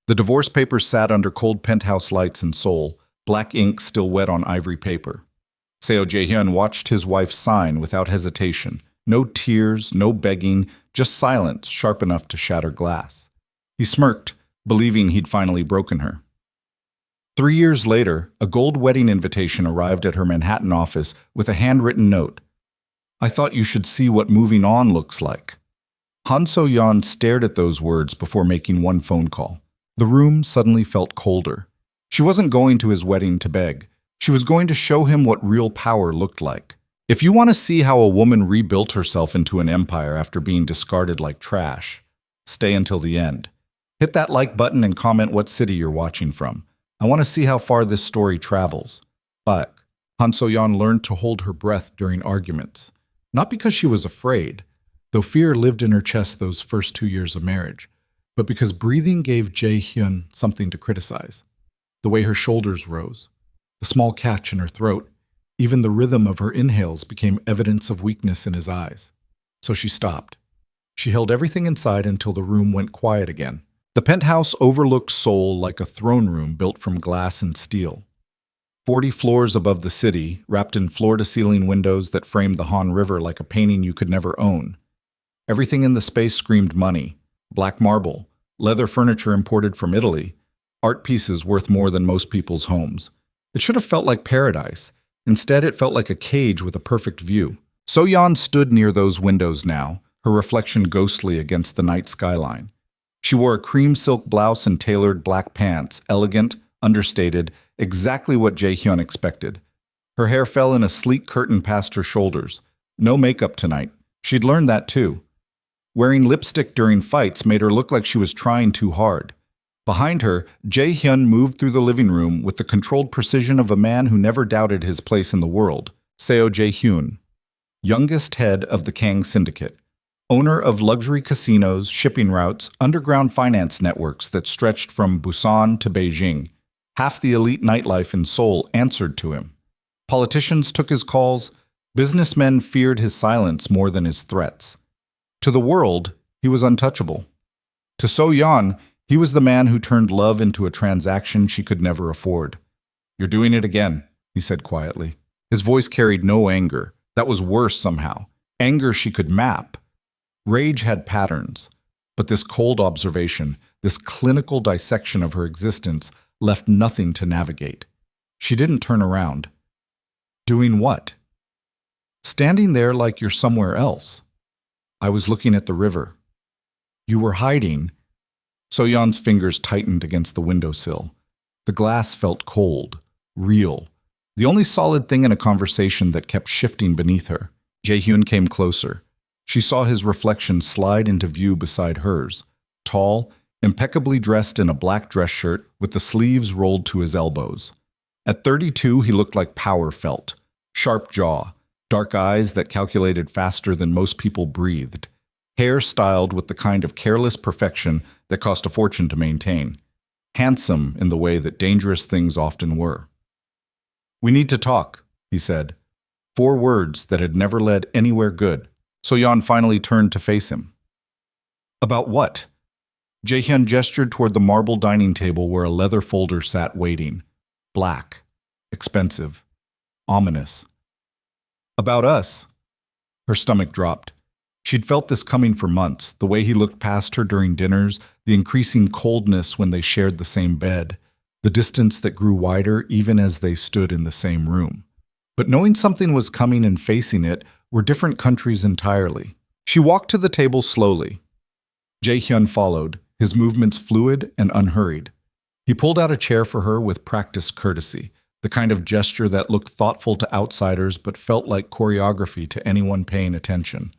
The divorce papers sat under cold penthouse lights in Seoul, black ink still wet on ivory paper. Seo Jae-hyun watched his wife sign without hesitation. No tears, no begging, just silence sharp enough to shatter glass. He smirked, believing he'd finally broken her. 3 years later, a gold wedding invitation arrived at her Manhattan office with a handwritten note. "I thought you should see what moving on looks like." Han So-yeon stared at those words before making one phone call. The room suddenly felt colder. She wasn't going to his wedding to beg. She was going to show him what real power looked like. If you want to see how a woman rebuilt herself into an empire after being discarded like trash, stay until the end. Hit that like button and comment what city you're watching from. I want to see how far this story travels. But Han So-yeon learned to hold her breath during arguments. Not because she was afraid, though fear lived in her chest those first 2 years of marriage, but because breathing gave Jae-hyun something to criticize. The way her shoulders rose, the small catch in her throat, even the rhythm of her inhales became evidence of weakness in his eyes. So she stopped. She held everything inside until the room went quiet again. The penthouse overlooked Seoul like a throne room built from glass and steel. 40 floors above the city, wrapped in floor-to-ceiling windows that framed the Han River like a painting you could never own. Everything in the space screamed money. Black marble, leather furniture imported from Italy, art pieces worth more than most people's homes. It should have felt like paradise. Instead, it felt like a cage with a perfect view. So-yeon stood near those windows now, her reflection ghostly against the night skyline. She wore a cream silk blouse and tailored black pants, elegant, understated, exactly what Jae-hyun expected. Her hair fell in a sleek curtain past her shoulders. No makeup tonight. She'd learned that too. Wearing lipstick during fights made her look like she was trying too hard. Behind her, Jae-hyun moved through the living room with the controlled precision of a man who never doubted his place in the world. Seo Jae-hyun, youngest head of the Kang Syndicate, owner of luxury casinos, shipping routes, underground finance networks that stretched from Busan to Beijing. Half the elite nightlife in Seoul answered to him. Politicians took his calls. Businessmen feared his silence more than his threats. To the world, he was untouchable. To So-yeon, he was the man who turned love into a transaction she could never afford. "You're doing it again," he said quietly. His voice carried no anger. That was worse somehow. Anger she could map. Rage had patterns. But this cold observation, this clinical dissection of her existence, left nothing to navigate. She didn't turn around. Doing what? Standing there like you're somewhere else. I was looking at the river. You were hiding. So-yeon's fingers tightened against the windowsill. The glass felt cold, real, the only solid thing in a conversation that kept shifting beneath her. Jae-hyun came closer. She saw his reflection slide into view beside hers, tall, impeccably dressed in a black dress shirt with the sleeves rolled to his elbows. At 32, he looked like power felt. Sharp jaw, dark eyes that calculated faster than most people breathed. Hair styled with the kind of careless perfection that cost a fortune to maintain. Handsome in the way that dangerous things often were. "We need to talk," he said. 4 words that had never led anywhere good. So-yeon finally turned to face him. "About what?" Jae-hyun gestured toward the marble dining table where a leather folder sat waiting. Black, expensive, ominous. "About us." Her stomach dropped. She'd felt this coming for months, the way he looked past her during dinners, the increasing coldness when they shared the same bed, the distance that grew wider even as they stood in the same room. But knowing something was coming and facing it were different countries entirely. She walked to the table slowly. Jae-hyun followed, his movements fluid and unhurried. He pulled out a chair for her with practiced courtesy, the kind of gesture that looked thoughtful to outsiders but felt like choreography to anyone paying attention.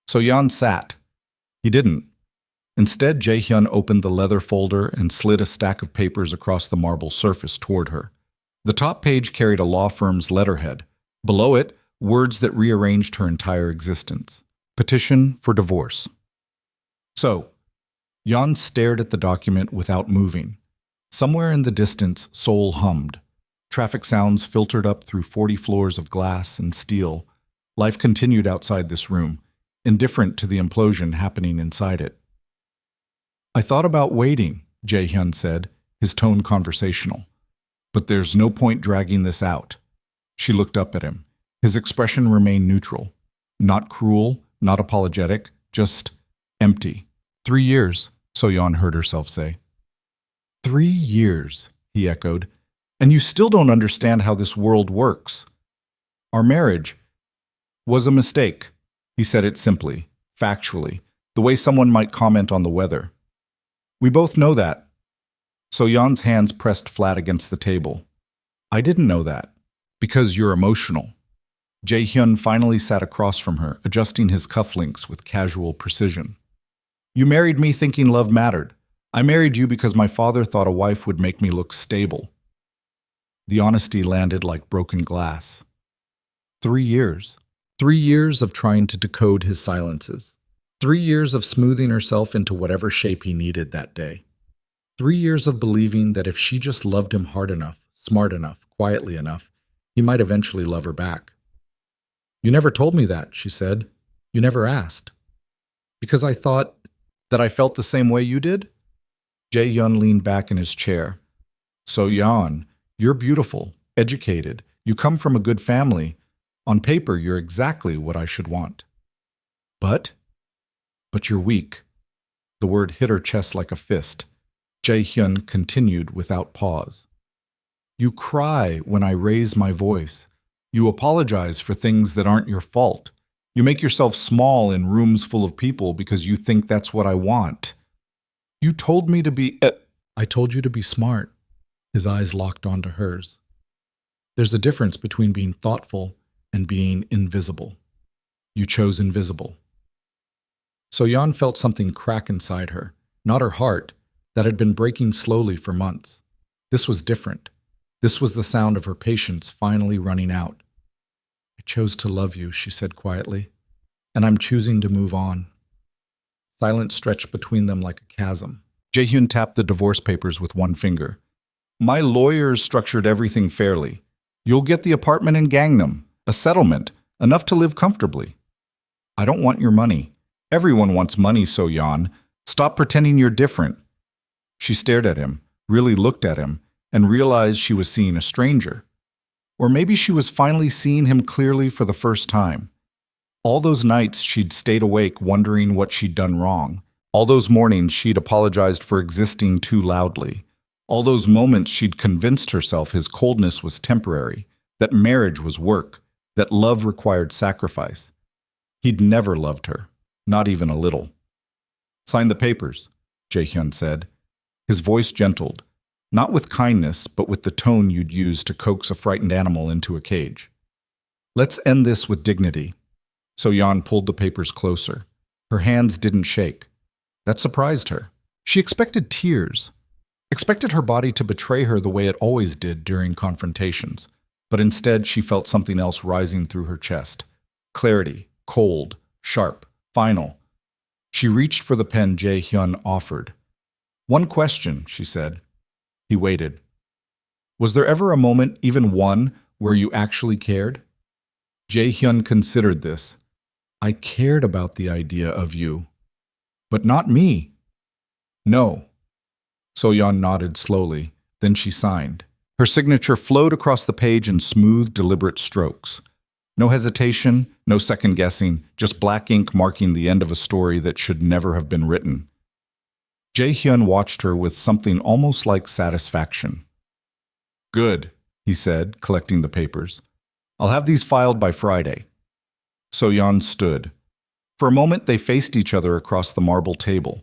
So-yeon sat. He didn't. Instead, Jae-hyun opened the leather folder and slid a stack of papers across the marble surface toward her. The top page carried a law firm's letterhead. Below it, words that rearranged her entire existence. Petition for divorce. So, Yeon stared at the document without moving. Somewhere in the distance, Seoul hummed. Traffic sounds filtered up through 40 floors of glass and steel. Life continued outside this room, indifferent to the implosion happening inside it. "I thought about waiting," Jae-hyun said, his tone conversational. But there's no point dragging this out. She looked up at him. His expression remained neutral. Not cruel, not apologetic, just empty. 3 years, So-yeon heard herself say. 3 years, he echoed. And you still don't understand how this world works. Our marriage was a mistake. He said it simply, factually, the way someone might comment on the weather. We both know that. So-yeon's hands pressed flat against the table. I didn't know that. Because you're emotional. Jae-hyun finally sat across from her, adjusting his cufflinks with casual precision. You married me thinking love mattered. I married you because my father thought a wife would make me look stable. The honesty landed like broken glass. 3 years. 3 years of trying to decode his silences. 3 years of smoothing herself into whatever shape he needed that day. 3 years of believing that if she just loved him hard enough, smart enough, quietly enough, he might eventually love her back. You never told me that, she said. You never asked. Because I thought that I felt the same way you did? Jae-hyun leaned back in his chair. So-yeon, you're beautiful, educated, you come from a good family. On paper, you're exactly what I should want. But you're weak. The word hit her chest like a fist. Jae-hyun continued without pause. You cry when I raise my voice. You apologize for things that aren't your fault. You make yourself small in rooms full of people because you think that's what I want. You told me to be... I told you to be smart. His eyes locked onto hers. There's a difference between being thoughtful and being invisible. You chose invisible. So-yeon felt something crack inside her, not her heart, that had been breaking slowly for months. This was different. This was the sound of her patience finally running out. I chose to love you, she said quietly, and I'm choosing to move on. Silence stretched between them like a chasm. Jae-hyun tapped the divorce papers with one finger. My lawyers structured everything fairly. You'll get the apartment in Gangnam, a settlement, enough to live comfortably. I don't want your money. Everyone wants money, So-yeon. Stop pretending you're different. She stared at him, really looked at him, and realized she was seeing a stranger. Or maybe she was finally seeing him clearly for the first time. All those nights she'd stayed awake wondering what she'd done wrong. All those mornings she'd apologized for existing too loudly. All those moments she'd convinced herself his coldness was temporary, that marriage was work, that love required sacrifice. He'd never loved her, not even a little. Sign the papers, Jae-hyun said. His voice gentled, not with kindness, but with the tone you'd use to coax a frightened animal into a cage. Let's end this with dignity. So-yeon pulled the papers closer. Her hands didn't shake. That surprised her. She expected tears, expected her body to betray her the way it always did during confrontations. But instead, she felt something else rising through her chest. Clarity, cold, sharp, final. She reached for the pen Jae-hyun offered. One question, she said. He waited. Was there ever a moment, even one, where you actually cared? Jae-hyun considered this. I cared about the idea of you. But not me. No. So-yeon nodded slowly, then she signed. Her signature flowed across the page in smooth, deliberate strokes. No hesitation, no second-guessing, just black ink marking the end of a story that should never have been written. Jae-hyun watched her with something almost like satisfaction. Good, he said, collecting the papers. I'll have these filed by Friday. So-yeon stood. For a moment, they faced each other across the marble table,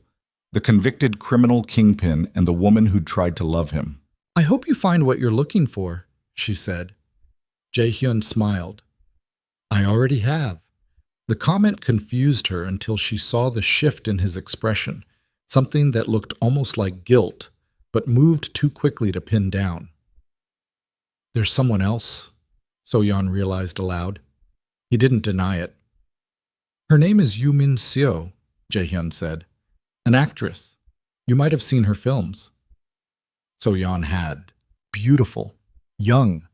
the convicted criminal kingpin and the woman who'd tried to love him. I hope you find what you're looking for, she said. Jae-hyun smiled. I already have. The comment confused her until she saw the shift in his expression, something that looked almost like guilt, but moved too quickly to pin down. There's someone else, So-yeon realized aloud. He didn't deny it. Her name is Yoo Min-seo, Jae-hyun said. An actress. You might have seen her films. So-yeon had. Beautiful. Young.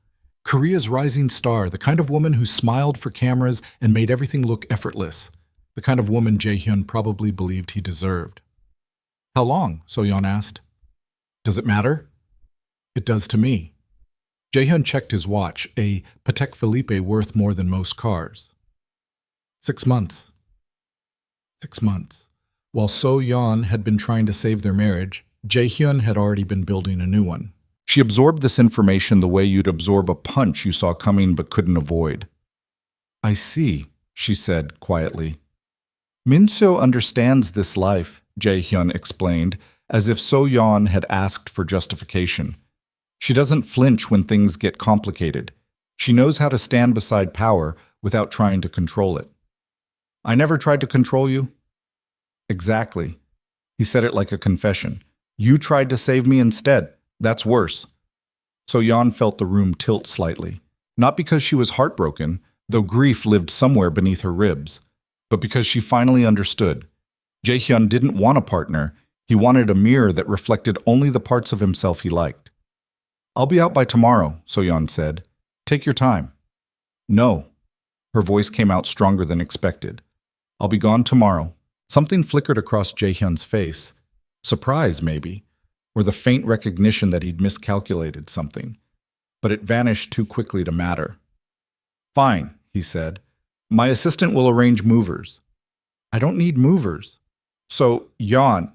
Korea's rising star, the kind of woman who smiled for cameras and made everything look effortless. The kind of woman Jae-hyun probably believed he deserved. How long? So-yeon asked. Does it matter? It does to me. Jaehyun checked his watch, a Patek Philippe worth more than most cars. 6 months. 6 months. While So-yeon had been trying to save their marriage, Jaehyun had already been building a new one. She absorbed this information the way you'd absorb a punch you saw coming but couldn't avoid. I see, she said quietly. Min-seo understands this life, Jaehyun explained, as if So-yeon had asked for justification. She doesn't flinch when things get complicated. She knows how to stand beside power without trying to control it. I never tried to control you? Exactly. He said it like a confession. You tried to save me instead. That's worse. So-yeon felt the room tilt slightly. Not because she was heartbroken, though grief lived somewhere beneath her ribs, but because she finally understood. Jaehyun didn't want a partner. He wanted a mirror that reflected only the parts of himself he liked. I'll be out by tomorrow, So-yeon said. Take your time. No. Her voice came out stronger than expected. I'll be gone tomorrow. Something flickered across Jaehyun's face. Surprise, maybe, or the faint recognition that he'd miscalculated something. But it vanished too quickly to matter. Fine, he said. My assistant will arrange movers. I don't need movers. So-yeon,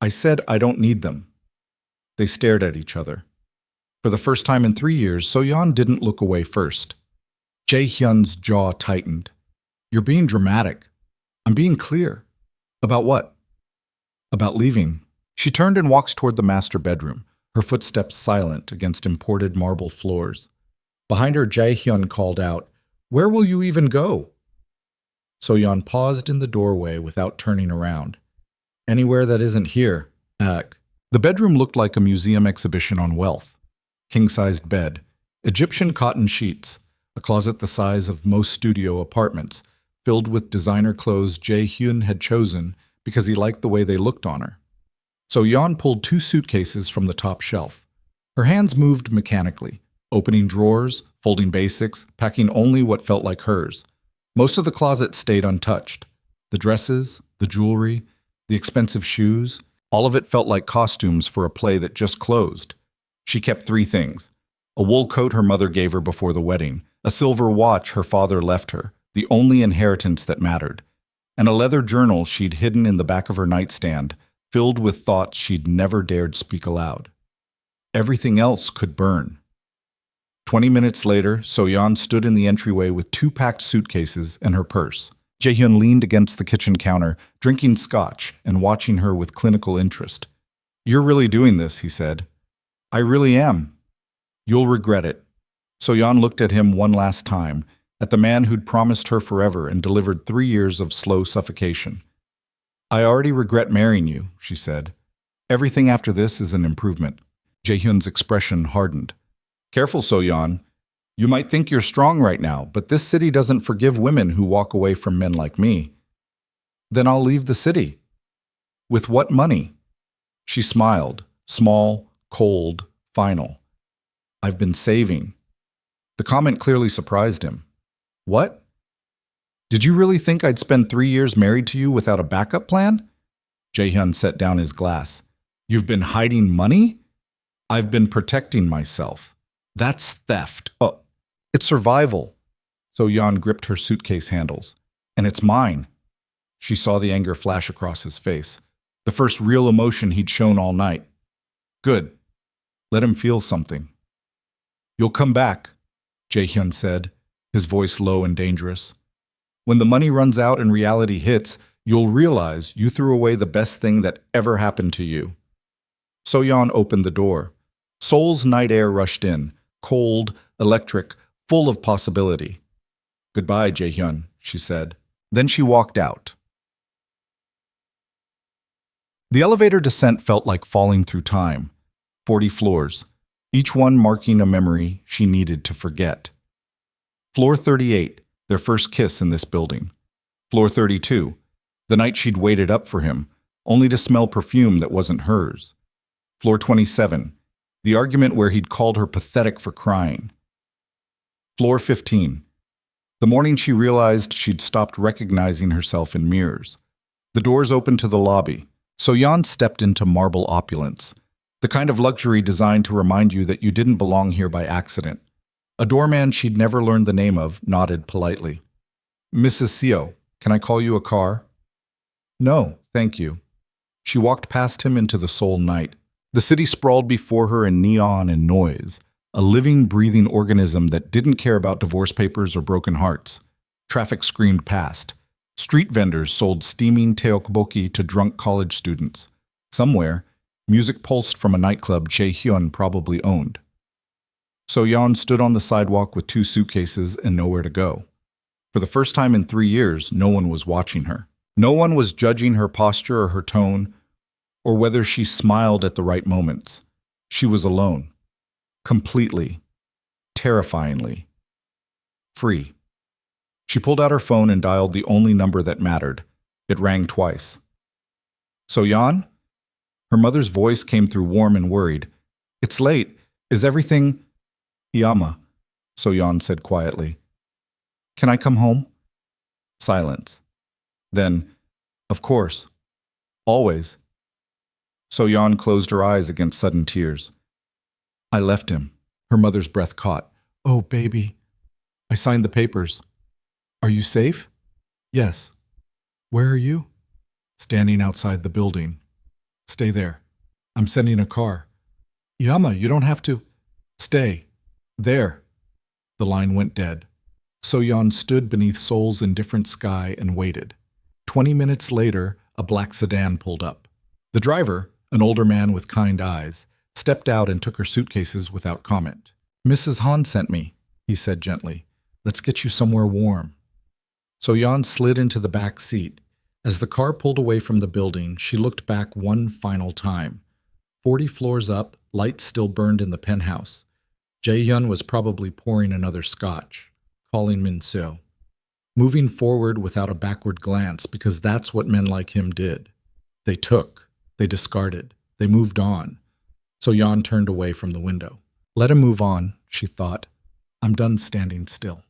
I said I don't need them. They stared at each other. For the first time in 3 years, So-yeon didn't look away first. Jaehyun's jaw tightened. You're being dramatic. I'm being clear. About what? About leaving. She turned and walked toward the master bedroom, her footsteps silent against imported marble floors. Behind her, Jaehyun called out, Where will you even go? So-yeon paused in the doorway without turning around. Anywhere that isn't here, Ak. The bedroom looked like a museum exhibition on wealth. King-sized bed, Egyptian cotton sheets, a closet the size of most studio apartments, filled with designer clothes Jaehyun had chosen because he liked the way they looked on her. So-yeon pulled 2 suitcases from the top shelf. Her hands moved mechanically, opening drawers, folding basics, packing only what felt like hers. Most of the closet stayed untouched. The dresses, the jewelry, the expensive shoes, all of it felt like costumes for a play that just closed. She kept 3 things. A wool coat her mother gave her before the wedding, a silver watch her father left her, the only inheritance that mattered, and a leather journal she'd hidden in the back of her nightstand, filled with thoughts she'd never dared speak aloud. Everything else could burn. 20 minutes later, So-yeon stood in the entryway with 2 packed suitcases and her purse. Jaehyun leaned against the kitchen counter, drinking scotch and watching her with clinical interest. You're really doing this, he said. I really am. You'll regret it. So-yeon looked at him one last time, at the man who'd promised her forever and delivered 3 years of slow suffocation. I already regret marrying you, she said. Everything after this is an improvement. Jaehyun's expression hardened. Careful, So-yeon. You might think you're strong right now, but this city doesn't forgive women who walk away from men like me. Then I'll leave the city. With what money? She smiled, small, cold, final. I've been saving. The comment clearly surprised him. What? Did you really think I'd spend 3 years married to you without a backup plan? Jaehyun set down his glass. You've been hiding money? I've been protecting myself. That's theft. Oh, it's survival. So-yeon gripped her suitcase handles. And it's mine. She saw the anger flash across his face, the first real emotion he'd shown all night. Good. Let him feel something. You'll come back, Jaehyun said, his voice low and dangerous. When the money runs out and reality hits, you'll realize you threw away the best thing that ever happened to you. So-yeon opened the door. Seoul's night air rushed in, cold, electric, full of possibility. Goodbye, Jaehyun, she said. Then she walked out. The elevator descent felt like falling through time. 40 floors, each one marking a memory she needed to forget. Floor 38, their first kiss in this building. Floor 32, the night she'd waited up for him, only to smell perfume that wasn't hers. Floor 27, the argument where he'd called her pathetic for crying. Floor 15, the morning she realized she'd stopped recognizing herself in mirrors. The doors opened to the lobby. So-yeon stepped into marble opulence. The kind of luxury designed to remind you that you didn't belong here by accident. A doorman she'd never learned the name of nodded politely. Mrs. Seo, can I call you a car? No, thank you. She walked past him into the Seoul night. The city sprawled before her in neon and noise, a living, breathing organism that didn't care about divorce papers or broken hearts. Traffic screamed past. Street vendors sold steaming tteokbokki to drunk college students. Somewhere, music pulsed from a nightclub Jae-hyun probably owned. So-yeon stood on the sidewalk with 2 suitcases and nowhere to go. For the first time in 3 years, no one was watching her. No one was judging her posture or her tone, or whether she smiled at the right moments. She was alone. Completely. Terrifyingly. Free. She pulled out her phone and dialed the only number that mattered. It rang twice. So-yeon? Her mother's voice came through warm and worried. It's late. Is everything… Yama, So-yeon said quietly. Can I come home? Silence. Then, of course. Always. So-yeon closed her eyes against sudden tears. I left him. Her mother's breath caught. Oh, baby. I signed the papers. Are you safe? Yes. Where are you? Standing outside the building. Stay there. I'm sending a car. Yama, you don't have to. Stay. There. The line went dead. So-yeon stood beneath Seoul's indifferent sky and waited. 20 minutes later, a black sedan pulled up. The driver, an older man with kind eyes, stepped out and took her suitcases without comment. Mrs. Han sent me, he said gently. Let's get you somewhere warm. So-yeon slid into the back seat. As the car pulled away from the building, she looked back one final time. 40 floors up, lights still burned in the penthouse. Jae-hyun was probably pouring another scotch, calling Min-seo. Moving forward without a backward glance, because that's what men like him did. They took, they discarded, they moved on. So-yeon turned away from the window. Let him move on, she thought. I'm done standing still.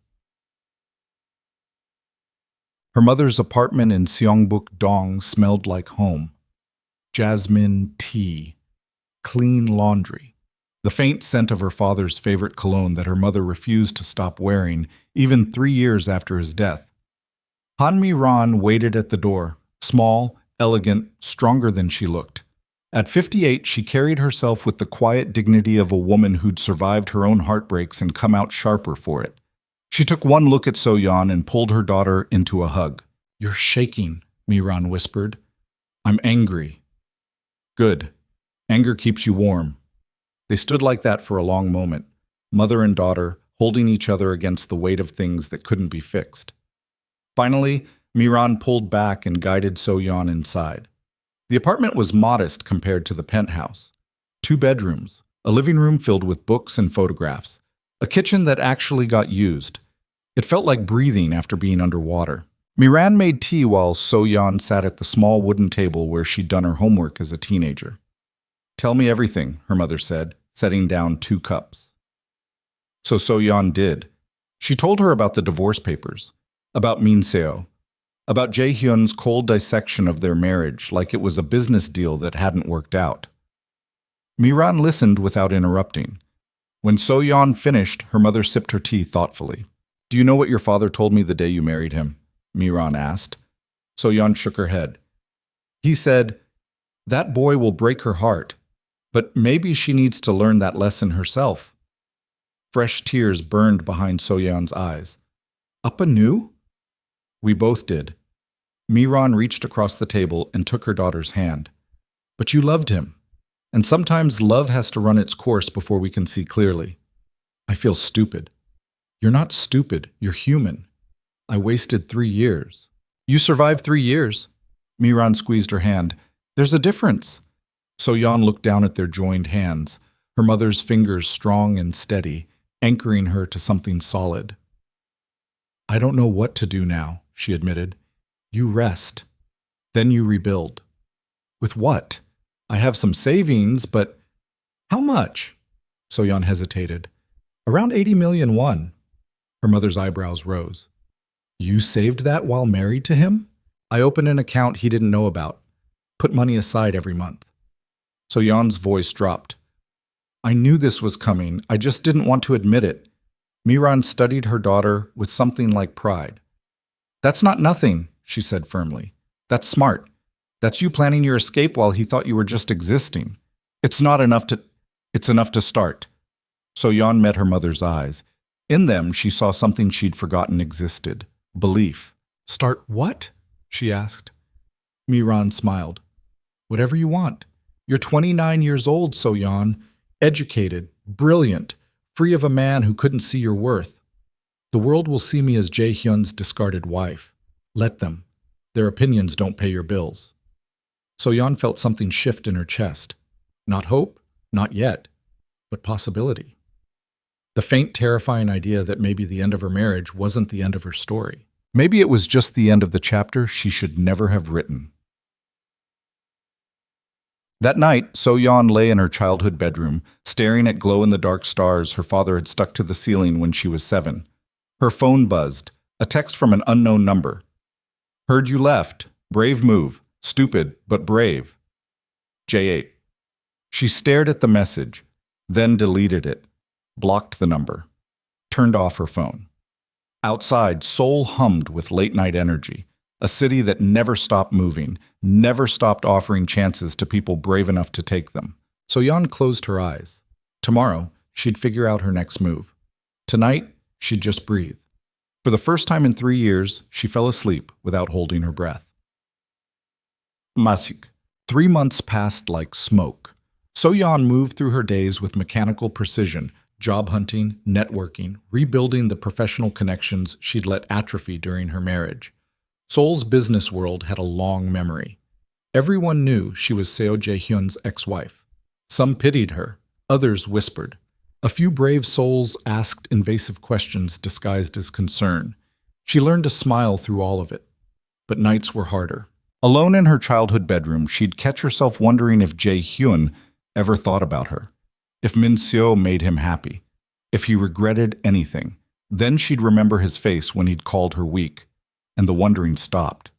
Her mother's apartment in Seongbuk-dong smelled like home. Jasmine tea. Clean laundry. The faint scent of her father's favorite cologne that her mother refused to stop wearing, even 3 years after his death. Han Mi-ran waited at the door, small, elegant, stronger than she looked. At 58, she carried herself with the quiet dignity of a woman who'd survived her own heartbreaks and come out sharper for it. She took one look at So-yeon and pulled her daughter into a hug. You're shaking, Mi-ran whispered. I'm angry. Good. Anger keeps you warm. They stood like that for a long moment, mother and daughter, holding each other against the weight of things that couldn't be fixed. Finally, Mi-ran pulled back and guided So-yeon inside. The apartment was modest compared to the penthouse. 2 bedrooms, a living room filled with books and photographs, a kitchen that actually got used. It felt like breathing after being underwater. Mi-ran made tea while So-yeon sat at the small wooden table where she'd done her homework as a teenager. Tell me everything, her mother said, setting down 2 cups. So So-yeon did. She told her about the divorce papers, about Min-seo, about Jae-hyun's cold dissection of their marriage like it was a business deal that hadn't worked out. Mi-ran listened without interrupting. When So-yeon finished, her mother sipped her tea thoughtfully. Do you know what your father told me the day you married him? Mi-ran asked. So-yeon shook her head. He said, that boy will break her heart, but maybe she needs to learn that lesson herself. Fresh tears burned behind So-yeon's eyes. Up anew? We both did. Mi-ran reached across the table and took her daughter's hand. But you loved him. And sometimes love has to run its course before we can see clearly. I feel stupid. You're not stupid. You're human. I wasted 3 years. You survived 3 years. Mi-ran squeezed her hand. There's a difference. So-yeon looked down at their joined hands, her mother's fingers strong and steady, anchoring her to something solid. I don't know what to do now, she admitted. You rest. Then you rebuild. With what? I have some savings, but how much? So-yeon hesitated. Around 80 million won. Her mother's eyebrows rose. You saved that while married to him? I opened an account he didn't know about. Put money aside every month. So-yeon's voice dropped. I knew this was coming. I just didn't want to admit it. Miran studied her daughter with something like pride. That's not nothing, she said firmly. That's smart. That's you planning your escape while he thought you were just existing. It's enough to start. So-yeon met her mother's eyes. In them, she saw something she'd forgotten existed. Belief. Start what? She asked. Miran smiled. Whatever you want. You're 29 years old, So-yeon. Educated, brilliant, free of a man who couldn't see your worth. The world will see me as Jae-hyun's discarded wife. Let them. Their opinions don't pay your bills. So-yeon felt something shift in her chest. Not hope, not yet, but possibility. The faint, terrifying idea that maybe the end of her marriage wasn't the end of her story. Maybe it was just the end of the chapter she should never have written. That night, So-yeon lay in her childhood bedroom, staring at glow-in-the-dark stars her father had stuck to the ceiling when she was 7. Her phone buzzed, a text from an unknown number. Heard you left. Brave move. Stupid, but brave. J8. She stared at the message, then deleted it, blocked the number, turned off her phone. Outside, Seoul hummed with late-night energy. A city that never stopped moving, never stopped offering chances to people brave enough to take them. So-yeon closed her eyes. Tomorrow, she'd figure out her next move. Tonight, she'd just breathe. For the first time in 3 years, she fell asleep without holding her breath. Masik. 3 months passed like smoke. So-yeon moved through her days with mechanical precision, job hunting, networking, rebuilding the professional connections she'd let atrophy during her marriage. Seoul's business world had a long memory. Everyone knew she was Seo Jae-hyun's ex-wife. Some pitied her, others whispered. A few brave souls asked invasive questions disguised as concern. She learned to smile through all of it. But nights were harder. Alone in her childhood bedroom, she'd catch herself wondering if Jae-hyun ever thought about her. If Min-seo made him happy. If he regretted anything. Then she'd remember his face when he'd called her weak. And the wondering stopped.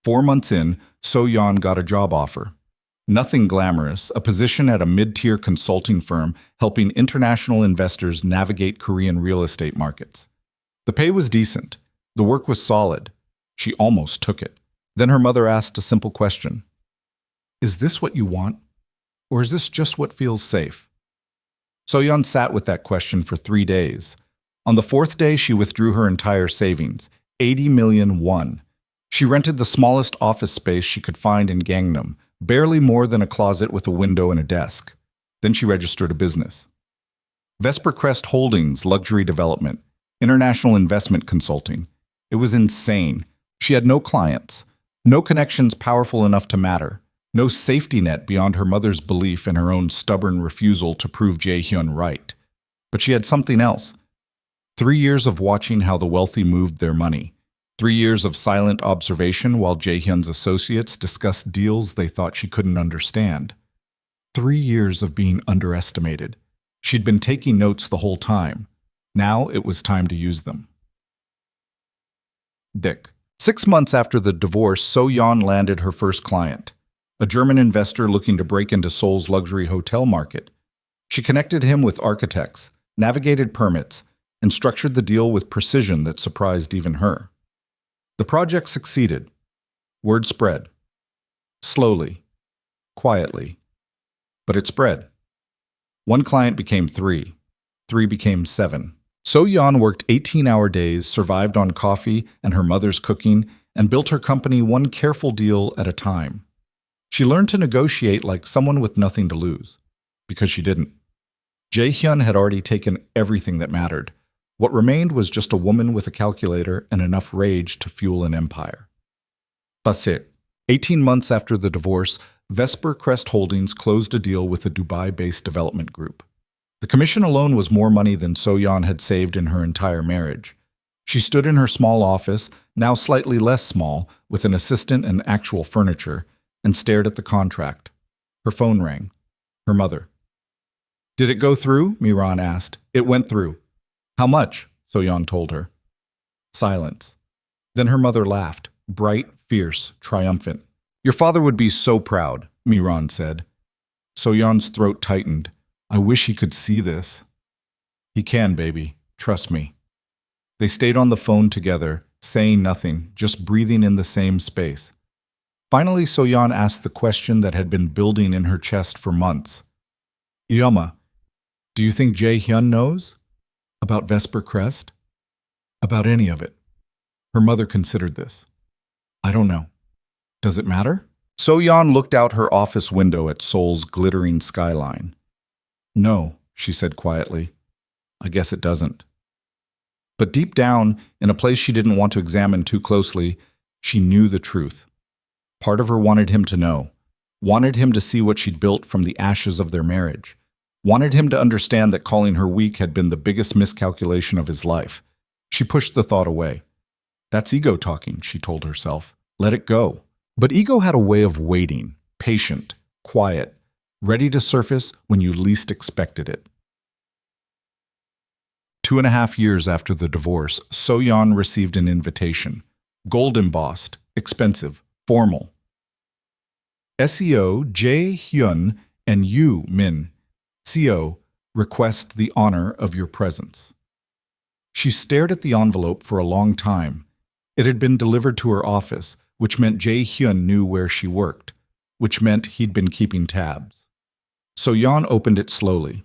4 months in, So-yeon got a job offer. Nothing glamorous, a position at a mid-tier consulting firm helping international investors navigate Korean real estate markets. The pay was decent. The work was solid. She almost took it. Then her mother asked a simple question. Is this what you want? Or is this just what feels safe? So-yeon sat with that question for 3 days. On the 4th day, she withdrew her entire savings. 80 million won. She rented the smallest office space she could find in Gangnam, barely more than a closet with a window and a desk. Then she registered a business. Vesper Crest Holdings Luxury Development, International Investment Consulting. It was insane. She had no clients, no connections powerful enough to matter, no safety net beyond her mother's belief in her own stubborn refusal to prove Jae-hyun right. But she had something else. 3 years of watching how the wealthy moved their money. 3 years of silent observation while Jae-hyun's associates discussed deals they thought she couldn't understand. 3 years of being underestimated. She'd been taking notes the whole time. Now it was time to use them. Dick. 6 months after the divorce, So-yeon landed her first client, a German investor looking to break into Seoul's luxury hotel market. She connected him with architects, navigated permits, and structured the deal with precision that surprised even her. The project succeeded. Word spread. Slowly. Quietly. But it spread. 1 client became 3. 3 became 7. So-yeon worked 18-hour days, survived on coffee and her mother's cooking, and built her company one careful deal at a time. She learned to negotiate like someone with nothing to lose. Because she didn't. Jae-hyun had already taken everything that mattered. What remained was just a woman with a calculator and enough rage to fuel an empire. Passé. 18 months after the divorce, Vesper Crest Holdings closed a deal with a Dubai-based development group. The commission alone was more money than So-yeon had saved in her entire marriage. She stood in her small office, now slightly less small, with an assistant and actual furniture, and stared at the contract. Her phone rang. Her mother. Did it go through? Miran asked. It went through. How much? So-yeon told her. Silence. Then her mother laughed, bright, fierce, triumphant. Your father would be so proud, Miran said. So-yeon's throat tightened. I wish he could see this. He can, baby. Trust me. They stayed on the phone together, saying nothing, just breathing in the same space. Finally, So-yeon asked the question that had been building in her chest for months. Yama, do you think Jae-hyun knows? About Vesper Crest? About any of it? Her mother considered this. I don't know. Does it matter? So-yeon looked out her office window at Seoul's glittering skyline. No, she said quietly. I guess it doesn't. But deep down, in a place she didn't want to examine too closely, she knew the truth. Part of her wanted him to know, wanted him to see what she'd built from the ashes of their marriage, wanted him to understand that calling her weak had been the biggest miscalculation of his life. She pushed the thought away. That's ego talking, she told herself. Let it go. But ego had a way of waiting, patient, quiet, ready to surface when you least expected it. 2.5 years after the divorce, So-yeon received an invitation. Gold embossed, expensive, formal. SEO Jae-hyun and Yoo Min, CO, request the honor of your presence. She stared at the envelope for a long time. It had been delivered to her office, which meant Jae-hyun knew where she worked, which meant he'd been keeping tabs. So-yeon opened it slowly.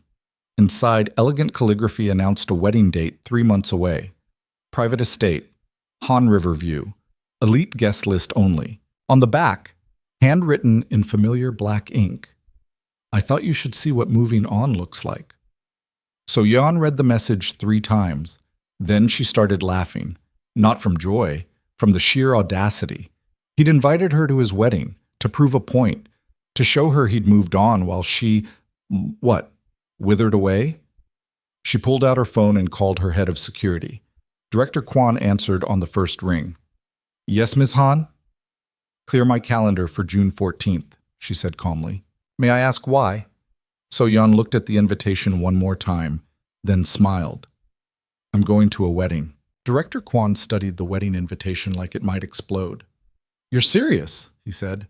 Inside, elegant calligraphy announced a wedding date 3 months away. Private estate, Han River view, elite guest list only. On the back, handwritten in familiar black ink, I thought you should see what moving on looks like. So-yeon read the message 3 times. Then she started laughing, not from joy, from the sheer audacity. He'd invited her to his wedding, to prove a point, to show her he'd moved on while she, withered away? She pulled out her phone and called her head of security. Director Kwon answered on the first ring. Yes, Ms. Han? Clear my calendar for June 14th, she said calmly. May I ask why? So-yeon looked at the invitation one more time, then smiled. I'm going to a wedding. Director Kwon studied the wedding invitation like it might explode. You're serious, he said.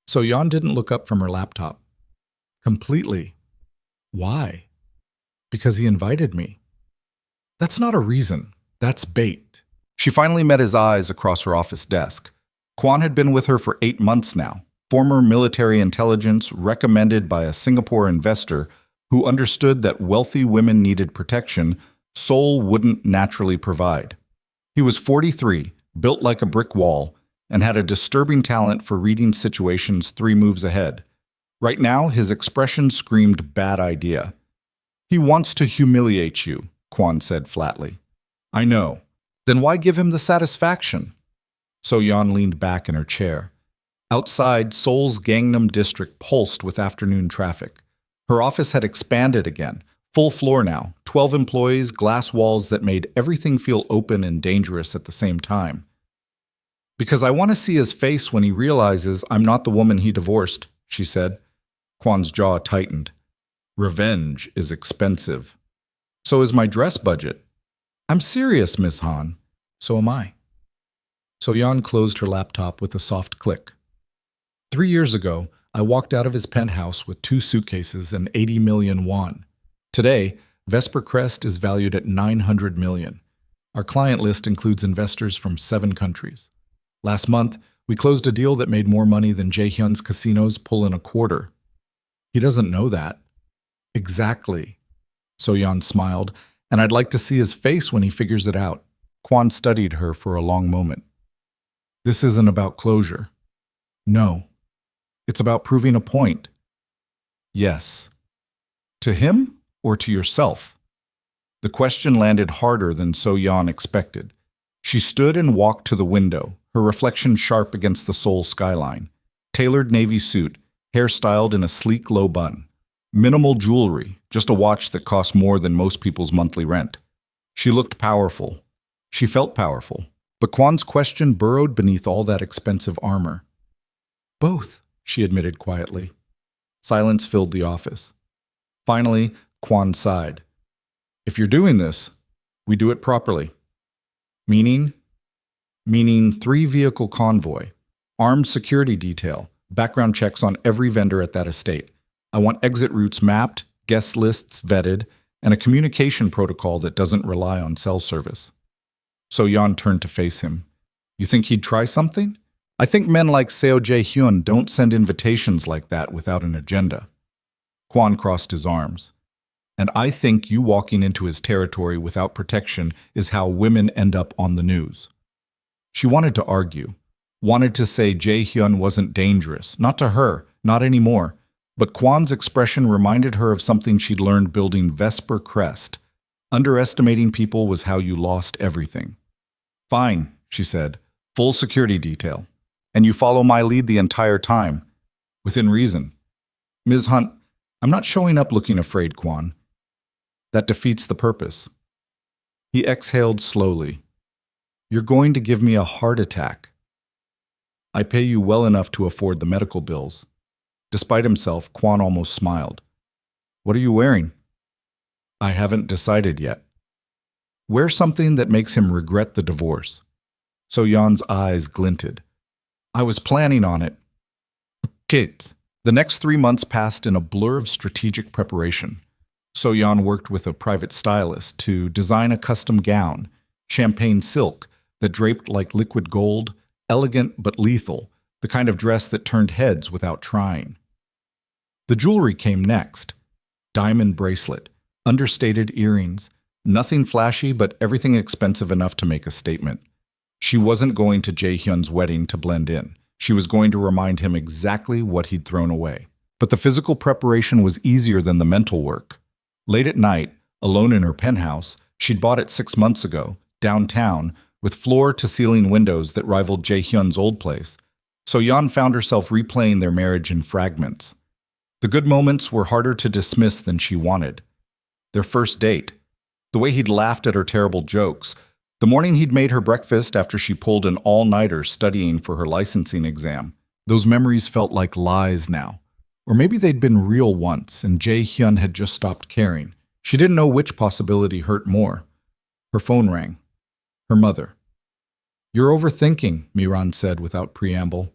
So-yeon didn't look up from her laptop. Completely. Why? Because he invited me. That's not a reason. That's bait. She finally met his eyes across her office desk. Kwon had been with her for 8 months now. Former military intelligence recommended by a Singapore investor who understood that wealthy women needed protection Seoul wouldn't naturally provide. He was 43, built like a brick wall, and had a disturbing talent for reading situations 3 moves ahead. Right now, his expression screamed bad idea. He wants to humiliate you, Kwon said flatly. I know. Then why give him the satisfaction? So-yeon leaned back in her chair. Outside, Seoul's Gangnam district pulsed with afternoon traffic. Her office had expanded again. Full floor now, 12 employees, glass walls that made everything feel open and dangerous at the same time. Because I want to see his face when he realizes I'm not the woman he divorced, she said. Kwon's jaw tightened. Revenge is expensive. So is my dress budget. I'm serious, Ms. Han. So am I. So-yeon closed her laptop with a soft click. 3 years ago, I walked out of his penthouse with 2 suitcases and 80 million won. Today, Vesper Crest is valued at 900 million. Our client list includes investors from 7 countries. Last month, we closed a deal that made more money than Jae-hyun's casinos pull in a quarter. He doesn't know that. Exactly. So-yeon smiled, and I'd like to see his face when he figures it out. Kwon studied her for a long moment. This isn't about closure. No. It's about proving a point. Yes. To him or to yourself? The question landed harder than So-yeon expected. She stood and walked to the window, her reflection sharp against the Seoul skyline. Tailored navy suit, hairstyled in a sleek low bun. Minimal jewelry, just a watch that cost more than most people's monthly rent. She looked powerful. She felt powerful. But Kwon's question burrowed beneath all that expensive armor. Both, she admitted quietly. Silence filled the office. Finally, Kwon sighed. If you're doing this, we do it properly. Meaning? Meaning 3-vehicle convoy, armed security detail, background checks on every vendor at that estate. I want exit routes mapped, guest lists vetted, and a communication protocol that doesn't rely on cell service. So Yan turned to face him. You think he'd try something? I think men like Seo Jae-hyun don't send invitations like that without an agenda. Kwon crossed his arms. And I think you walking into his territory without protection is how women end up on the news. She wanted to argue, wanted to say Jae-hyun wasn't dangerous, not to her, not anymore. But Kwon's expression reminded her of something she'd learned building Vesper Crest. Underestimating people was how you lost everything. Fine, she said, full security detail. And you follow my lead the entire time. Within reason. Ms. Hunt, I'm not showing up looking afraid, Kwon. That defeats the purpose. He exhaled slowly. You're going to give me a heart attack. I pay you well enough to afford the medical bills. Despite himself, Kwon almost smiled. What are you wearing? I haven't decided yet. Wear something that makes him regret the divorce. So Yan's eyes glinted. I was planning on it. Kate. The next 3 months passed in a blur of strategic preparation. So Yan worked with a private stylist to design a custom gown, champagne silk that draped like liquid gold, elegant but lethal, the kind of dress that turned heads without trying. The jewelry came next. Diamond bracelet, understated earrings, nothing flashy but everything expensive enough to make a statement. She wasn't going to Jae-hyun's wedding to blend in. She was going to remind him exactly what he'd thrown away. But the physical preparation was easier than the mental work. Late at night, alone in her penthouse, she'd bought it 6 months ago, downtown, with floor-to-ceiling windows that rivaled Jae-hyun's old place. So Yan found herself replaying their marriage in fragments. The good moments were harder to dismiss than she wanted. Their first date, the way he'd laughed at her terrible jokes, the morning he'd made her breakfast after she pulled an all-nighter studying for her licensing exam. Those memories felt like lies now. Or maybe they'd been real once and Jae-hyun had just stopped caring. She didn't know which possibility hurt more. Her phone rang. Her mother. You're overthinking, Miran said without preamble.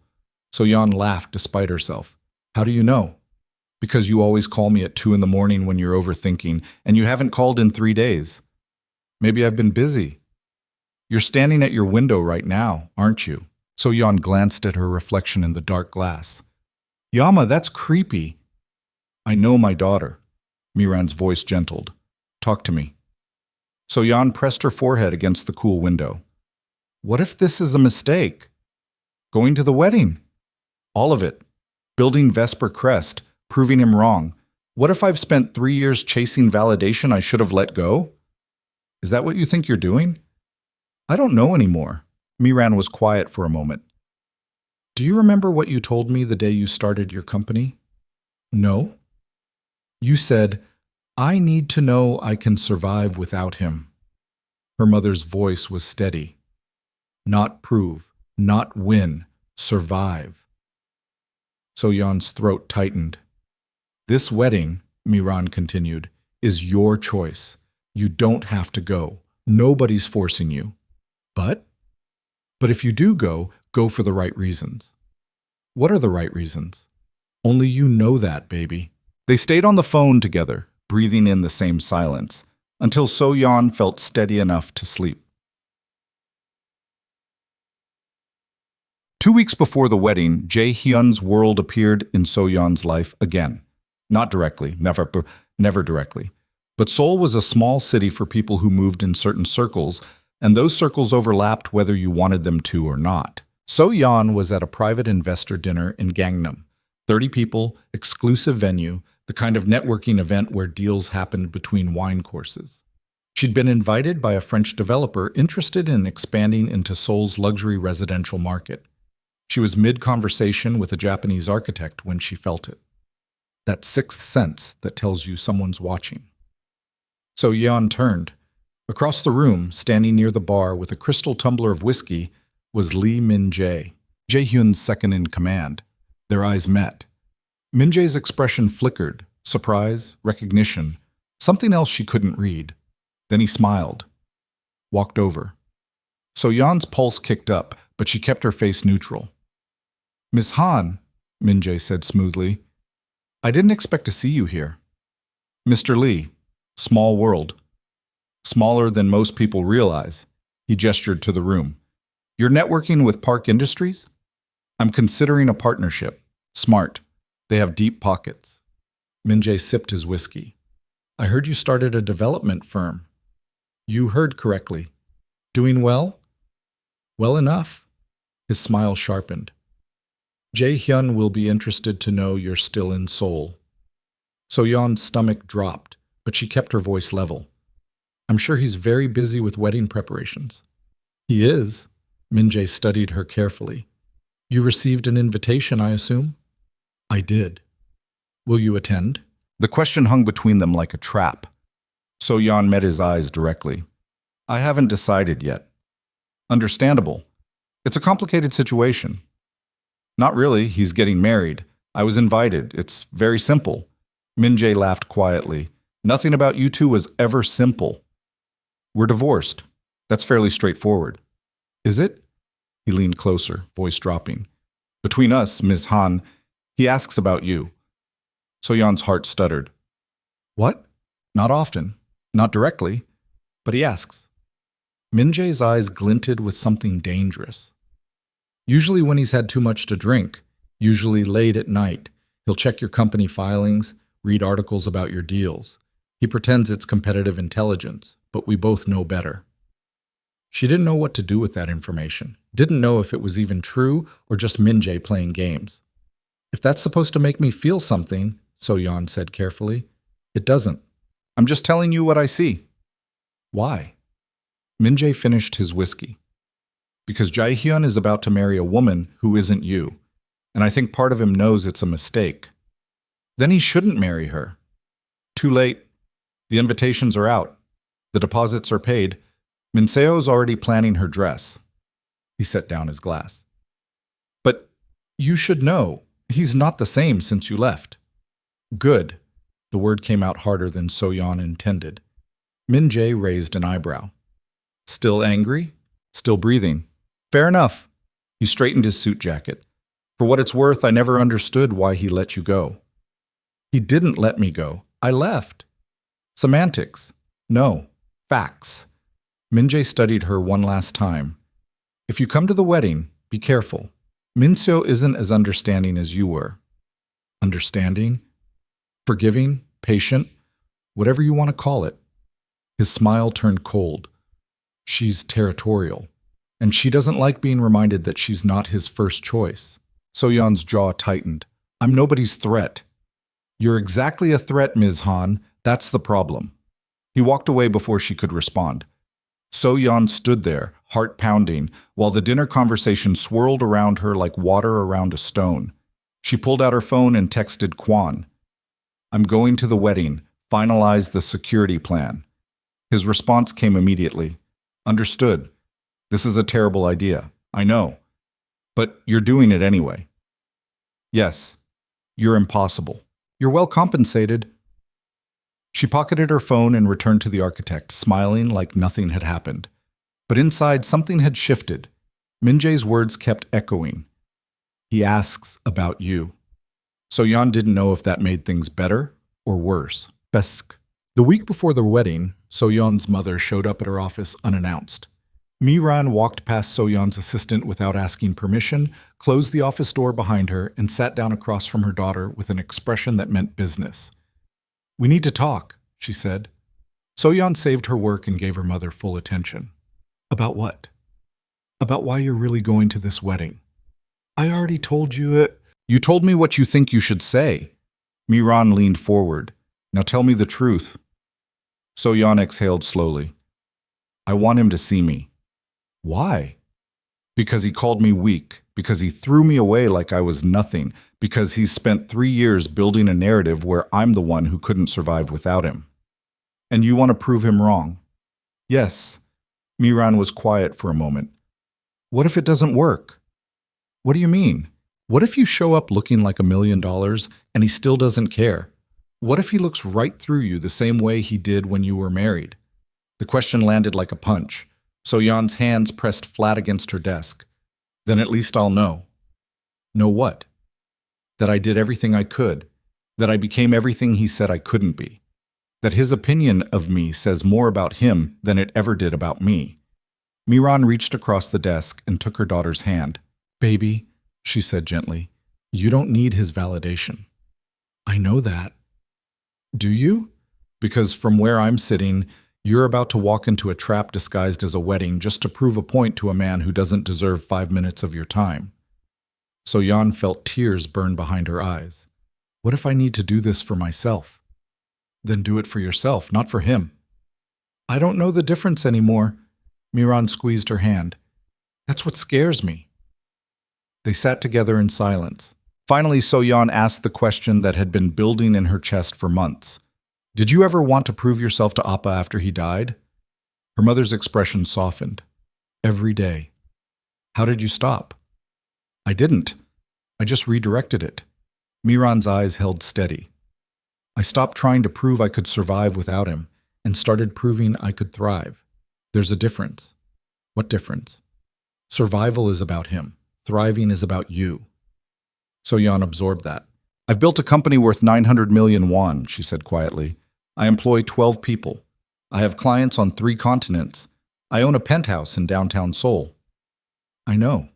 So Yan laughed despite herself. How do you know? Because you always call me at 2 a.m. when you're overthinking, and you haven't called in 3 days. Maybe I've been busy. You're standing at your window right now, aren't you? So Yan glanced at her reflection in the dark glass. Yama, that's creepy. I know my daughter. Miran's voice gentled. Talk to me. So Yan pressed her forehead against the cool window. What if this is a mistake? Going to the wedding? All of it. Building Vesper Crest, proving him wrong. What if I've spent 3 years chasing validation I should have let go? Is that what you think you're doing? I don't know anymore. Miran was quiet for a moment. Do you remember what you told me the day you started your company? No. You said, I need to know I can survive without him. Her mother's voice was steady. Not prove, not win, survive. So Yan's throat tightened. This wedding, Miran continued, is your choice. You don't have to go. Nobody's forcing you. But if you do go for the right reasons. What are the right reasons? Only you know that, baby. They stayed on the phone together, breathing in the same silence, until So Yan felt steady enough to sleep. 2 weeks before the wedding, Jae-hyun's world appeared in So Yan's life again. Not directly, never directly. But Seoul was a small city for people who moved in certain circles, and those circles overlapped whether you wanted them to or not. So Yan was at a private investor dinner in Gangnam. 30 people, exclusive venue, the kind of networking event where deals happened between wine courses. She'd been invited by a French developer interested in expanding into Seoul's luxury residential market. She was mid-conversation with a Japanese architect when she felt it. That sixth sense that tells you someone's watching. So Yan turned. Across the room, standing near the bar with a crystal tumbler of whiskey, was Lee Min-jae, Jae-hyun's second-in-command. Their eyes met. Min-jae's expression flickered, surprise, recognition, something else she couldn't read. Then he smiled. Walked over. So Yan's pulse kicked up, but she kept her face neutral. Miss Han, Min-jae said smoothly, I didn't expect to see you here. Mr. Lee, small world. Smaller than most people realize. He gestured to the room. You're networking with Park Industries? I'm considering a partnership. Smart. They have deep pockets. Min-jae sipped his whiskey. I heard you started a development firm. You heard correctly. Doing well? Well enough. His smile sharpened. Jae-hyun will be interested to know you're still in Seoul. So-yeon's stomach dropped, but she kept her voice level. I'm sure he's very busy with wedding preparations. He is. Min-jae studied her carefully. You received an invitation, I assume? I did. Will you attend? The question hung between them like a trap. So-yeon met his eyes directly. I haven't decided yet. Understandable. It's a complicated situation. Not really, he's getting married. I was invited. It's very simple. Min-jae laughed quietly. Nothing about you two was ever simple. We're divorced. That's fairly straightforward. Is it? He leaned closer, voice dropping. Between us, Ms. Han, he asks about you. So-yeon's heart stuttered. What? Not often. Not directly. But he asks. Min-jae's eyes glinted with something dangerous. Usually when he's had too much to drink, usually late at night, he'll check your company filings, read articles about your deals. He pretends it's competitive intelligence, but we both know better. She didn't know what to do with that information, didn't know if it was even true or just Min-jae playing games. If that's supposed to make me feel something, So-yeon said carefully, it doesn't. I'm just telling you what I see. Why? Min-jae finished his whiskey. Because Jae-hyun is about to marry a woman who isn't you, and I think part of him knows it's a mistake. Then he shouldn't marry her. Too late. The invitations are out. The deposits are paid. Minseo's already planning her dress. He set down his glass. But you should know, he's not the same since you left. Good. The word came out harder than So-yeon intended. Min-jae raised an eyebrow. Still angry? Still breathing. Fair enough. He straightened his suit jacket. For what it's worth, I never understood why he let you go. He didn't let me go. I left. Semantics. No. Facts. Min-jae studied her one last time. If you come to the wedding, be careful. Min-seo isn't as understanding as you were. Understanding? Forgiving? Patient? Whatever you want to call it. His smile turned cold. She's territorial. And she doesn't like being reminded that she's not his first choice. So-yeon's jaw tightened. I'm nobody's threat. You're exactly a threat, Ms. Han. That's the problem. He walked away before she could respond. So-yeon stood there, heart pounding, while the dinner conversation swirled around her like water around a stone. She pulled out her phone and texted Kwon. I'm going to the wedding. Finalize the security plan. His response came immediately. Understood. This is a terrible idea. I know. But you're doing it anyway. Yes. You're impossible. You're well compensated. She pocketed her phone and returned to the architect, smiling like nothing had happened. But inside, something had shifted. Min-jae's words kept echoing. He asks about you. So-yeon didn't know if that made things better or worse. Besk. The week before the wedding, So-yeon's mother showed up at her office unannounced. Mi-ran walked past So-yeon's assistant without asking permission, closed the office door behind her, and sat down across from her daughter with an expression that meant business. We need to talk, she said. So-yeon saved her work and gave her mother full attention. About what? About why you're really going to this wedding. I already told you it. You told me what you think you should say. Mi-ran leaned forward. Now tell me the truth. So-yeon exhaled slowly. I want him to see me. Why? Because he called me weak, because he threw me away like I was nothing, because he's spent 3 years building a narrative where I'm the one who couldn't survive without him. And you want to prove him wrong? Yes. Mi-ran was quiet for a moment. What if it doesn't work? What do you mean? What if you show up looking like $1 million and he still doesn't care? What if he looks right through you the same way he did when you were married? The question landed like a punch. So-yeon's hands pressed flat against her desk. Then at least I'll know. Know what? That I did everything I could. That I became everything he said I couldn't be. That his opinion of me says more about him than it ever did about me. Miran reached across the desk and took her daughter's hand. "Baby," she said gently, "you don't need his validation." "I know that." "Do you? Because from where I'm sitting, you're about to walk into a trap disguised as a wedding just to prove a point to a man who doesn't deserve 5 minutes of your time." So-yeon felt tears burn behind her eyes. "What if I need to do this for myself?" "Then do it for yourself, not for him." "I don't know the difference anymore." Miran squeezed her hand. "That's what scares me." They sat together in silence. Finally, So-yeon asked the question that had been building in her chest for months. "Did you ever want to prove yourself to Appa after he died?" Her mother's expression softened. "Every day." "How did you stop?" "I didn't. I just redirected it." Miran's eyes held steady. "I stopped trying to prove I could survive without him and started proving I could thrive. There's a difference." "What difference?" "Survival is about him. Thriving is about you." So-yeon absorbed that. "I've built a company worth 900 million won, she said quietly. "I employ 12 people. I have clients on 3 continents. I own a penthouse in downtown Seoul." "I know.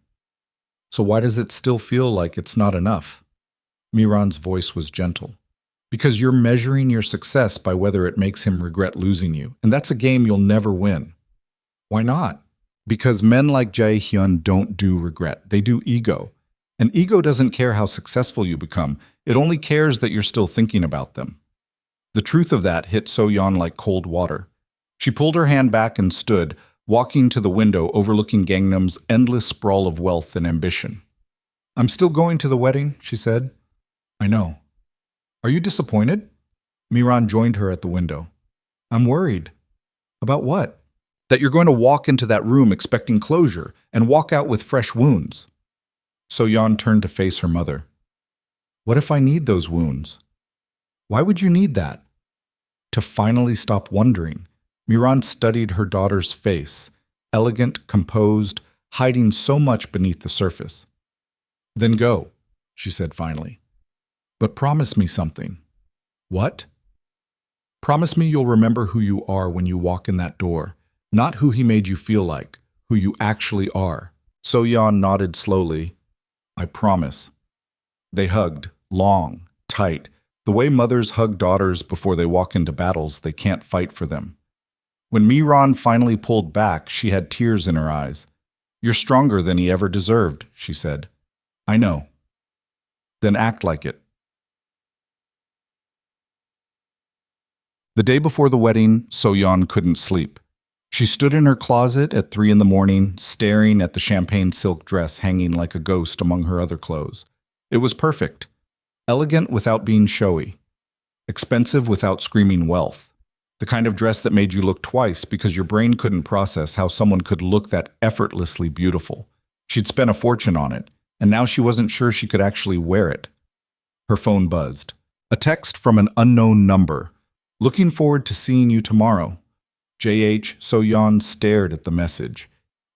So why does it still feel like it's not enough?" Miran's voice was gentle. "Because you're measuring your success by whether it makes him regret losing you, and that's a game you'll never win." "Why not?" "Because men like Jae-hyun don't do regret. They do ego. And ego doesn't care how successful you become. It only cares that you're still thinking about them." The truth of that hit So-yeon like cold water. She pulled her hand back and stood, walking to the window overlooking Gangnam's endless sprawl of wealth and ambition. "I'm still going to the wedding," she said. "I know." "Are you disappointed?" Miran joined her at the window. "I'm worried." "About what?" "That you're going to walk into that room expecting closure and walk out with fresh wounds." So-yeon turned to face her mother. "What if I need those wounds?" "Why would you need that?" To finally stop wondering, Miran studied her daughter's face, elegant, composed, hiding so much beneath the surface. "Then go," she said finally. "But promise me something." "What?" "Promise me you'll remember who you are when you walk in that door, not who he made you feel like, who you actually are." So-yeon nodded slowly. "I promise." They hugged, long, tight, the way mothers hug daughters before they walk into battles they can't fight for them. When Miran finally pulled back, she had tears in her eyes. "You're stronger than he ever deserved," she said. "I know." "Then act like it." The day before the wedding, So-yeon couldn't sleep. She stood in her closet at 3 in the morning, staring at the champagne silk dress hanging like a ghost among her other clothes. It was perfect. Elegant without being showy. Expensive without screaming wealth. The kind of dress that made you look twice because your brain couldn't process how someone could look that effortlessly beautiful. She'd spent a fortune on it, and now she wasn't sure she could actually wear it. Her phone buzzed. A text from an unknown number. "Looking forward to seeing you tomorrow." J.H. So-yeon stared at the message.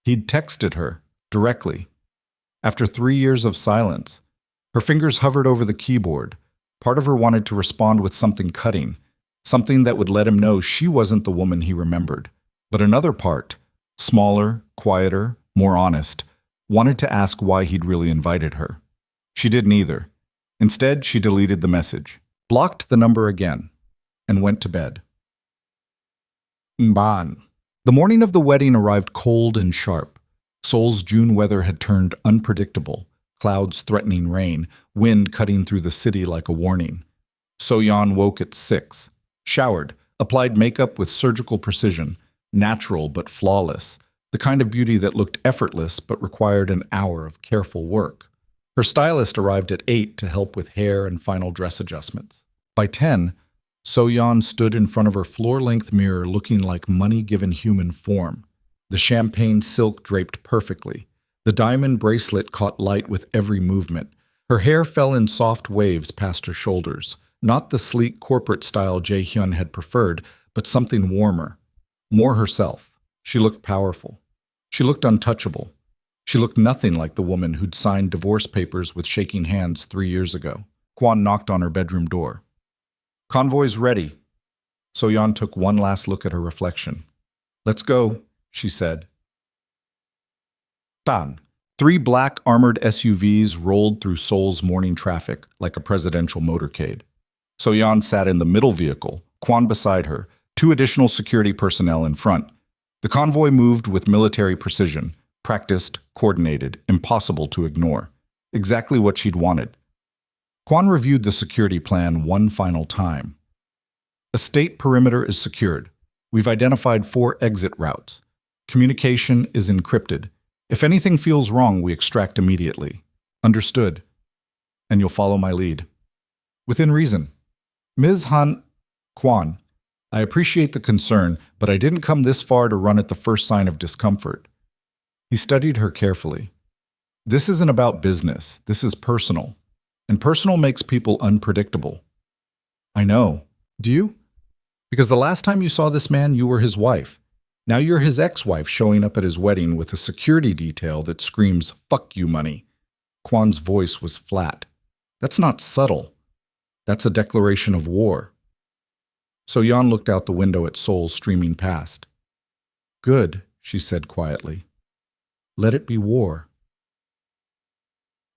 He'd texted her, directly. After 3 years of silence, her fingers hovered over the keyboard. Part of her wanted to respond with something cutting, something that would let him know she wasn't the woman he remembered. But another part, smaller, quieter, more honest, wanted to ask why he'd really invited her. She didn't either. Instead, she deleted the message, blocked the number again, and went to bed. Mban. The morning of the wedding arrived cold and sharp. Seoul's June weather had turned unpredictable, clouds threatening rain, wind cutting through the city like a warning. So-yeon woke at 6, showered, applied makeup with surgical precision, natural but flawless, the kind of beauty that looked effortless but required an hour of careful work. Her stylist arrived at 8 to help with hair and final dress adjustments. By 10, So-yeon stood in front of her floor-length mirror looking like money-given human form. The champagne silk draped perfectly. The diamond bracelet caught light with every movement. Her hair fell in soft waves past her shoulders. Not the sleek corporate style Jae-hyun had preferred, but something warmer. More herself. She looked powerful. She looked untouchable. She looked nothing like the woman who'd signed divorce papers with shaking hands 3 years ago. Kwon knocked on her bedroom door. Convoy's ready. So-yeon took one last look at her reflection. Let's go, she said. Tan. 3 black armored SUVs rolled through Seoul's morning traffic like a presidential motorcade. So-yeon sat in the middle vehicle, Kwon beside her, 2 additional security personnel in front. The convoy moved with military precision, practiced, coordinated, impossible to ignore. Exactly what she'd wanted. Kwon reviewed the security plan one final time. A state perimeter is secured. We've identified 4 exit routes. Communication is encrypted. If anything feels wrong, we extract immediately. Understood. And you'll follow my lead. Within reason. Ms. Han, Kwon, I appreciate the concern, but I didn't come this far to run at the first sign of discomfort. He studied her carefully. This isn't about business. This is personal. And personal makes people unpredictable. I know. Do you? Because the last time you saw this man, you were his wife. Now you're his ex-wife showing up at his wedding with a security detail that screams, "Fuck you money." Kwon's voice was flat. That's not subtle. That's a declaration of war. So-yeon looked out the window at Seoul streaming past. Good, she said quietly. Let it be war.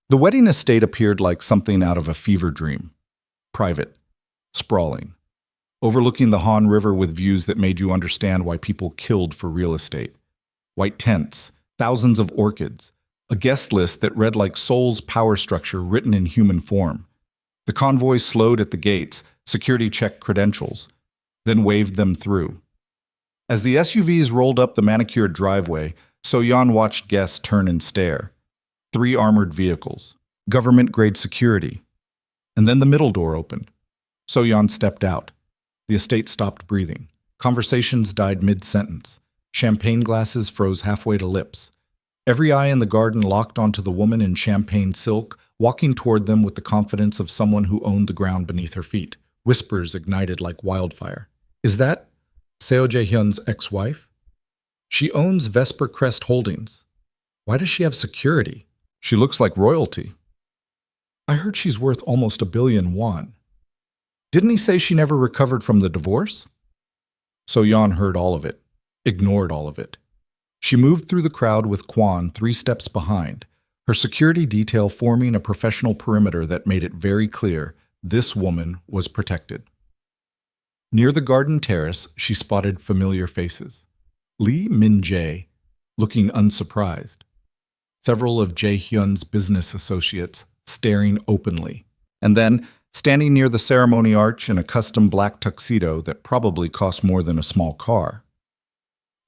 The wedding estate appeared like something out of a fever dream. Private, sprawling, overlooking the Han River with views that made you understand why people killed for real estate. White tents, thousands of orchids, a guest list that read like Seoul's power structure written in human form. The convoy slowed at the gates, security checked credentials, then waved them through. As the SUVs rolled up the manicured driveway, So-yeon watched guests turn and stare. 3 armored vehicles, government-grade security. And then the middle door opened. So-yeon stepped out. The estate stopped breathing. Conversations died mid-sentence. Champagne glasses froze halfway to lips. Every eye in the garden locked onto the woman in champagne silk, walking toward them with the confidence of someone who owned the ground beneath her feet. Whispers ignited like wildfire. Is that Seo Jae-hyun's ex-wife? She owns Vesper Crest Holdings. Why does she have security? She looks like royalty. I heard she's worth almost $1 billion won. Didn't he say she never recovered from the divorce? So-yeon heard all of it, ignored all of it. She moved through the crowd with Kwon 3 steps behind, her security detail forming a professional perimeter that made it very clear this woman was protected. Near the garden terrace, she spotted familiar faces. Lee Min-jae, looking unsurprised. Several of Jae-hyun's business associates staring openly. And then, standing near the ceremony arch in a custom black tuxedo that probably cost more than a small car.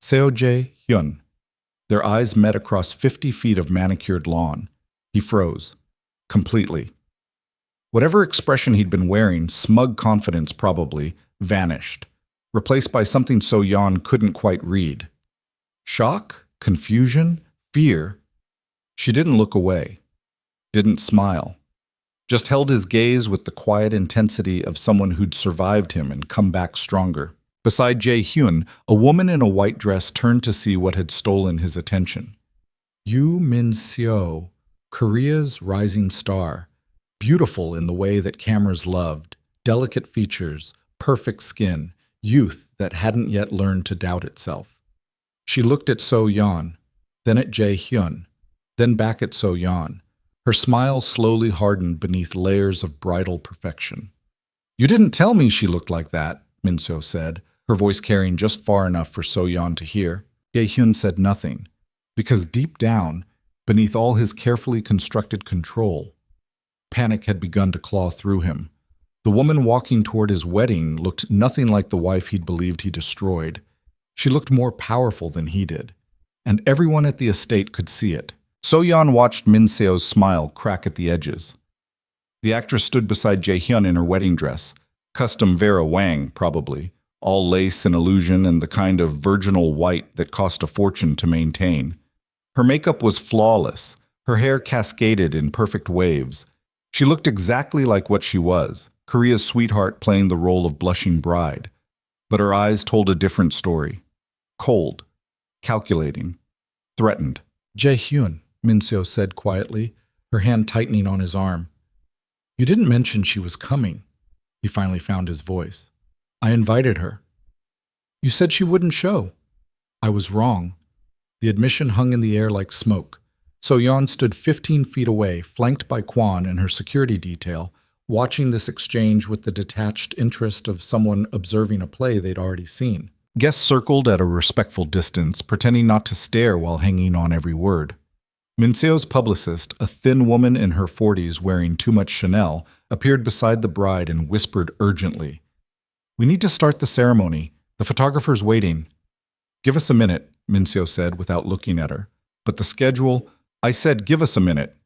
Seo Jae-hyun. Their eyes met across 50 feet of manicured lawn. He froze. Completely. Whatever expression he'd been wearing, smug confidence probably, vanished, replaced by something So-yeon couldn't quite read. Shock? Confusion? Fear? She didn't look away. Didn't smile. Just held his gaze with the quiet intensity of someone who'd survived him and come back stronger. Beside Jae-hyun, a woman in a white dress turned to see what had stolen his attention. Yoo Min-seo, Korea's rising star. Beautiful in the way that cameras loved. Delicate features, perfect skin, youth that hadn't yet learned to doubt itself. She looked at So-yeon, then at Jae-hyun, then back at So-yeon. Her smile slowly hardened beneath layers of bridal perfection. You didn't tell me she looked like that, Min-seo said, her voice carrying just far enough for So-yeon to hear. Jae-hyun said nothing, because deep down, beneath all his carefully constructed control, panic had begun to claw through him. The woman walking toward his wedding looked nothing like the wife he'd believed he destroyed. She looked more powerful than he did, and everyone at the estate could see it. So-yeon watched Min-seo's smile crack at the edges. The actress stood beside Jae-hyun in her wedding dress, custom Vera Wang, probably, all lace and illusion and the kind of virginal white that cost a fortune to maintain. Her makeup was flawless, her hair cascaded in perfect waves. She looked exactly like what she was, Korea's sweetheart playing the role of blushing bride. But her eyes told a different story. Cold, calculating, threatened. Jae-hyun, Min-seo said quietly, her hand tightening on his arm. You didn't mention she was coming. He finally found his voice. I invited her. You said she wouldn't show. I was wrong. The admission hung in the air like smoke. So-yeon stood 15 feet away, flanked by Kwon and her security detail, watching this exchange with the detached interest of someone observing a play they'd already seen. Guests circled at a respectful distance, pretending not to stare while hanging on every word. Minseo's publicist, a thin woman in her 40s wearing too much Chanel, appeared beside the bride and whispered urgently, "We need to start the ceremony. The photographer's waiting." "Give us a minute," Minseo said without looking at her. "But the schedule—" "I said give us a minute."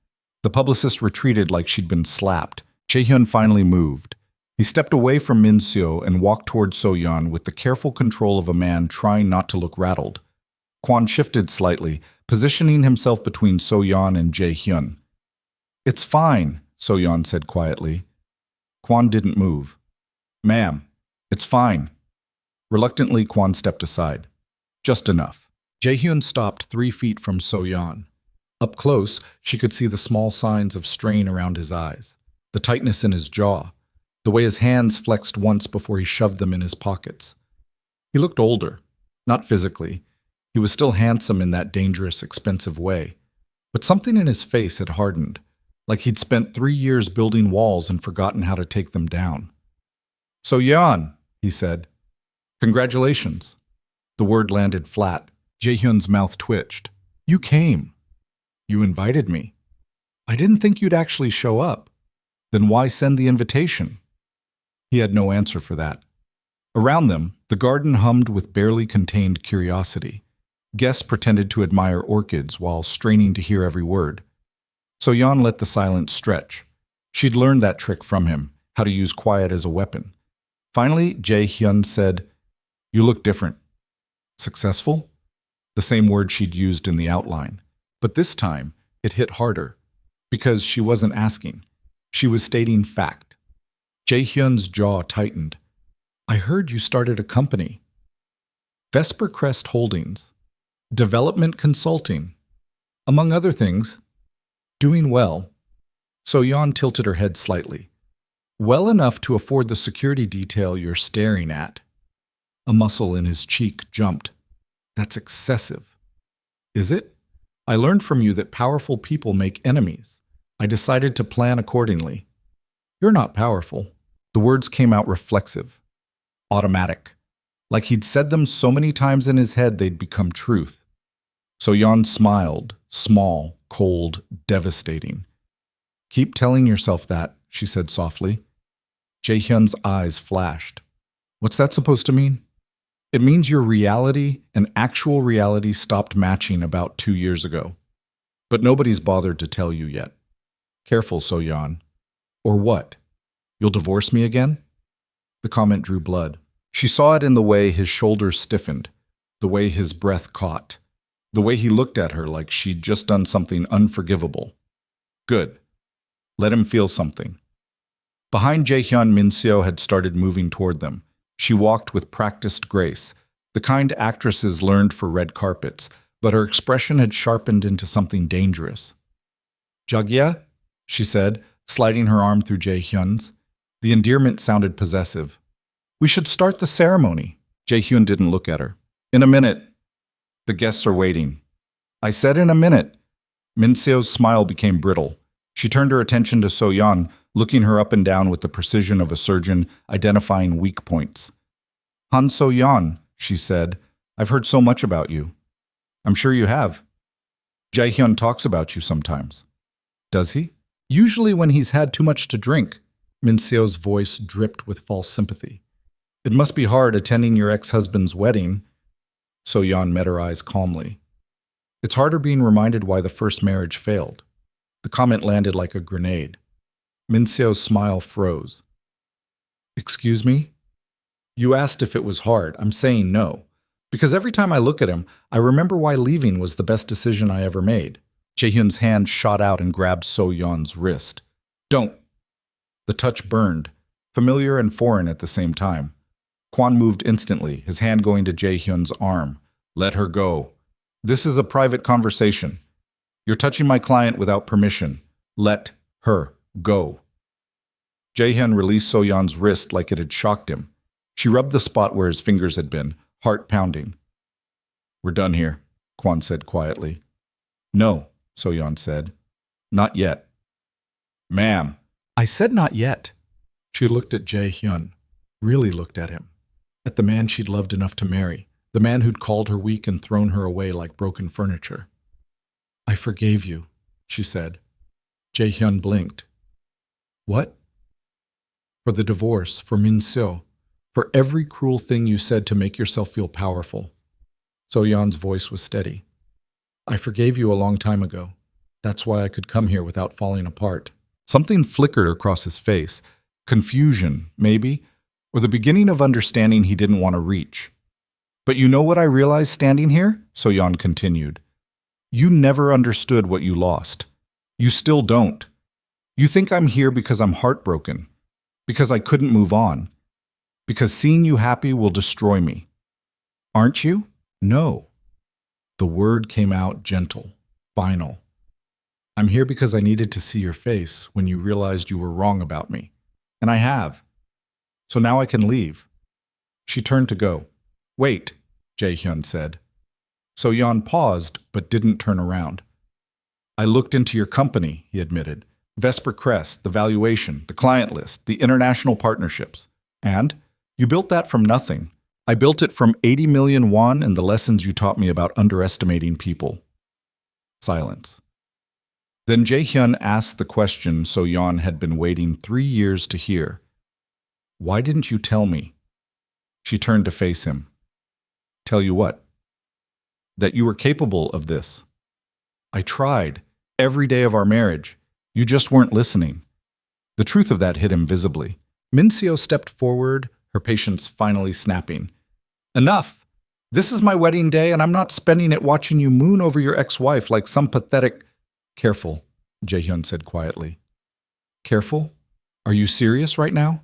The publicist retreated like she'd been slapped. Jaehyun finally moved. He stepped away from Minseo and walked toward So-yeon with the careful control of a man trying not to look rattled. Kwon shifted slightly, positioning himself between So-yeon and Jaehyun. "It's fine," So-yeon said quietly. Kwon didn't move. "Ma'am, it's fine." Reluctantly, Kwon stepped aside. Just enough. Jaehyun stopped 3 feet from So-yeon. Up close, she could see the small signs of strain around his eyes, the tightness in his jaw, the way his hands flexed once before he shoved them in his pockets. He looked older, not physically. He was still handsome in that dangerous, expensive way. But something in his face had hardened, like he'd spent 3 years building walls and forgotten how to take them down. "So-yeon," he said. "Congratulations." The word landed flat. Jaehyun's mouth twitched. "You came. You invited me. I didn't think you'd actually show up. Then why send the invitation?" He had no answer for that. Around them, the garden hummed with barely contained curiosity. Guests pretended to admire orchids while straining to hear every word. So-yeon let the silence stretch. She'd learned that trick from him, how to use quiet as a weapon. Finally, Jae-hyun said, "You look different." Successful? The same word she'd used in the outline. But this time, it hit harder. Because she wasn't asking. She was stating fact. Jae-hyun's jaw tightened. "I heard you started a company." Vesper Crest Holdings. Development Consulting. Among other things. Doing well. So-yeon tilted her head slightly. "Well enough to afford the security detail you're staring at." A muscle in his cheek jumped. "That's excessive." "Is it? I learned from you that powerful people make enemies. I decided to plan accordingly." "You're not powerful." The words came out reflexive. Automatic. Like he'd said them so many times in his head they'd become truth. So-yeon smiled, small, cold, devastating. "Keep telling yourself that," she said softly. Jae-hyun's eyes flashed. "What's that supposed to mean?" "It means your reality and actual reality stopped matching about 2 years ago. But nobody's bothered to tell you yet. Careful, So-yeon." "Or what? You'll divorce me again?" The comment drew blood. She saw it in the way his shoulders stiffened, the way his breath caught, the way he looked at her like she'd just done something unforgivable. Good. Let him feel something. Behind Jaehyun, Minseo had started moving toward them. She walked with practiced grace, the kind actresses learned for red carpets, but her expression had sharpened into something dangerous. "Jagya?" she said, sliding her arm through Jaehyun's. The endearment sounded possessive. "We should start the ceremony." Jaehyun didn't look at her. "In a minute. The guests are waiting." "I said in a minute." Minseo's smile became brittle. She turned her attention to So-yeon, looking her up and down with the precision of a surgeon identifying weak points. "Han So-yeon," she said, "I've heard so much about you." "I'm sure you have." "Jaehyun talks about you sometimes." "Does he?" "Usually when he's had too much to drink." Minseo's voice dripped with false sympathy. "It must be hard attending your ex-husband's wedding." So-yeon met her eyes calmly. "It's harder being reminded why the first marriage failed." The comment landed like a grenade. Minseo's smile froze. "Excuse me?" "You asked if it was hard. I'm saying no. Because every time I look at him, I remember why leaving was the best decision I ever made." Jaehyun's hand shot out and grabbed So-yeon's wrist. "Don't." The touch burned, familiar and foreign at the same time. Kwon moved instantly, his hand going to Jaehyun's arm. "Let her go. This is a private conversation. You're touching my client without permission. Let her go." Jae-hyun released So-yeon's wrist like it had shocked him. She rubbed the spot where his fingers had been, heart pounding. "We're done here," Kwon said quietly. "No," So-yeon said. "Not yet." "Ma'am." I said not yet. She looked at Jae-hyun, really looked at him, at the man she'd loved enough to marry, the man who'd called her weak and thrown her away like broken furniture. "I forgave you," she said. Jae-hyun blinked. "What?" "For the divorce, for Min-seo, for every cruel thing you said to make yourself feel powerful." So-yeon's voice was steady. "I forgave you a long time ago. That's why I could come here without falling apart." Something flickered across his face. Confusion, maybe, or the beginning of understanding he didn't want to reach. "But you know what I realized standing here?" So-yeon continued. "You never understood what you lost. You still don't. You think I'm here because I'm heartbroken, because I couldn't move on, because seeing you happy will destroy me. Aren't you?" "No." The word came out gentle, final. "I'm here because I needed to see your face when you realized you were wrong about me. And I have. So now I can leave." She turned to go. "Wait," Jae-hyun said. So-yeon paused, but didn't turn around. "I looked into your company," he admitted. "Vesper Crest, the valuation, the client list, the international partnerships. And you built that from nothing. I built it from 80 million won and the lessons you taught me about underestimating people." Silence. Then Jae-hyun asked the question So-yeon had been waiting 3 years to hear. "Why didn't you tell me?" She turned to face him. "Tell you what?" "That you were capable of this. I tried, every day of our marriage. You just weren't listening." The truth of that hit him visibly. Min-seo stepped forward, her patience finally snapping. "Enough! This is my wedding day, and I'm not spending it watching you moon over your ex-wife like some pathetic—" "Careful," Jae-hyun said quietly. "Careful? Are you serious right now?"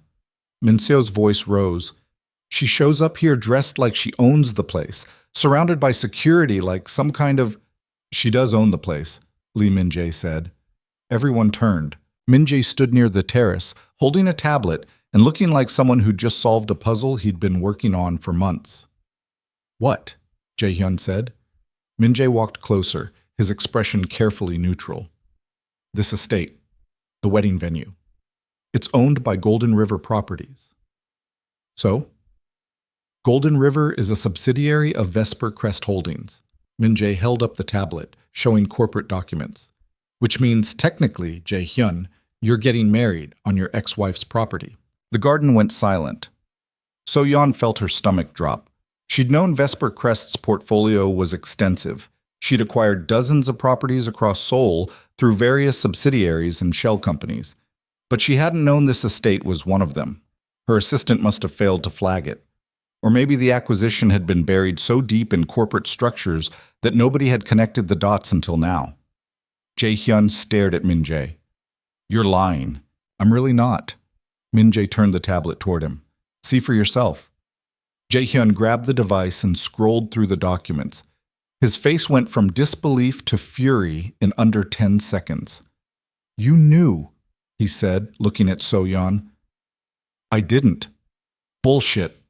Min-seo's voice rose. "She shows up here dressed like she owns the place, surrounded by security like some kind of—" "She does own the place," Lee Min-jae said. Everyone turned. Min-jae stood near the terrace, holding a tablet and looking like someone who'd just solved a puzzle he'd been working on for months. "What?" Jae-hyun said. Min-jae walked closer, his expression carefully neutral. "This estate, the wedding venue. It's owned by Golden River Properties." "So?" "Golden River is a subsidiary of Vesper Crest Holdings." Min-jae held up the tablet, showing corporate documents. "Which means, technically, Jae-hyun, you're getting married on your ex-wife's property." The garden went silent. So-yeon felt her stomach drop. She'd known Vesper Crest's portfolio was extensive. She'd acquired dozens of properties across Seoul through various subsidiaries and shell companies. But she hadn't known this estate was one of them. Her assistant must have failed to flag it. Or maybe the acquisition had been buried so deep in corporate structures that nobody had connected the dots until now. Jae-hyun stared at Min-jae. "You're lying." "I'm really not." Min-jae turned the tablet toward him. "See for yourself." Jae-hyun grabbed the device and scrolled through the documents. His face went from disbelief to fury in under 10 seconds. "You knew," he said, looking at So-yeon. "I didn't." "Bullshit.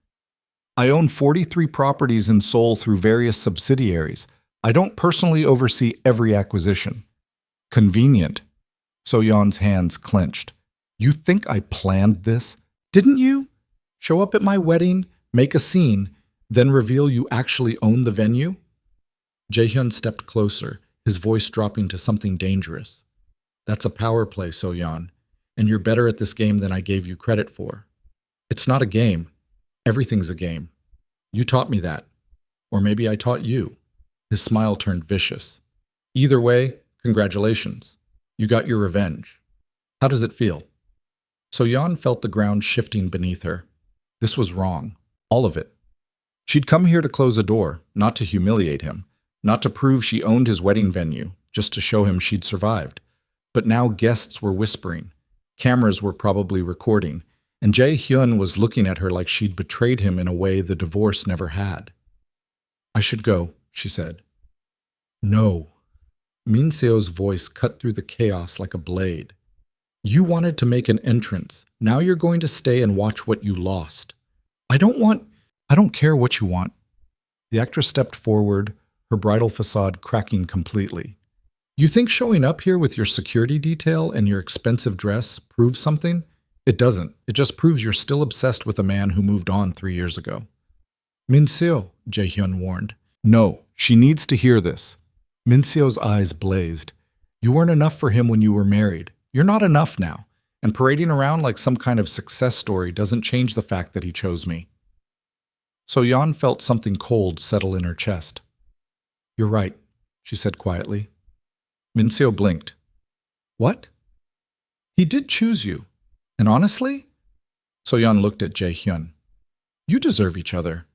I own 43 properties in Seoul through various subsidiaries. I don't personally oversee every acquisition." "Convenient." So-yeon's hands clenched. "You think I planned this? Didn't you? Show up at my wedding, make a scene, then reveal you actually own the venue?" Jae-hyun stepped closer, his voice dropping to something dangerous. "That's a power play, So-yeon, and you're better at this game than I gave you credit for. It's not a game. Everything's a game. You taught me that. Or maybe I taught you." His smile turned vicious. "Either way, congratulations. You got your revenge. How does it feel?" So-yeon felt the ground shifting beneath her. This was wrong. All of it. She'd come here to close a door, not to humiliate him, not to prove she owned his wedding venue, just to show him she'd survived. But now guests were whispering. Cameras were probably recording, and Jae-hyun was looking at her like she'd betrayed him in a way the divorce never had. "I should go," she said. "No." Min-seo's voice cut through the chaos like a blade. You wanted to make an entrance. Now you're going to stay and watch what you lost. I don't care what you want. The actress stepped forward, her bridal facade cracking completely. You think showing up here with your security detail and your expensive dress proves something? It doesn't. It just proves you're still obsessed with a man who moved on 3 years ago. Min-seo, Jae-hyun warned. No, she needs to hear this. Min-seo's eyes blazed. You weren't enough for him when you were married. You're not enough now. And parading around like some kind of success story doesn't change the fact that he chose me. So-yeon felt something cold settle in her chest. You're right, she said quietly. Min-seo blinked. What? He did choose you. And honestly? So-yeon looked at Jae-hyun. You deserve each other.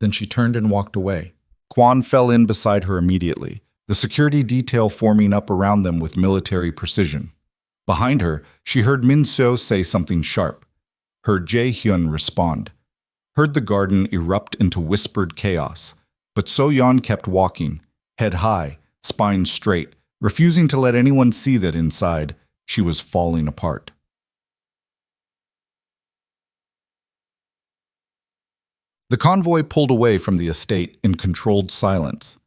Then she turned and walked away. Kwon fell in beside her immediately, the security detail forming up around them with military precision. Behind her, she heard Min-seo say something sharp. Heard Jae-hyun respond. Heard the garden erupt into whispered chaos. But So-yeon kept walking, head high, spine straight, refusing to let anyone see that inside she was falling apart. The convoy pulled away from the estate in controlled silence.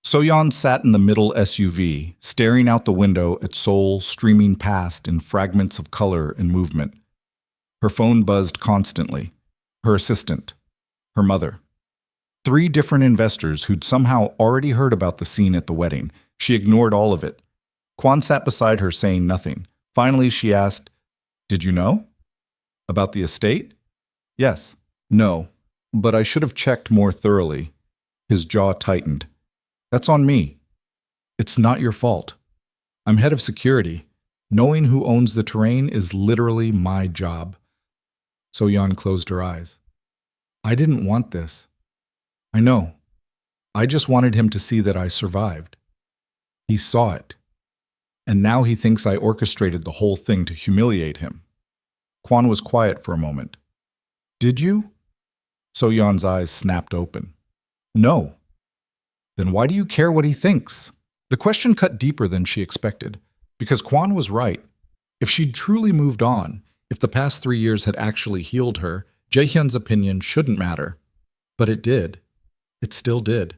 So-yeon sat in the middle SUV, staring out the window at Seoul streaming past in fragments of color and movement. Her phone buzzed constantly. Her assistant. Her mother. 3 different investors who'd somehow already heard about the scene at the wedding. She ignored all of it. Kwon sat beside her saying nothing. Finally, she asked, Did you know? About the estate? Yes. No. But I should have checked more thoroughly. His jaw tightened. That's on me. It's not your fault. I'm head of security. Knowing who owns the terrain is literally my job. So-yeon closed her eyes. I didn't want this. I know. I just wanted him to see that I survived. He saw it. And now he thinks I orchestrated the whole thing to humiliate him. Kwon was quiet for a moment. Did you? So-yeon's eyes snapped open. No. Then why do you care what he thinks? The question cut deeper than she expected, because Kwon was right. If she'd truly moved on, if the past 3 years had actually healed her, Jae-hyun's opinion shouldn't matter. But it did. It still did.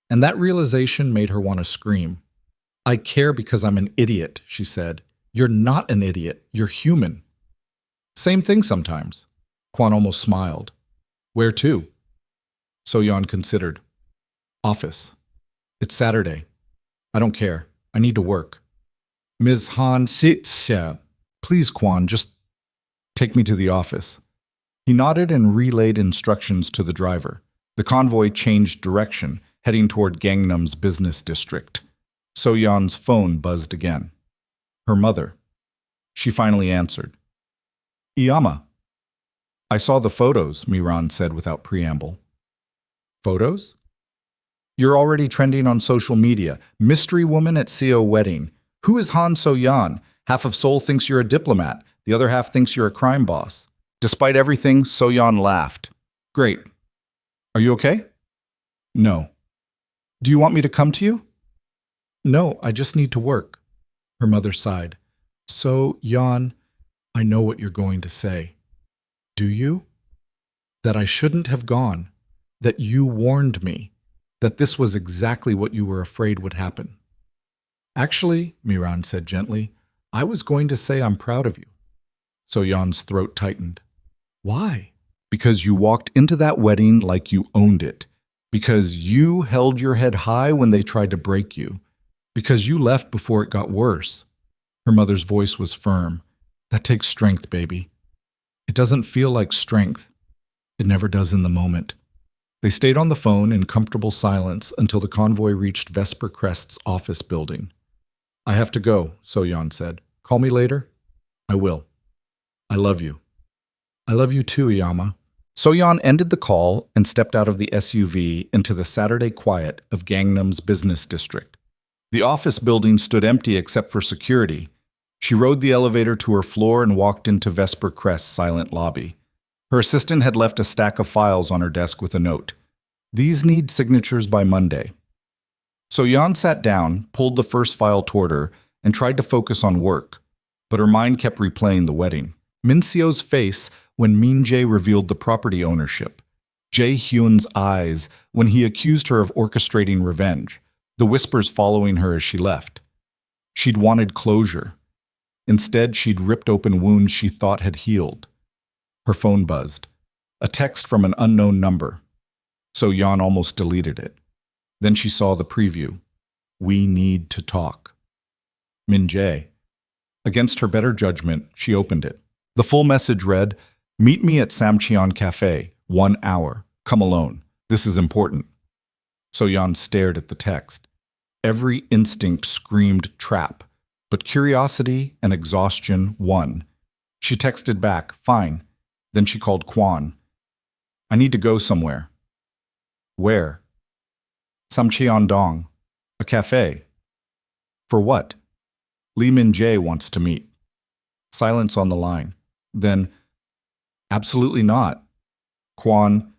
And that realization made her want to scream. I care because I'm an idiot, she said. You're not an idiot. You're human. Same thing sometimes. Kwon almost smiled. Where to? So-yeon considered. Office. It's Saturday. I don't care. I need to work. Ms. Han Sitsia, please, Kwon, just take me to the office. He nodded and relayed instructions to the driver. The convoy changed direction, heading toward Gangnam's business district. So-yeon's phone buzzed again. Her mother. She finally answered. Iyama. I saw the photos, Miran said without preamble. Photos? You're already trending on social media. Mystery woman at CO wedding. Who is Han So-yeon? Half of Seoul thinks you're a diplomat. The other half thinks you're a crime boss. Despite everything, So-yeon laughed. Great. Are you okay? No. Do you want me to come to you? No, I just need to work. Her mother sighed. So-yeon, I know what you're going to say. Do you? That I shouldn't have gone. That you warned me. That this was exactly what you were afraid would happen. Actually, Miran said gently, I was going to say I'm proud of you. So-yeon's throat tightened. Why? Because you walked into that wedding like you owned it. Because you held your head high when they tried to break you. Because you left before it got worse. Her mother's voice was firm. That takes strength, baby. It doesn't feel like strength. It never does in the moment. They stayed on the phone in comfortable silence until the convoy reached Vesper Crest's office building. I have to go, So-yeon said. Call me later? I will. I love you. I love you too, Iyama. So-yeon ended the call and stepped out of the SUV into the Saturday quiet of Gangnam's business district. The office building stood empty except for security. She rode the elevator to her floor and walked into Vesper Crest's silent lobby. Her assistant had left a stack of files on her desk with a note. These need signatures by Monday. So-yeon sat down, pulled the first file toward her, and tried to focus on work. But her mind kept replaying the wedding. Min Seo's face when Min Jae revealed the property ownership. Jae Hyun's eyes when he accused her of orchestrating revenge. The whispers following her as she left. She'd wanted closure. Instead, she'd ripped open wounds she thought had healed. Her phone buzzed. A text from an unknown number. So Yeon almost deleted it. Then she saw the preview. We need to talk. Min Jae. Against her better judgment, she opened it. The full message read, "Meet me at Samcheon Cafe, 1 hour. Come alone. This is important." So-yeon stared at the text. Every instinct screamed trap, but curiosity and exhaustion won. She texted back, "Fine." Then she called Kwon. "I need to go somewhere." "Where?" "Samcheon-dong. A cafe." "For what?" "Lee Min-jae wants to meet." Silence on the line. Then, "Absolutely not." "Kwon,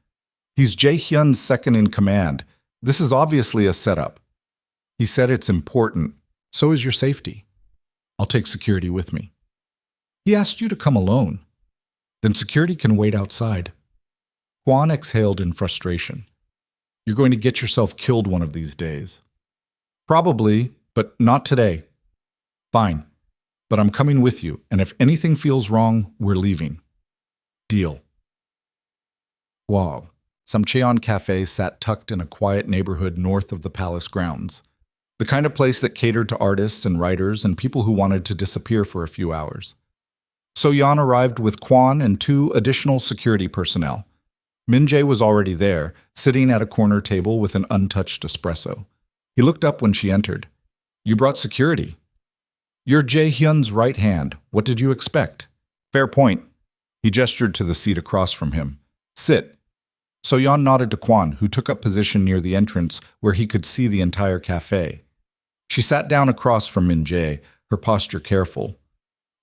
he's Jae-hyun's second in command. This is obviously a setup." "He said it's important. So is your safety." "I'll take security with me." "He asked you to come alone." "Then security can wait outside." Kwon exhaled in frustration. "You're going to get yourself killed one of these days." "Probably, but not today." "Fine, but I'm coming with you, and if anything feels wrong, we're leaving." "Deal." Wow. Samcheon Cafe sat tucked in a quiet neighborhood north of the palace grounds. The kind of place that catered to artists and writers and people who wanted to disappear for a few hours. So-yeon arrived with Kwon and 2 additional security personnel. Min Jae was already there, sitting at a corner table with an untouched espresso. He looked up when she entered. "You brought security." "You're Jae-hyun's right hand. What did you expect?" "Fair point." He gestured to the seat across from him. "Sit." So-yeon nodded to Kwon, who took up position near the entrance where he could see the entire cafe. She sat down across from Min Jae, her posture careful.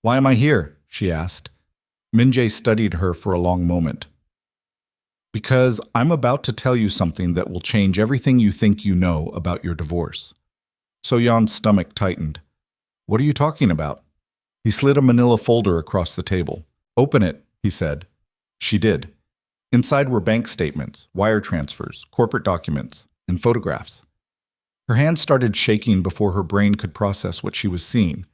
"Why am I here?" she asked. Min Jae studied her for a long moment. "Because I'm about to tell you something that will change everything you think you know about your divorce." So-yeon's stomach tightened. "What are you talking about?" He slid a manila folder across the table. "Open it," he said. She did. Inside were bank statements, wire transfers, corporate documents, and photographs. Her hands started shaking before her brain could process what she was seeing.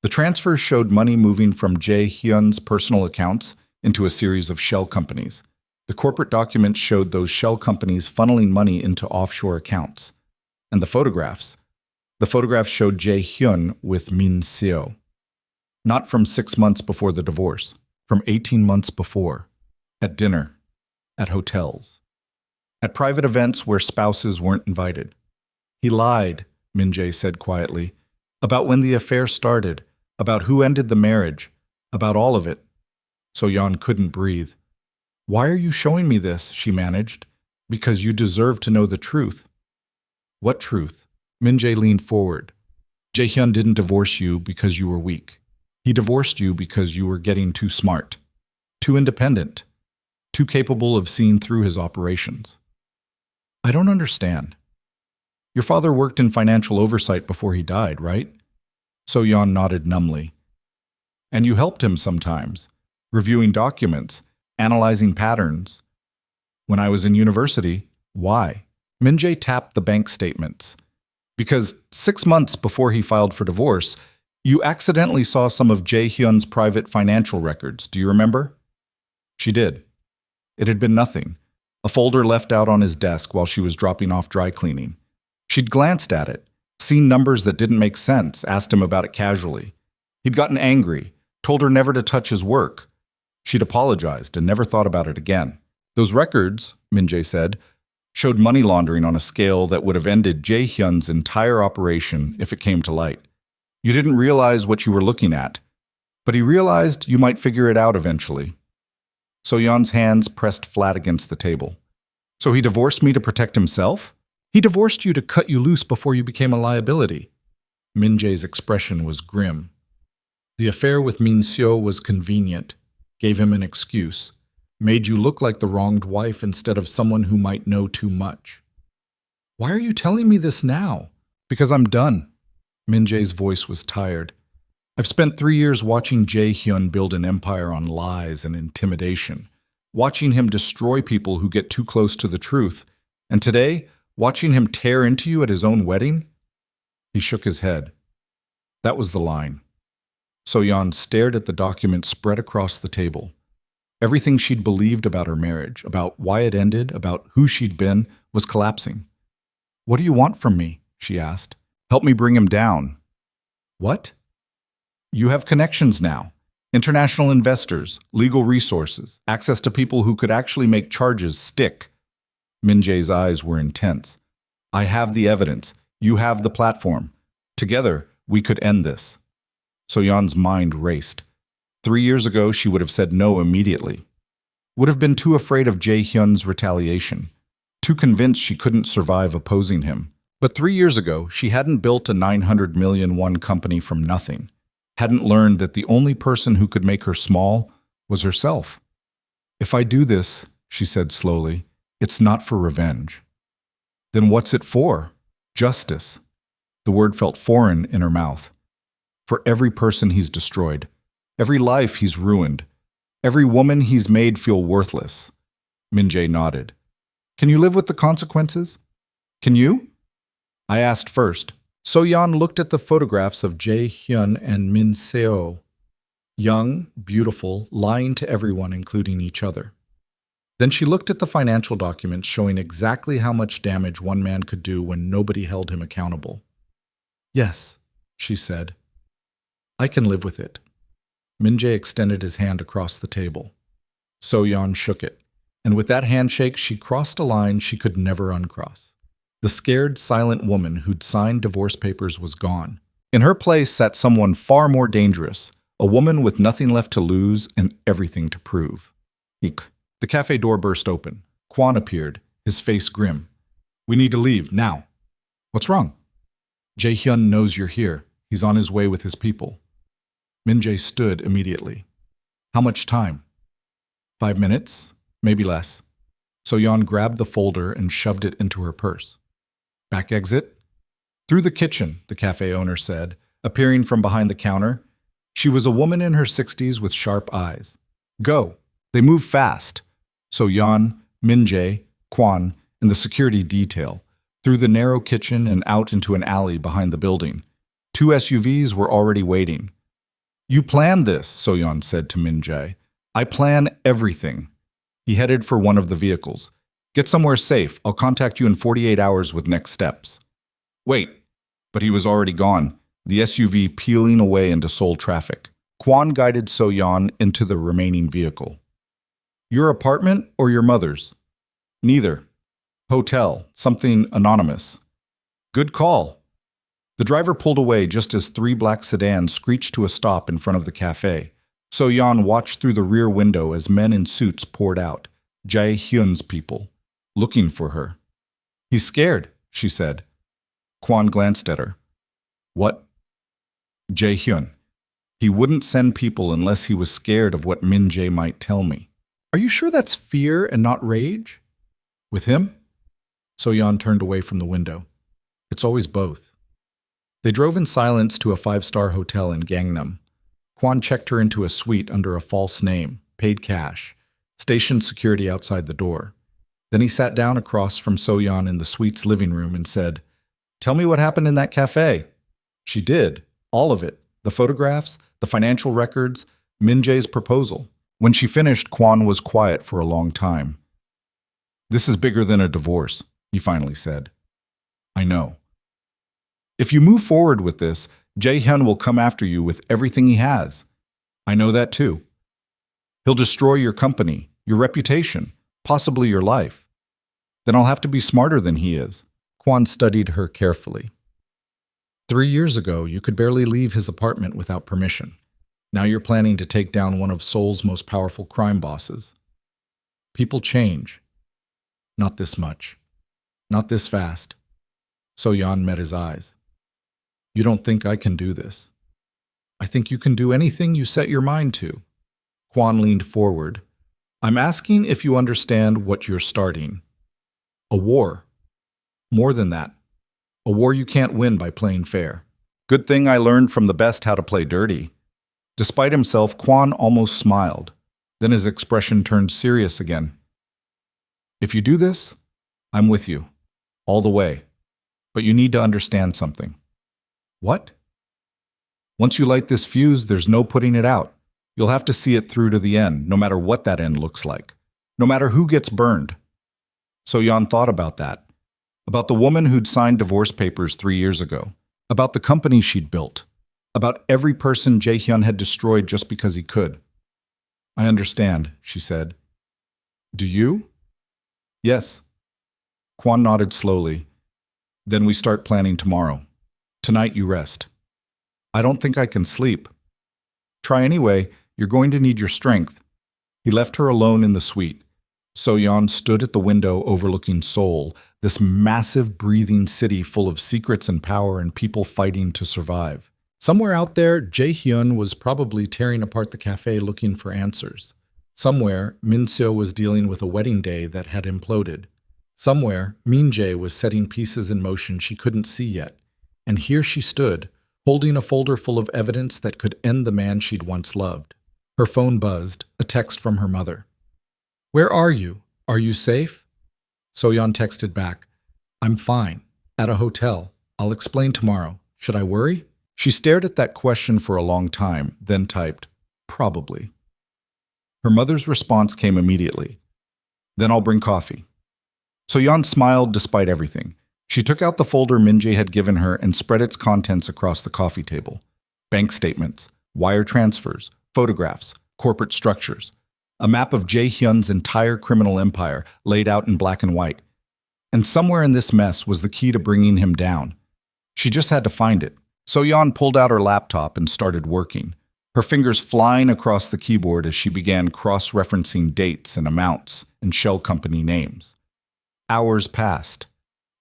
The transfers showed money moving from Jae-hyun's personal accounts into a series of shell companies. The corporate documents showed those shell companies funneling money into offshore accounts. And the photographs showed Jae-hyun with Min Seo. Not from 6 months before the divorce, from 18 months before. At dinner. At hotels. At private events where spouses weren't invited. "He lied," Min Jae said quietly, "about when the affair started, about who ended the marriage, about all of it." So-yeon couldn't breathe. "Why are you showing me this?" she managed. "Because you deserve to know the truth." "What truth?" Min Jae leaned forward. "Jae-hyun didn't divorce you because you were weak. He divorced you because you were getting too smart, too independent, too capable of seeing through his operations." "I don't understand." "Your father worked in financial oversight before he died, right?" So-yeon nodded numbly. "And you helped him sometimes, reviewing documents, analyzing patterns." "When I was in university." "Why?" Min Jae tapped the bank statements. "Because 6 months before he filed for divorce, you accidentally saw some of Jae-hyun's private financial records. Do you remember?" She did. It had been nothing. A folder left out on his desk while she was dropping off dry cleaning. She'd glanced at it, seen numbers that didn't make sense, asked him about it casually. He'd gotten angry, told her never to touch his work. She'd apologized and never thought about it again. "Those records," Min Jae said, "showed money laundering on a scale that would have ended Jae-hyun's entire operation if it came to light. You didn't realize what you were looking at, but he realized you might figure it out eventually." So-yeon's hands pressed flat against the table. "So he divorced me to protect himself?" "He divorced you to cut you loose before you became a liability." Min Jae's expression was grim. The affair with Min Seo was convenient, gave him an excuse, made you look like the wronged wife instead of someone who might know too much. "Why are you telling me this now?" "Because I'm done." Min Jae's voice was tired. I've spent 3 years watching Jae-hyun build an empire on lies and intimidation, watching him destroy people who get too close to the truth, and today, watching him tear into you at his own wedding? He shook his head. That was the line. So-yeon stared at the document spread across the table. Everything she'd believed about her marriage, about why it ended, about who she'd been, was collapsing. "What do you want from me?" she asked. "Help me bring him down." "What?" "You have connections now. International investors, legal resources, access to people who could actually make charges stick." Min Jae's eyes were intense. "I have the evidence. You have the platform. Together, we could end this." So-yeon's mind raced. 3 years ago, she would have said no immediately. Would have been too afraid of Jae-hyun's retaliation, too convinced she couldn't survive opposing him. But 3 years ago, she hadn't built a 900 million won company from nothing, hadn't learned that the only person who could make her small was herself. "If I do this," she said slowly, "it's not for revenge." "Then what's it for?" "Justice." The word felt foreign in her mouth. "For every person he's destroyed, every life he's ruined, every woman he's made feel worthless." Min Jae nodded. "Can you live with the consequences? Can you?" "I asked first." So-yeon looked at the photographs of Jae-hyun and Min Seo. Young, beautiful, lying to everyone, including each other. Then she looked at the financial documents showing exactly how much damage one man could do when nobody held him accountable. "Yes," she said. "I can live with it." Min Jae extended his hand across the table. So-yeon shook it, and with that handshake she crossed a line she could never uncross. The scared, silent woman who'd signed divorce papers was gone. In her place sat someone far more dangerous, a woman with nothing left to lose and everything to prove. Eek. The cafe door burst open. Kwon appeared, his face grim. "We need to leave, now." "What's wrong?" "Jae-hyun knows you're here. He's on his way with his people." Min Jae stood immediately. "How much time?" 5 minutes, maybe less. So-yeon grabbed the folder and shoved it into her purse. "Back exit?" "Through the kitchen," the cafe owner said, appearing from behind the counter. She was a woman in her 60s with sharp eyes. "Go." They moved fast. So-yeon, Min Jae, Kwon, and the security detail, through the narrow kitchen and out into an alley behind the building. 2 SUVs were already waiting. "You planned this," So-yeon said to Min Jae. "I plan everything." He headed for one of the vehicles. "Get somewhere safe. I'll contact you in 48 hours with next steps." "Wait." But he was already gone, the SUV peeling away into Seoul traffic. Kwon guided So-yeon into the remaining vehicle. "Your apartment or your mother's?" "Neither. Hotel, something anonymous." "Good call." The driver pulled away just as 3 black sedans screeched to a stop in front of the cafe. So-yeon watched through the rear window as men in suits poured out, Jae-hyun's people, looking for her. "He's scared," she said. Kwon glanced at her. "What?" "Jae-hyun. He wouldn't send people unless he was scared of what Min Jae might tell me." "Are you sure that's fear and not rage?" "With him?" So-yeon turned away from the window. "It's always both." They drove in silence to a 5-star hotel in Gangnam. Kwon checked her into a suite under a false name, paid cash, stationed security outside the door. Then he sat down across from So-yeon in the suite's living room and said, "Tell me what happened in that cafe." She did, all of it, the photographs, the financial records, Min Jae's proposal. When she finished, Kwon was quiet for a long time. "This is bigger than a divorce," he finally said. "I know. If you move forward with this, Jae-hyun will come after you with everything he has. I know that too. He'll destroy your company, your reputation, possibly your life. Then I'll have to be smarter than he is." Kwon studied her carefully. 3 years ago, you could barely leave his apartment without permission. Now you're planning to take down one of Seoul's most powerful crime bosses. People change. Not this much. Not this fast. So-yeon met his eyes. "You don't think I can do this?" "I think you can do anything you set your mind to." Kwon leaned forward. "I'm asking if you understand what you're starting. A war. More than that. A war you can't win by playing fair. Good thing I learned from the best how to play dirty. Despite himself, Kwon almost smiled. Then his expression turned serious again. If you do this, I'm with you. All the way. But you need to understand something. What? Once you light this fuse, there's no putting it out. You'll have to see it through to the end, no matter what that end looks like. No matter who gets burned. So-yeon thought about that. About the woman who'd signed divorce papers 3 years ago. About the company she'd built. About every person Jae-hyun had destroyed just because he could. I understand, she said. Do you? Yes. Kwon nodded slowly. Then we start planning tomorrow. Tonight you rest. I don't think I can sleep. Try anyway, you're going to need your strength. He left her alone in the suite. So-yeon stood at the window overlooking Seoul, this massive breathing city full of secrets and power and people fighting to survive. Somewhere out there, Jae-hyun was probably tearing apart the cafe looking for answers. Somewhere, Min-seo was dealing with a wedding day that had imploded. Somewhere, Min-jae was setting pieces in motion she couldn't see yet. And here she stood, holding a folder full of evidence that could end the man she'd once loved. Her phone buzzed, a text from her mother. Where are you? Are you safe? So-yeon texted back, I'm fine. At a hotel. I'll explain tomorrow. Should I worry? She stared at that question for a long time, then typed, probably. Her mother's response came immediately. Then I'll bring coffee. So-yeon smiled despite everything. She took out the folder Min-jae had given her and spread its contents across the coffee table. Bank statements, wire transfers, photographs, corporate structures. A map of Jae-hyun's entire criminal empire laid out in black and white. And somewhere in this mess was the key to bringing him down. She just had to find it. So-yeon pulled out her laptop and started working, her fingers flying across the keyboard as she began cross-referencing dates and amounts and shell company names. Hours passed.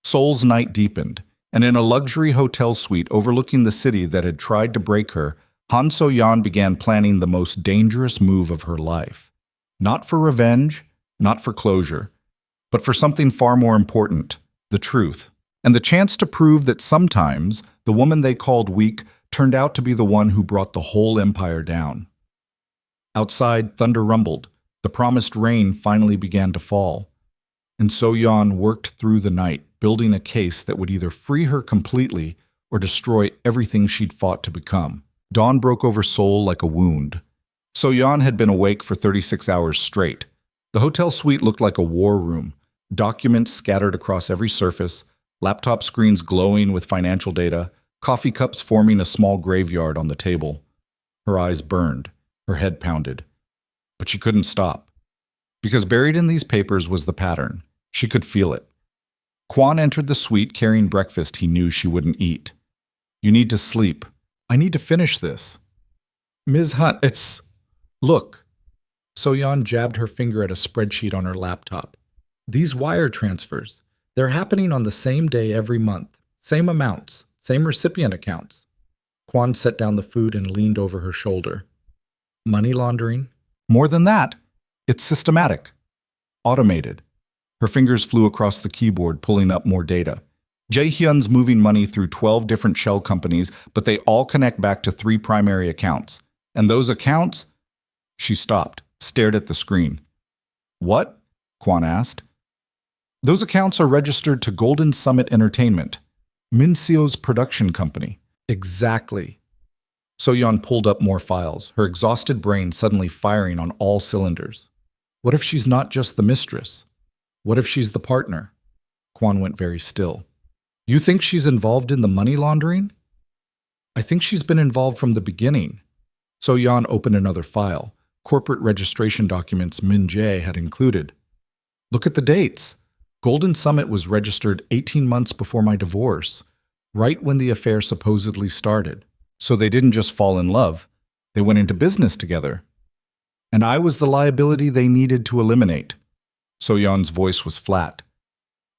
Seoul's night deepened, and in a luxury hotel suite overlooking the city that had tried to break her, Han So-yeon began planning the most dangerous move of her life. Not for revenge, not for closure, but for something far more important, the truth. And the chance to prove that sometimes the woman they called weak turned out to be the one who brought the whole empire down. Outside, thunder rumbled. The promised rain finally began to fall. And So-yeon worked through the night, building a case that would either free her completely or destroy everything she'd fought to become. Dawn broke over Seoul like a wound. So-yeon had been awake for 36 hours straight. The hotel suite looked like a war room, documents scattered across every surface, laptop screens glowing with financial data, coffee cups forming a small graveyard on the table. Her eyes burned, her head pounded. But she couldn't stop. Because buried in these papers was the pattern. She could feel it. Kwon entered the suite carrying breakfast he knew she wouldn't eat. You need to sleep. I need to finish this. Ms. Hunt, Look. So-yeon jabbed her finger at a spreadsheet on her laptop. These wire transfers, they're happening on the same day every month. Same amounts, same recipient accounts. Kwon set down the food and leaned over her shoulder. Money laundering? More than that. It's systematic. Automated. Her fingers flew across the keyboard, pulling up more data. Jae-hyun's moving money through 12 different shell companies, but they all connect back to 3 primary accounts. And those accounts? She stopped, stared at the screen. What? Kwon asked. Those accounts are registered to Golden Summit Entertainment, Min-seo's production company. Exactly. So-yeon pulled up more files, her exhausted brain suddenly firing on all cylinders. What if she's not just the mistress? What if she's the partner? Kwon went very still. You think she's involved in the money laundering? I think she's been involved from the beginning. So-yeon opened another file, corporate registration documents Min-jae had included. Look at the dates. Golden Summit was registered 18 months before my divorce, right when the affair supposedly started. So they didn't just fall in love, they went into business together. And I was the liability they needed to eliminate. So-yeon's voice was flat.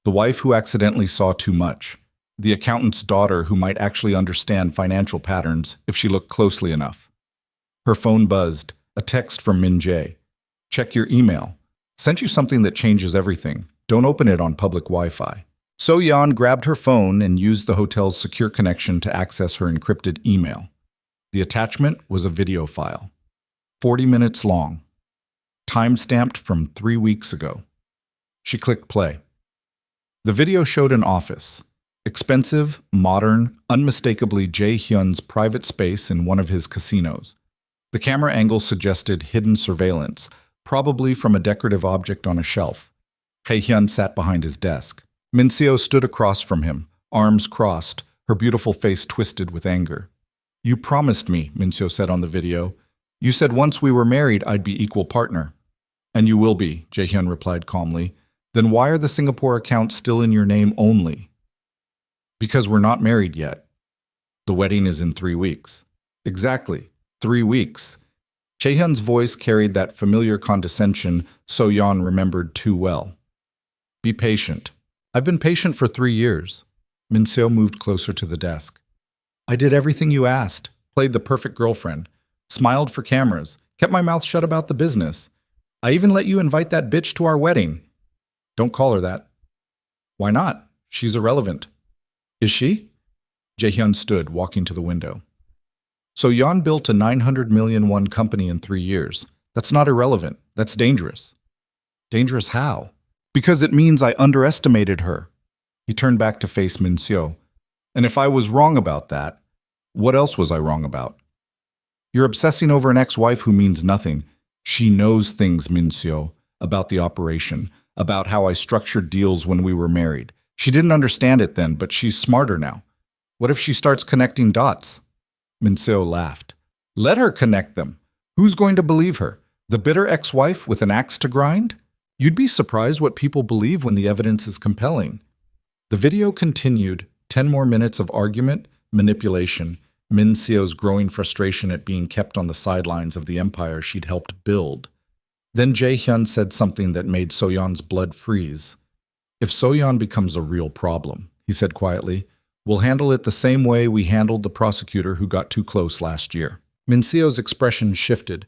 The wife who accidentally saw too much. The accountant's daughter who might actually understand financial patterns if she looked closely enough. Her phone buzzed, a text from Min-jae. Check your email. Sent you something that changes everything. Don't open it on public Wi-Fi. So-yeon grabbed her phone and used the hotel's secure connection to access her encrypted email. The attachment was a video file, 40 minutes long, time-stamped from 3 weeks ago. She clicked play. The video showed an office, expensive, modern, unmistakably Jae-hyun's private space in one of his casinos. The camera angle suggested hidden surveillance, probably from a decorative object on a shelf. Jae-hyun sat behind his desk. Min-seo stood across from him, arms crossed, her beautiful face twisted with anger. "You promised me," Min-seo said on the video. "You said once we were married, I'd be equal partner." "And you will be," Jae-hyun replied calmly. "Then why are the Singapore accounts still in your name only?" "Because we're not married yet. The wedding is in 3 weeks." "Exactly, 3 weeks." Jae-hyun's voice carried that familiar condescension So-yeon remembered too well. "Be patient." "I've been patient for 3 years." Min-seo moved closer to the desk. "I did everything you asked, played the perfect girlfriend, smiled for cameras, kept my mouth shut about the business. I even let you invite that bitch to our wedding." "Don't call her that." "Why not? She's irrelevant." "Is she?" Jae-hyun stood, walking to the window. "So-yeon built a 900 million won company in 3 years. That's not irrelevant. That's dangerous." "Dangerous how?" "Because it means I underestimated her." He turned back to face Min-seo. "And if I was wrong about that, what else was I wrong about?" "You're obsessing over an ex-wife who means nothing. She knows things, Min-seo, about the operation, about how I structured deals when we were married. She didn't understand it then, but she's smarter now. What if she starts connecting dots?" Min-seo laughed. "Let her connect them. Who's going to believe her? The bitter ex-wife with an axe to grind? You'd be surprised what people believe when the evidence is compelling." The video continued, 10 more minutes of argument, manipulation, Min-seo's growing frustration at being kept on the sidelines of the empire she'd helped build. Then Jae-hyun said something that made So-yeon's blood freeze. "If So-yeon becomes a real problem," he said quietly, "we'll handle it the same way we handled the prosecutor who got too close last year." Min-seo's expression shifted.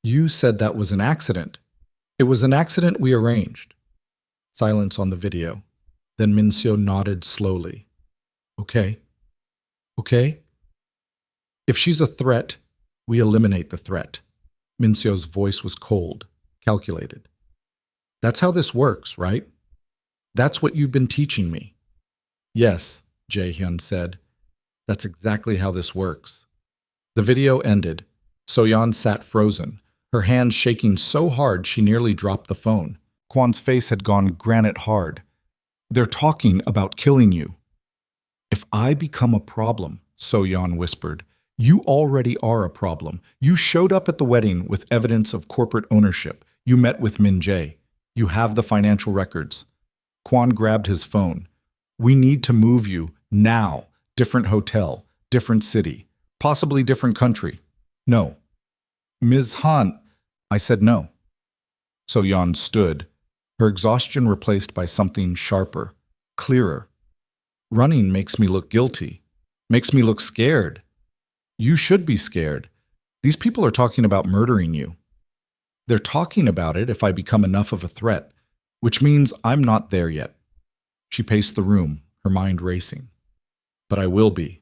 "You said that was an accident." "It was an accident we arranged." Silence on the video. Then Min-seo nodded slowly. "Okay. Okay? If she's a threat, we eliminate the threat." Min-seo's voice was cold, calculated. "That's how this works, right? That's what you've been teaching me." "Yes," Jae-hyun said. "That's exactly how this works." The video ended. So-yeon sat frozen, her hands shaking so hard she nearly dropped the phone. Kwan's face had gone granite hard. "They're talking about killing you." "If I become a problem," So-yeon whispered, "you already are a problem. You showed up at the wedding with evidence of corporate ownership. You met with Min Jae. You have the financial records." Kwan grabbed his phone. "We need to move you now. Different hotel, different city, possibly different country." "No." "Ms. Han," I said no. So-yeon stood, her exhaustion replaced by something sharper, clearer. "Running makes me look guilty, makes me look scared." "You should be scared. These people are talking about murdering you." "They're talking about it if I become enough of a threat, which means I'm not there yet." She paced the room, her mind racing. "But I will be.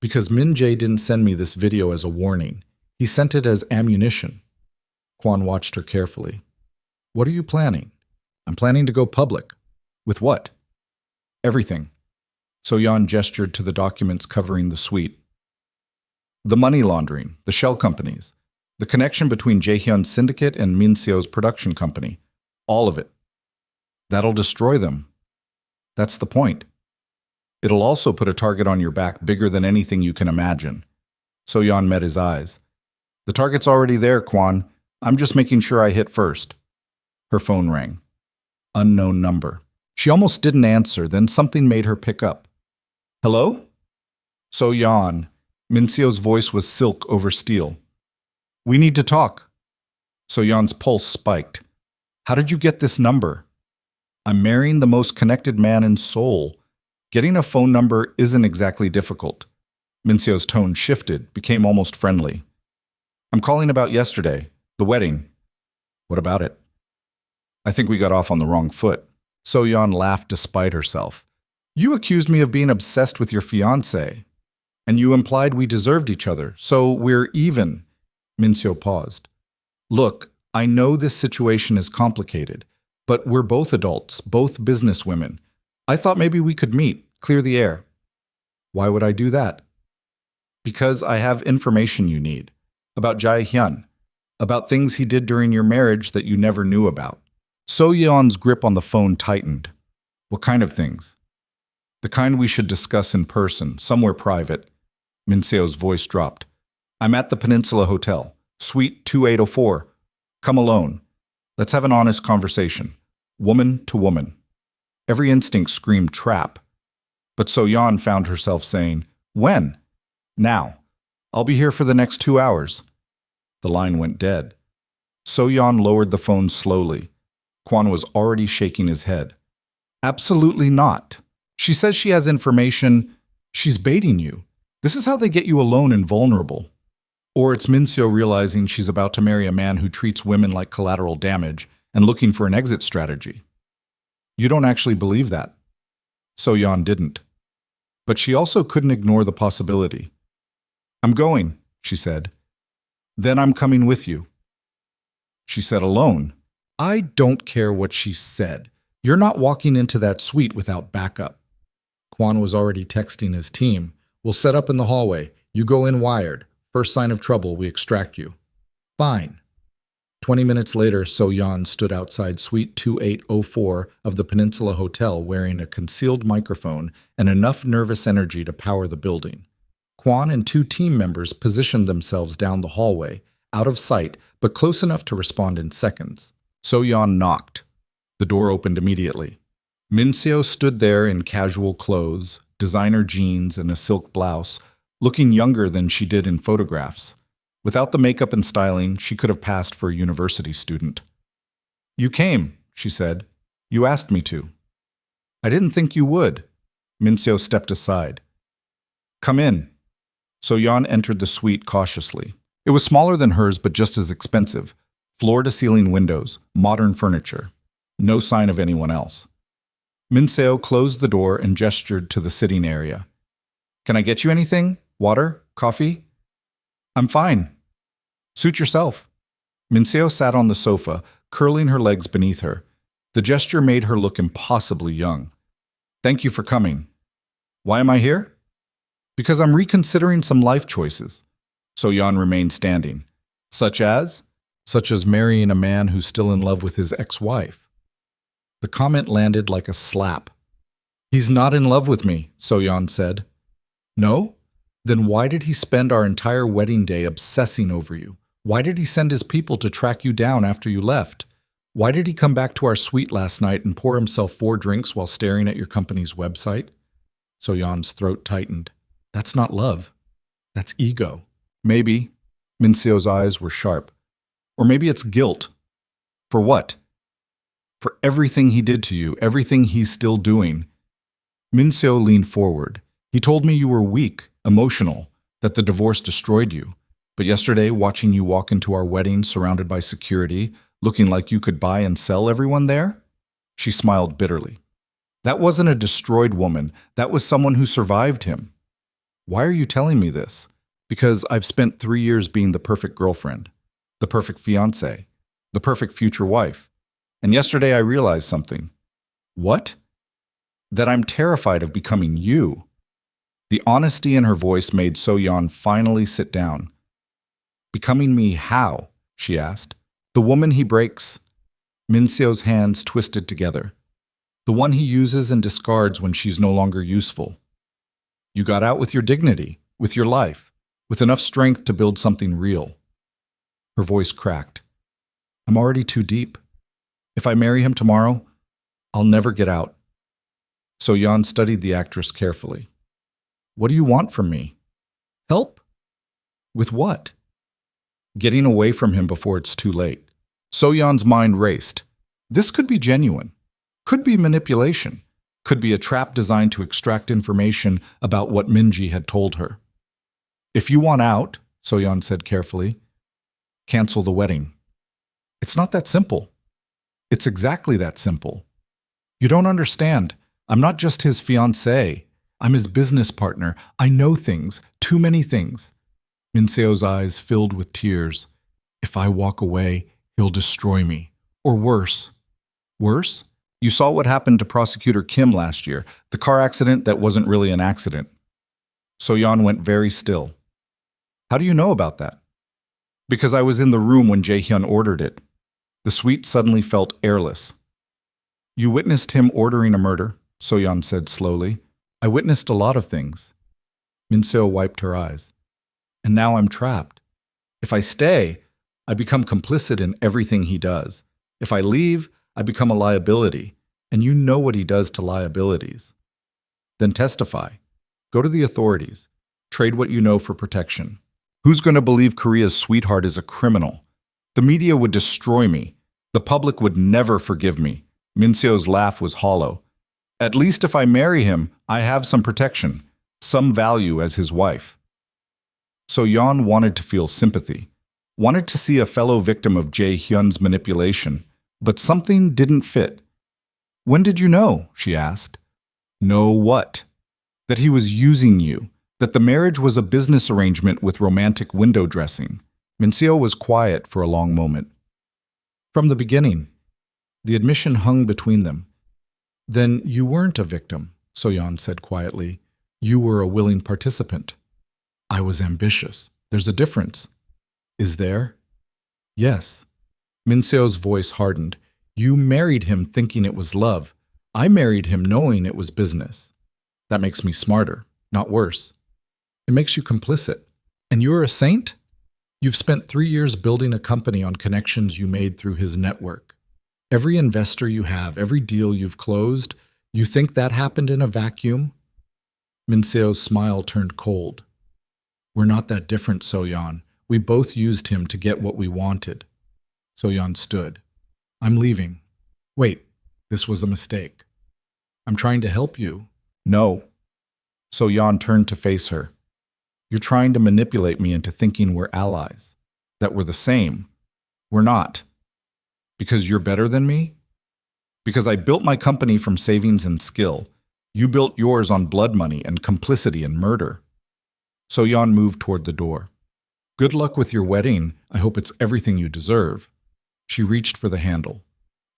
Because Min Jae didn't send me this video as a warning. He sent it as ammunition." Kwan watched her carefully. "What are you planning?" "I'm planning to go public." "With what?" "Everything." So-yeon gestured to the documents covering the suite. "The money laundering, the shell companies, the connection between Jae-hyun's syndicate and Min-seo's production company. All of it. That'll destroy them." "That's the point. It'll also put a target on your back bigger than anything you can imagine." So-yeon met his eyes. "The target's already there, Kwan. I'm just making sure I hit first." Her phone rang. Unknown number. She almost didn't answer, then something made her pick up. "Hello?" So-yeon. Min-seo's voice was silk over steel. "We need to talk." So-yeon's pulse spiked. "How did you get this number?" "I'm marrying the most connected man in Seoul. Getting a phone number isn't exactly difficult." Min-seo's tone shifted, became almost friendly. "I'm calling about yesterday, the wedding." "What about it?" "I think we got off on the wrong foot." So-yeon laughed despite herself. You accused me of being obsessed with your fiancé, and you implied we deserved each other, so we're even. Min-seo paused. Look, I know this situation is complicated, but we're both adults, both businesswomen. I thought maybe we could meet, clear the air. Why would I do that? Because I have information you need. About Jae-hyun. About things he did during your marriage that you never knew about. So-yeon's grip on the phone tightened. What kind of things? The kind we should discuss in person, somewhere private. Min-seo's voice dropped. I'm at the Peninsula Hotel, Suite 2804. Come alone. Let's have an honest conversation. Woman to woman. Every instinct screamed trap. But So-yeon found herself saying, When? Now. I'll be here for the next 2 hours. The line went dead. So-yeon lowered the phone slowly. Kwon was already shaking his head. Absolutely not. She says she has information. She's baiting you. This is how they get you alone and vulnerable. Or it's Min-seo realizing she's about to marry a man who treats women like collateral damage and looking for an exit strategy. You don't actually believe that. So-yeon didn't. But she also couldn't ignore the possibility. I'm going, she said. Then I'm coming with you. She said alone. I don't care what she said. You're not walking into that suite without backup. Kwon was already texting his team. We'll set up in the hallway. You go in wired. First sign of trouble, we extract you. Fine. 20 minutes later, So-yeon stood outside Suite 2804 of the Peninsula Hotel wearing a concealed microphone and enough nervous energy to power the building. Kwon and 2 team members positioned themselves down the hallway, out of sight, but close enough to respond in seconds. So-yeon knocked. The door opened immediately. Min-seo stood there in casual clothes, designer jeans and a silk blouse, looking younger than she did in photographs. Without the makeup and styling, she could have passed for a university student. You came, she said. You asked me to. I didn't think you would. Min-seo stepped aside. Come in. So-yeon entered the suite cautiously. It was smaller than hers, but just as expensive. Floor-to-ceiling windows, modern furniture. No sign of anyone else. Min-seo closed the door and gestured to the sitting area. Can I get you anything? Water? Coffee? I'm fine. Suit yourself. Min-seo sat on the sofa, curling her legs beneath her. The gesture made her look impossibly young. Thank you for coming. Why am I here? Because I'm reconsidering some life choices. So-yeon remained standing. Such as? Such as marrying a man who's still in love with his ex-wife. The comment landed like a slap. He's not in love with me, So-yeon said. No? Then why did he spend our entire wedding day obsessing over you? Why did he send his people to track you down after you left? Why did he come back to our suite last night and pour himself 4 drinks while staring at your company's website? So-yeon's throat tightened. That's not love. That's ego. Maybe. Min-seo's eyes were sharp. Or maybe it's guilt. For what? For everything he did to you, everything he's still doing. Min-seo leaned forward. He told me you were weak, emotional, that the divorce destroyed you. But yesterday, watching you walk into our wedding surrounded by security, looking like you could buy and sell everyone there? She smiled bitterly. That wasn't a destroyed woman. That was someone who survived him. Why are you telling me this? Because I've spent 3 years being the perfect girlfriend, the perfect fiancé, the perfect future wife. And yesterday I realized something. What? That I'm terrified of becoming you. The honesty in her voice made So-yeon finally sit down. Becoming me how? She asked. The woman he breaks. Min-seo's hands twisted together. The one he uses and discards when she's no longer useful. You got out with your dignity, with your life, with enough strength to build something real. Her voice cracked. I'm already too deep. If I marry him tomorrow, I'll never get out. So-yeon studied the actress carefully. What do you want from me? Help? With what? Getting away from him before it's too late. So-yeon's mind raced. This could be genuine. Could be manipulation. Could be a trap designed to extract information about what Minji had told her. If you want out, So-yeon said carefully, cancel the wedding. It's not that simple. It's exactly that simple. You don't understand. I'm not just his fiancée. I'm his business partner. I know things, too many things. Minseo's eyes filled with tears. If I walk away, he'll destroy me. Or worse. Worse? You saw what happened to Prosecutor Kim last year, the car accident that wasn't really an accident. So-yeon went very still. How do you know about that? Because I was in the room when Jae-hyun ordered it. The suite suddenly felt airless. You witnessed him ordering a murder, So-yeon said slowly. I witnessed a lot of things. Minseo wiped her eyes. And now I'm trapped. If I stay, I become complicit in everything he does. If I leave, I become a liability, and you know what he does to liabilities. Then testify. Go to the authorities. Trade what you know for protection. Who's going to believe Korea's sweetheart is a criminal? The media would destroy me. The public would never forgive me. Minseo's laugh was hollow. At least if I marry him, I have some protection, some value as his wife. So-yeon wanted to feel sympathy, wanted to see a fellow victim of Jae-hyun's manipulation, but something didn't fit. When did you know? She asked. Know what? That he was using you, that the marriage was a business arrangement with romantic window dressing. Minseo was quiet for a long moment. From the beginning, the admission hung between them. Then you weren't a victim, So-yeon said quietly. You were a willing participant. I was ambitious. There's a difference. Is there? Yes. Minseo's voice hardened. You married him thinking it was love. I married him knowing it was business. That makes me smarter, not worse. It makes you complicit. And you're a saint? You've spent 3 years building a company on connections you made through his network. Every investor you have, every deal you've closed, you think that happened in a vacuum? Minseo's smile turned cold. We're not that different, So-yeon. We both used him to get what we wanted. So-yeon stood. I'm leaving. Wait, this was a mistake. I'm trying to help you. No. So-yeon turned to face her. You're trying to manipulate me into thinking we're allies, that we're the same. We're not. Because you're better than me? Because I built my company from savings and skill. You built yours on blood money and complicity and murder. So-yeon moved toward the door. Good luck with your wedding. I hope it's everything you deserve. She reached for the handle.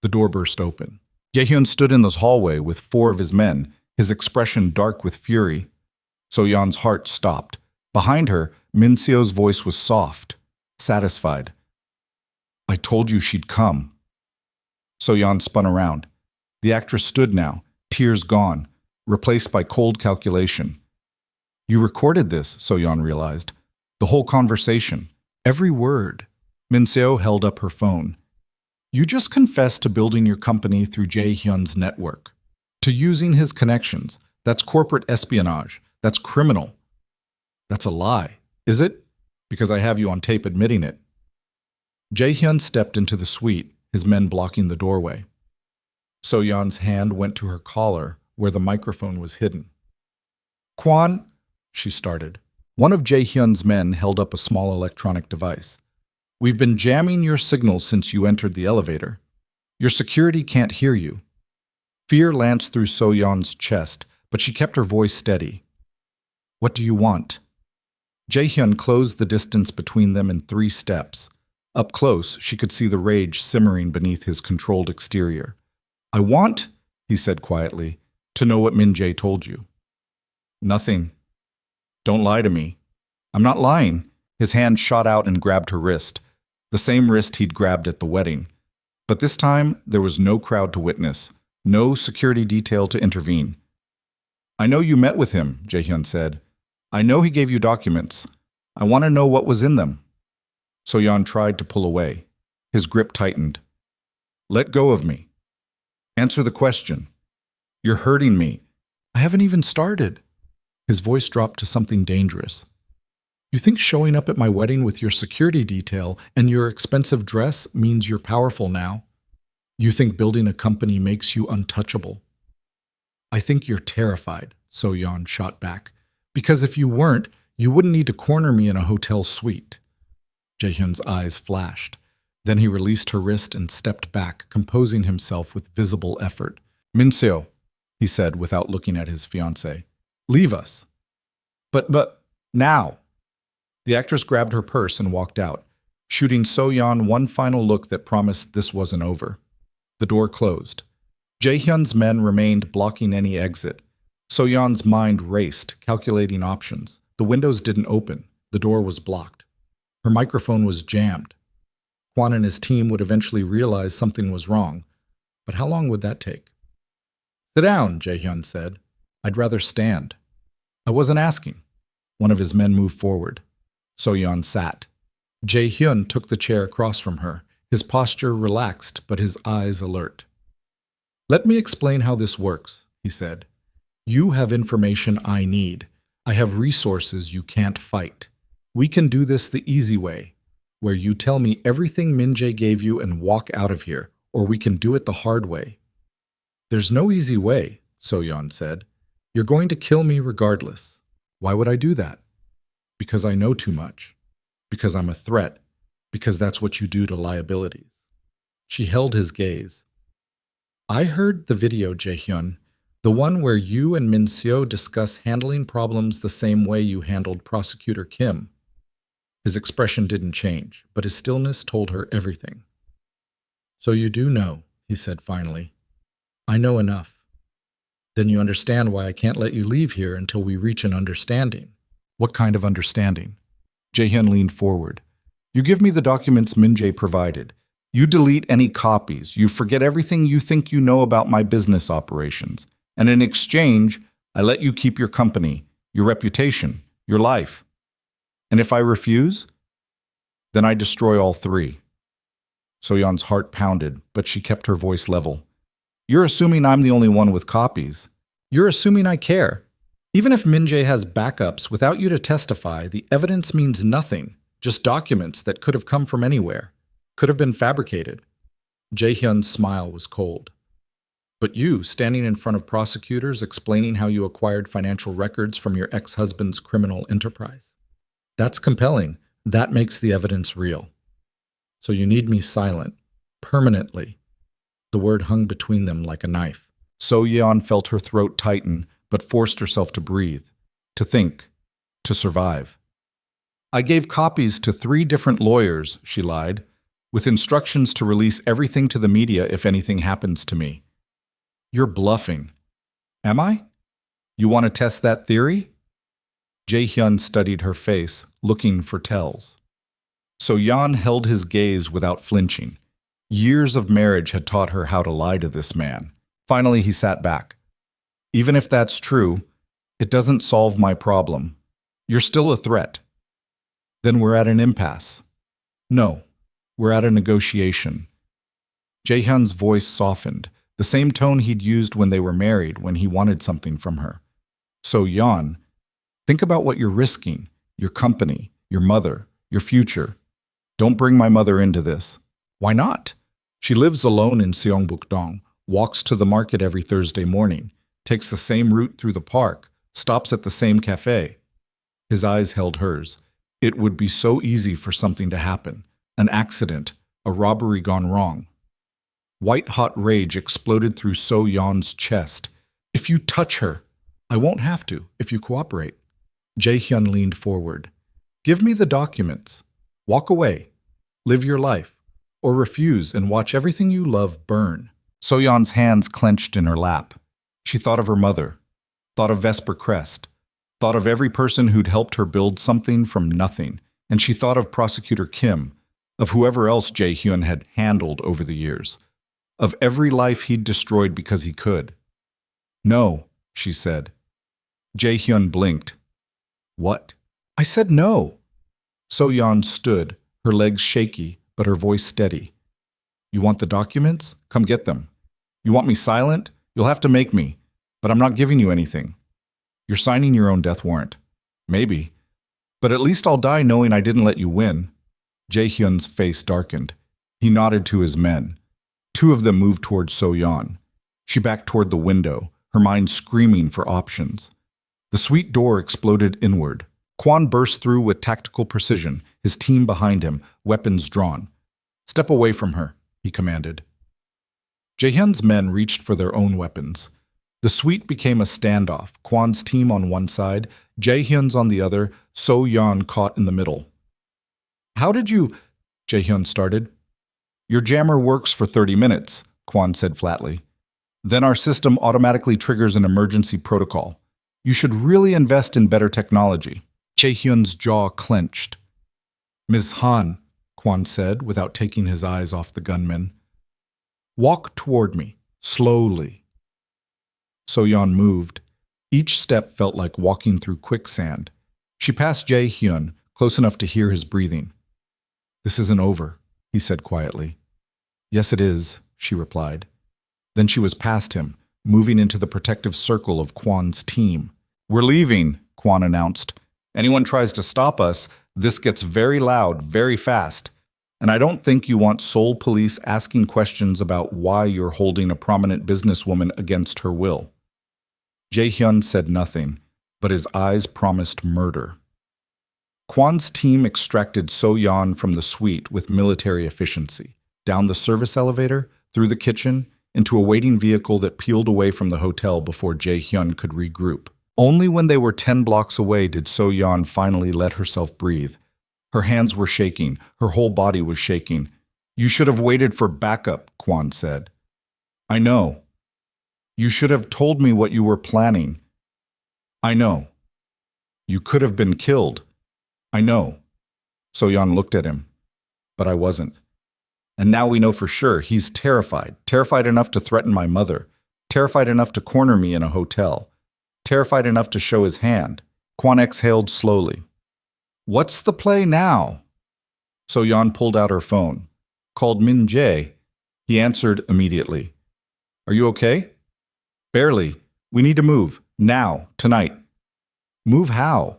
The door burst open. Jae-hyun stood in the hallway with 4 of his men, his expression dark with fury. So-yeon's heart stopped. Behind her, Minseo's voice was soft, satisfied. I told you she'd come. So-yeon spun around. The actress stood now, tears gone, replaced by cold calculation. You recorded this, So-yeon realized. The whole conversation. Every word. Minseo held up her phone. You just confessed to building your company through Jae-hyun's network. To using his connections. That's corporate espionage. That's criminal. That's a lie. Is it? Because I have you on tape admitting it. Jae-hyun stepped into the suite, his men blocking the doorway. So-yeon's hand went to her collar, where the microphone was hidden. Kwon, she started. One of Jae-hyun's men held up a small electronic device. We've been jamming your signals since you entered the elevator. Your security can't hear you. Fear lanced through So-yeon's chest, but she kept her voice steady. What do you want? Jae-hyun closed the distance between them in 3 steps. Up close, she could see the rage simmering beneath his controlled exterior. I want, he said quietly, to know what Min-jae told you. Nothing. Don't lie to me. I'm not lying. His hand shot out and grabbed her wrist, the same wrist he'd grabbed at the wedding. But this time, there was no crowd to witness, no security detail to intervene. I know you met with him, Jae-hyun said. I know he gave you documents. I want to know what was in them. So-yeon tried to pull away. His grip tightened. Let go of me. Answer the question. You're hurting me. I haven't even started. His voice dropped to something dangerous. You think showing up at my wedding with your security detail and your expensive dress means you're powerful now? You think building a company makes you untouchable? I think you're terrified, So-yeon shot back. Because if you weren't, you wouldn't need to corner me in a hotel suite. Jae-hyun's eyes flashed. Then he released her wrist and stepped back, composing himself with visible effort. Minseo, he said without looking at his fiancée. Leave us. But, now. The actress grabbed her purse and walked out, shooting So-yeon one final look that promised this wasn't over. The door closed. Jae-hyun's men remained blocking any exit. So-yeon's mind raced, calculating options. The windows didn't open. The door was blocked. Her microphone was jammed. Kwon and his team would eventually realize something was wrong, but how long would that take? Sit down, Jae-hyun said. I'd rather stand. I wasn't asking. One of his men moved forward. So-yeon sat. Jae-hyun took the chair across from her, his posture relaxed but his eyes alert. Let me explain how this works, he said. You have information I need. I have resources you can't fight. We can do this the easy way, where you tell me everything Min-jae gave you and walk out of here, or we can do it the hard way. There's no easy way, So-yeon said. You're going to kill me regardless. Why would I do that? Because I know too much. Because I'm a threat. Because that's what you do to liabilities. She held his gaze. I heard the video, Jae-hyun, the one where you and Min-seo discuss handling problems the same way you handled Prosecutor Kim. His expression didn't change, but his stillness told her everything. So you do know, he said finally. I know enough. Then you understand why I can't let you leave here until we reach an understanding. What kind of understanding? Jae-hyun leaned forward. You give me the documents Min-jae provided. You delete any copies. You forget everything you think you know about my business operations. And in exchange, I let you keep your company, your reputation, your life. And if I refuse, then I destroy all three. So-yeon's heart pounded, but she kept her voice level. You're assuming I'm the only one with copies. You're assuming I care. Even if Min-jae has backups, without you to testify, the evidence means nothing. Just documents that could have come from anywhere. Could have been fabricated. Jae-hyun's smile was cold. But you, standing in front of prosecutors, explaining how you acquired financial records from your ex-husband's criminal enterprise. That's compelling. That makes the evidence real. So you need me silent. Permanently. The word hung between them like a knife. So-yeon felt her throat tighten, but forced herself to breathe, to think, to survive. I gave copies to 3 different lawyers, she lied, with instructions to release everything to the media if anything happens to me. You're bluffing. Am I? You want to test that theory? Jae-hyun studied her face, looking for tells. So-yeon held his gaze without flinching. Years of marriage had taught her how to lie to this man. Finally, he sat back. Even if that's true, it doesn't solve my problem. You're still a threat. Then we're at an impasse. No, we're at a negotiation. Jae-hyun's voice softened, the same tone he'd used when they were married, when he wanted something from her. So-yeon, think about what you're risking. Your company, your mother, your future. Don't bring my mother into this. Why not? She lives alone in Seongbuk-dong, walks to the market every Thursday morning, takes the same route through the park, stops at the same cafe. His eyes held hers. It would be so easy for something to happen. An accident, a robbery gone wrong. White-hot rage exploded through So-yeon's chest. If you touch her, I won't have to, if you cooperate. Jae-hyun leaned forward. Give me the documents. Walk away. Live your life. Or refuse and watch everything you love burn. So-yeon's hands clenched in her lap. She thought of her mother, thought of Vesper Crest, thought of every person who'd helped her build something from nothing, and she thought of Prosecutor Kim, of whoever else Jae-hyun had handled over the years, of every life he'd destroyed because he could. No, she said. Jae-hyun blinked. What? I said no. So-yeon stood, her legs shaky, but her voice steady. You want the documents? Come get them. You want me silent? You'll have to make me, but I'm not giving you anything. You're signing your own death warrant. Maybe. But at least I'll die knowing I didn't let you win. Jae-hyun's face darkened. He nodded to his men. 2 of them moved toward So-yeon. She backed toward the window, her mind screaming for options. The suite door exploded inward. Kwon burst through with tactical precision, his team behind him, weapons drawn. Step away from her, he commanded. Jae-hyun's men reached for their own weapons. The suite became a standoff, Kwan's team on one side, Jae-hyun's on the other, So-yeon caught in the middle. "How did you—" Jae-hyun started. "Your jammer works for 30 minutes, Kwan said flatly. Then our system automatically triggers an emergency protocol. You should really invest in better technology." Jae-hyun's jaw clenched. "Ms. Han," Kwan said without taking his eyes off the gunman. "Walk toward me, slowly." So-yeon moved. Each step felt like walking through quicksand. She passed Jae-hyun, close enough to hear his breathing. "This isn't over," he said quietly. "Yes, it is," she replied. Then she was past him, moving into the protective circle of Kwan's team. "We're leaving," Kwan announced. "Anyone tries to stop us, this gets very loud, very fast. And I don't think you want Seoul police asking questions about why you're holding a prominent businesswoman against her will." Jae-hyun said nothing, but his eyes promised murder. Kwan's team extracted So-yeon from the suite with military efficiency, down the service elevator, through the kitchen, into a waiting vehicle that peeled away from the hotel before Jae-hyun could regroup. Only when they were 10 blocks away did So-yeon finally let herself breathe. Her hands were shaking, her whole body was shaking. "You should have waited for backup," Kwan said. "I know. You should have told me what you were planning." "I know. You could have been killed." "I know." So-yeon looked at him. "But I wasn't. And now we know for sure he's terrified, terrified enough to threaten my mother, terrified enough to corner me in a hotel, terrified enough to show his hand." Kwan exhaled slowly. "What's the play now?" So-yeon pulled out her phone, called Min Jae. He answered immediately. "Are you okay?" "Barely. We need to move. Now. Tonight." "Move how?"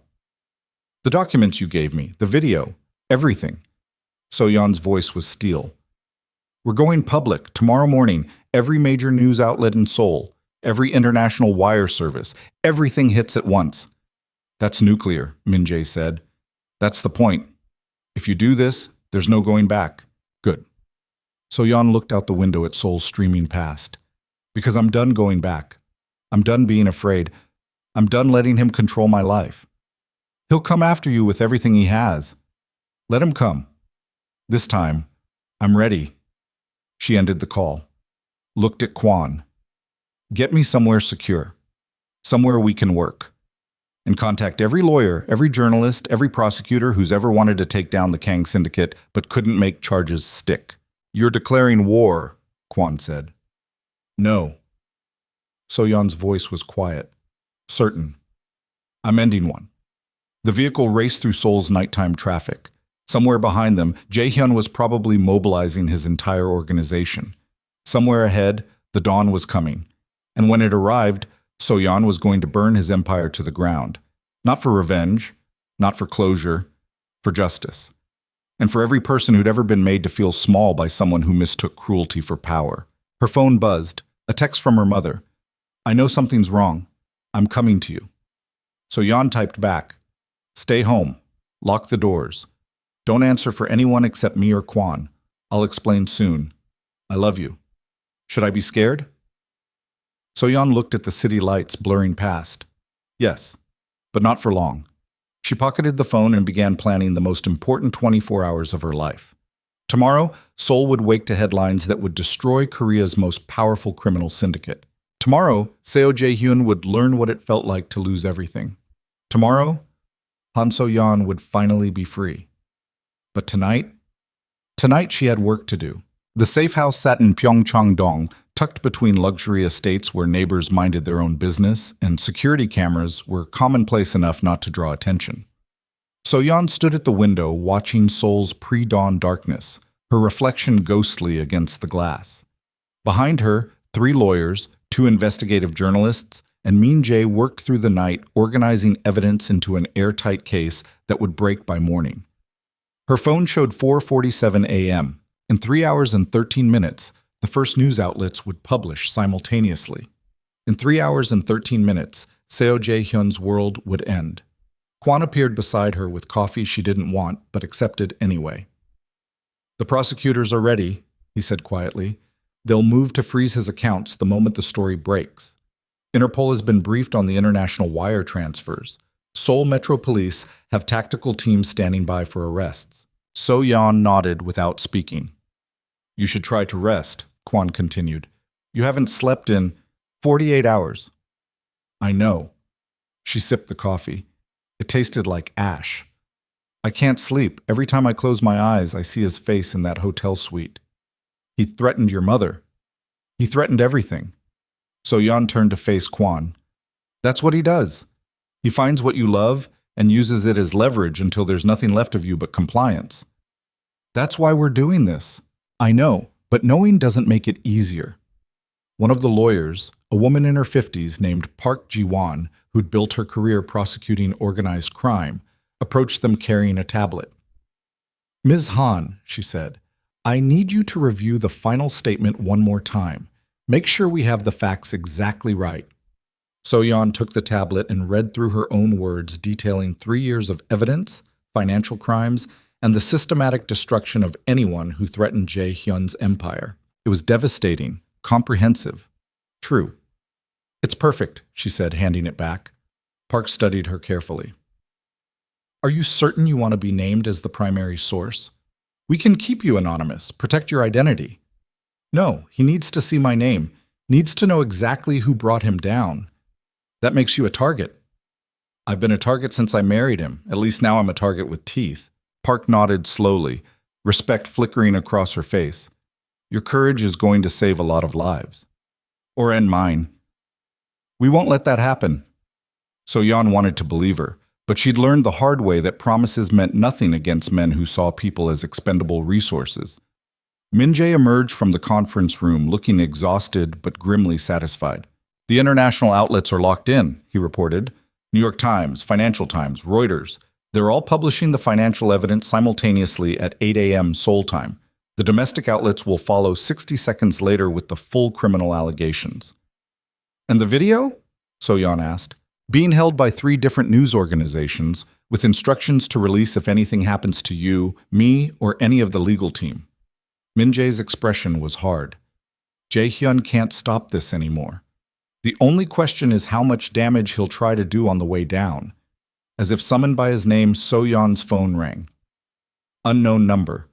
"The documents you gave me, the video, everything." So-yeon's voice was steel. "We're going public tomorrow morning. Every major news outlet in Seoul, every international wire service, everything hits at once." "That's nuclear," Min Jae said. "That's the point. If you do this, there's no going back." "Good." So-yeon looked out the window at Seoul streaming past. "Because I'm done going back. I'm done being afraid. I'm done letting him control my life. He'll come after you with everything he has. Let him come. This time, I'm ready." She ended the call, looked at Kwan. "Get me somewhere secure, somewhere we can work. And contact every lawyer, every journalist, every prosecutor who's ever wanted to take down the Kang Syndicate but couldn't make charges stick." "You're declaring war," Kwan said. "No." So-yeon's voice was quiet, certain. "I'm ending one." The vehicle raced through Seoul's nighttime traffic. Somewhere behind them, Jae-hyun was probably mobilizing his entire organization. Somewhere ahead, the dawn was coming. And when it arrived, So-yeon was going to burn his empire to the ground. Not for revenge, not for closure, for justice. And for every person who'd ever been made to feel small by someone who mistook cruelty for power. Her phone buzzed, a text from her mother. "I know something's wrong. I'm coming to you." So-yeon typed back, "Stay home. Lock the doors. Don't answer for anyone except me or Kwan. I'll explain soon. I love you. Should I be scared?" So-yeon looked at the city lights blurring past. Yes, but not for long. She pocketed the phone and began planning the most important 24 hours of her life. Tomorrow, Seoul would wake to headlines that would destroy Korea's most powerful criminal syndicate. Tomorrow, Seo Jae-hyun would learn what it felt like to lose everything. Tomorrow, Han So-yeon would finally be free. But tonight she had work to do. The safe house sat in Pyeongchang-dong, tucked between luxury estates where neighbors minded their own business and security cameras were commonplace enough not to draw attention. So-yeon stood at the window watching Seoul's pre-dawn darkness, her reflection ghostly against the glass. Behind her, 3 lawyers, 2 investigative journalists, and Min Jae worked through the night organizing evidence into an airtight case that would break by morning. Her phone showed 4:47 a.m. In 3 hours and 13 minutes, the first news outlets would publish simultaneously. In 3 hours and 13 minutes, Seo Jae-hyun's world would end. Kwan appeared beside her with coffee she didn't want but accepted anyway. "The prosecutors are ready," he said quietly. They'll move to freeze his accounts the moment the story breaks. Interpol has been briefed on the international wire transfers. Seoul Metro Police have tactical teams standing by for arrests. So-yeon nodded without speaking. You should try to rest, Kwon continued. You haven't slept in 48 hours. I know. She sipped the coffee. It tasted like ash. I can't sleep. Every time I close my eyes, I see his face in that hotel suite. He threatened your mother. He threatened everything. So-yeon turned to face Kwon. That's what he does. He finds what you love and uses it as leverage until there's nothing left of you but compliance. That's why we're doing this. I know, but knowing doesn't make it easier. One of the lawyers, a woman in her 50s named Park Ji-won, who'd built her career prosecuting organized crime, approached them carrying a tablet. Ms. Han, she said, I need you to review the final statement one more time. Make sure we have the facts exactly right. So-yeon took the tablet and read through her own words detailing 3 years of evidence, financial crimes, and the systematic destruction of anyone who threatened Jae-hyun's empire. It was devastating, comprehensive, true. It's perfect, she said, handing it back. Park studied her carefully. Are you certain you want to be named as the primary source? We can keep you anonymous, protect your identity. No, he needs to see my name, needs to know exactly who brought him down. That makes you a target. I've been a target since I married him. At least now I'm a target with teeth. Park nodded slowly, respect flickering across her face. Your courage is going to save a lot of lives. Or end mine. We won't let that happen. So-yeon wanted to believe her, but she'd learned the hard way that promises meant nothing against men who saw people as expendable resources. Min-jae emerged from the conference room looking exhausted but grimly satisfied. The international outlets are locked in, he reported. New York Times, Financial Times, Reuters. They're all publishing the financial evidence simultaneously at 8 a.m. Seoul time. The domestic outlets will follow 60 seconds later with the full criminal allegations. And the video? So-yeon asked. Being held by 3 different news organizations, with instructions to release if anything happens to you, me, or any of the legal team. Min-jae's expression was hard. Jae-hyun can't stop this anymore. The only question is how much damage he'll try to do on the way down. As if summoned by his name, So-yeon's phone rang. Unknown number.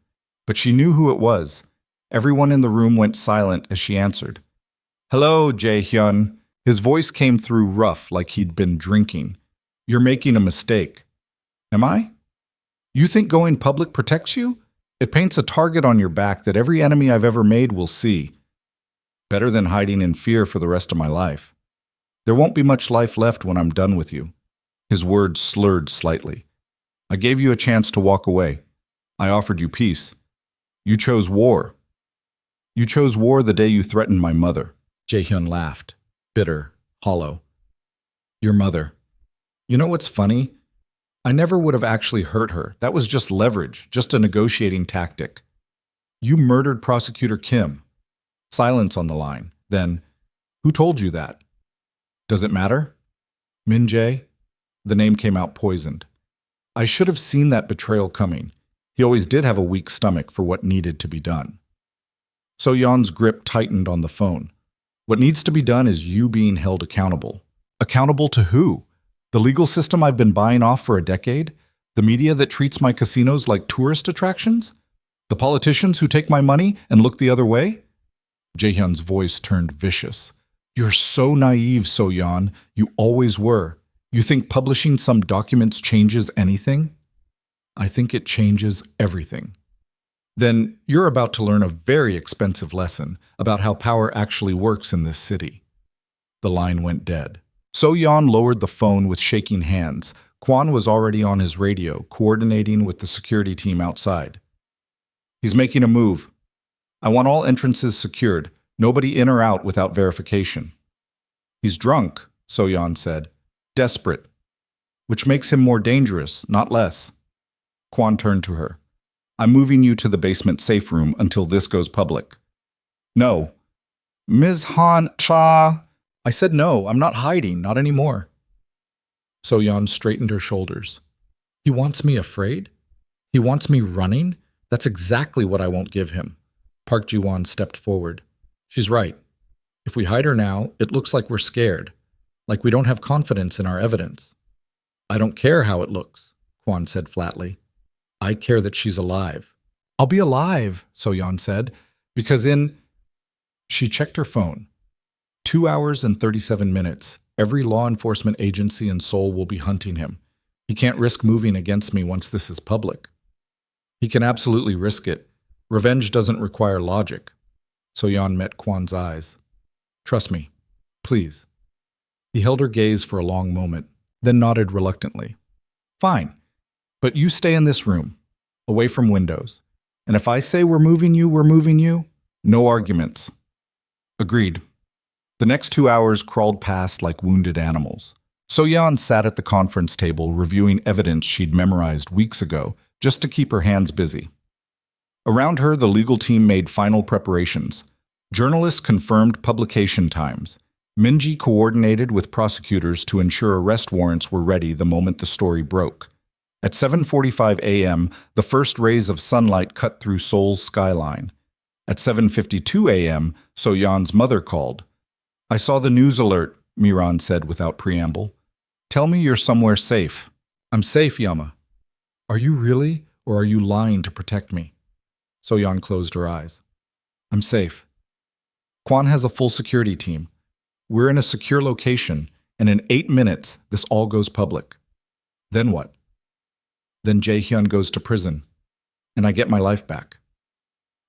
But she knew who it was. Everyone in the room went silent as she answered. Hello, Jae-hyun. His voice came through rough like he'd been drinking. You're making a mistake. Am I? You think going public protects you? It paints a target on your back that every enemy I've ever made will see. Better than hiding in fear for the rest of my life. There won't be much life left when I'm done with you. His words slurred slightly. I gave you a chance to walk away. I offered you peace. You chose war. You chose war the day you threatened my mother. Jae-hyun laughed, bitter, hollow. Your mother. You know what's funny? I never would have actually hurt her. That was just leverage, just a negotiating tactic. You murdered Prosecutor Kim. Silence on the line. Then, who told you that? Does it matter? Min-jae? The name came out poisoned. I should have seen that betrayal coming. He always did have a weak stomach for what needed to be done. So-yeon's grip tightened on the phone. What needs to be done is you being held accountable. Accountable to who? The legal system I've been buying off for a decade? The media that treats my casinos like tourist attractions? The politicians who take my money and look the other way? Jae-hyun's voice turned vicious. You're so naive, So-yeon. You always were. You think publishing some documents changes anything? I think it changes everything. Then you're about to learn a very expensive lesson about how power actually works in this city. The line went dead. So-yeon lowered the phone with shaking hands. Kwon was already on his radio, coordinating with the security team outside. He's making a move. I want all entrances secured, nobody in or out without verification. He's drunk, So-yeon said. Desperate. Which makes him more dangerous, not less. Kwon turned to her. I'm moving you to the basement safe room until this goes public. No. Ms. Han Cha. I said no, I'm not hiding, not anymore. So-yeon straightened her shoulders. He wants me afraid? He wants me running? That's exactly what I won't give him. Park Ji-won stepped forward. She's right. If we hide her now, it looks like we're scared, like we don't have confidence in our evidence. I don't care how it looks, Kwan said flatly. I care that she's alive. I'll be alive, So-yeon said, because She checked her phone. 2 hours and 37 minutes. Every law enforcement agency in Seoul will be hunting him. He can't risk moving against me once this is public. He can absolutely risk it. Revenge doesn't require logic. So-yeon met Kwan's eyes. Trust me. Please. He held her gaze for a long moment, then nodded reluctantly. Fine. But you stay in this room, away from windows. And if I say we're moving you, no arguments. Agreed. The next 2 hours crawled past like wounded animals. So-yeon sat at the conference table reviewing evidence she'd memorized weeks ago just to keep her hands busy. Around her, the legal team made final preparations. Journalists confirmed publication times. Minji coordinated with prosecutors to ensure arrest warrants were ready the moment the story broke. At 7:45 a.m., the first rays of sunlight cut through Seoul's skyline. At 7:52 a.m., So-yeon's mother called. I saw the news alert, Miran said without preamble. Tell me you're somewhere safe. I'm safe, Yama. Are you really, or are you lying to protect me? So-yeon closed her eyes. I'm safe. Kwan has a full security team. We're in a secure location, and in 8 minutes, this all goes public. Then what? Then Jae-hyun goes to prison, and I get my life back.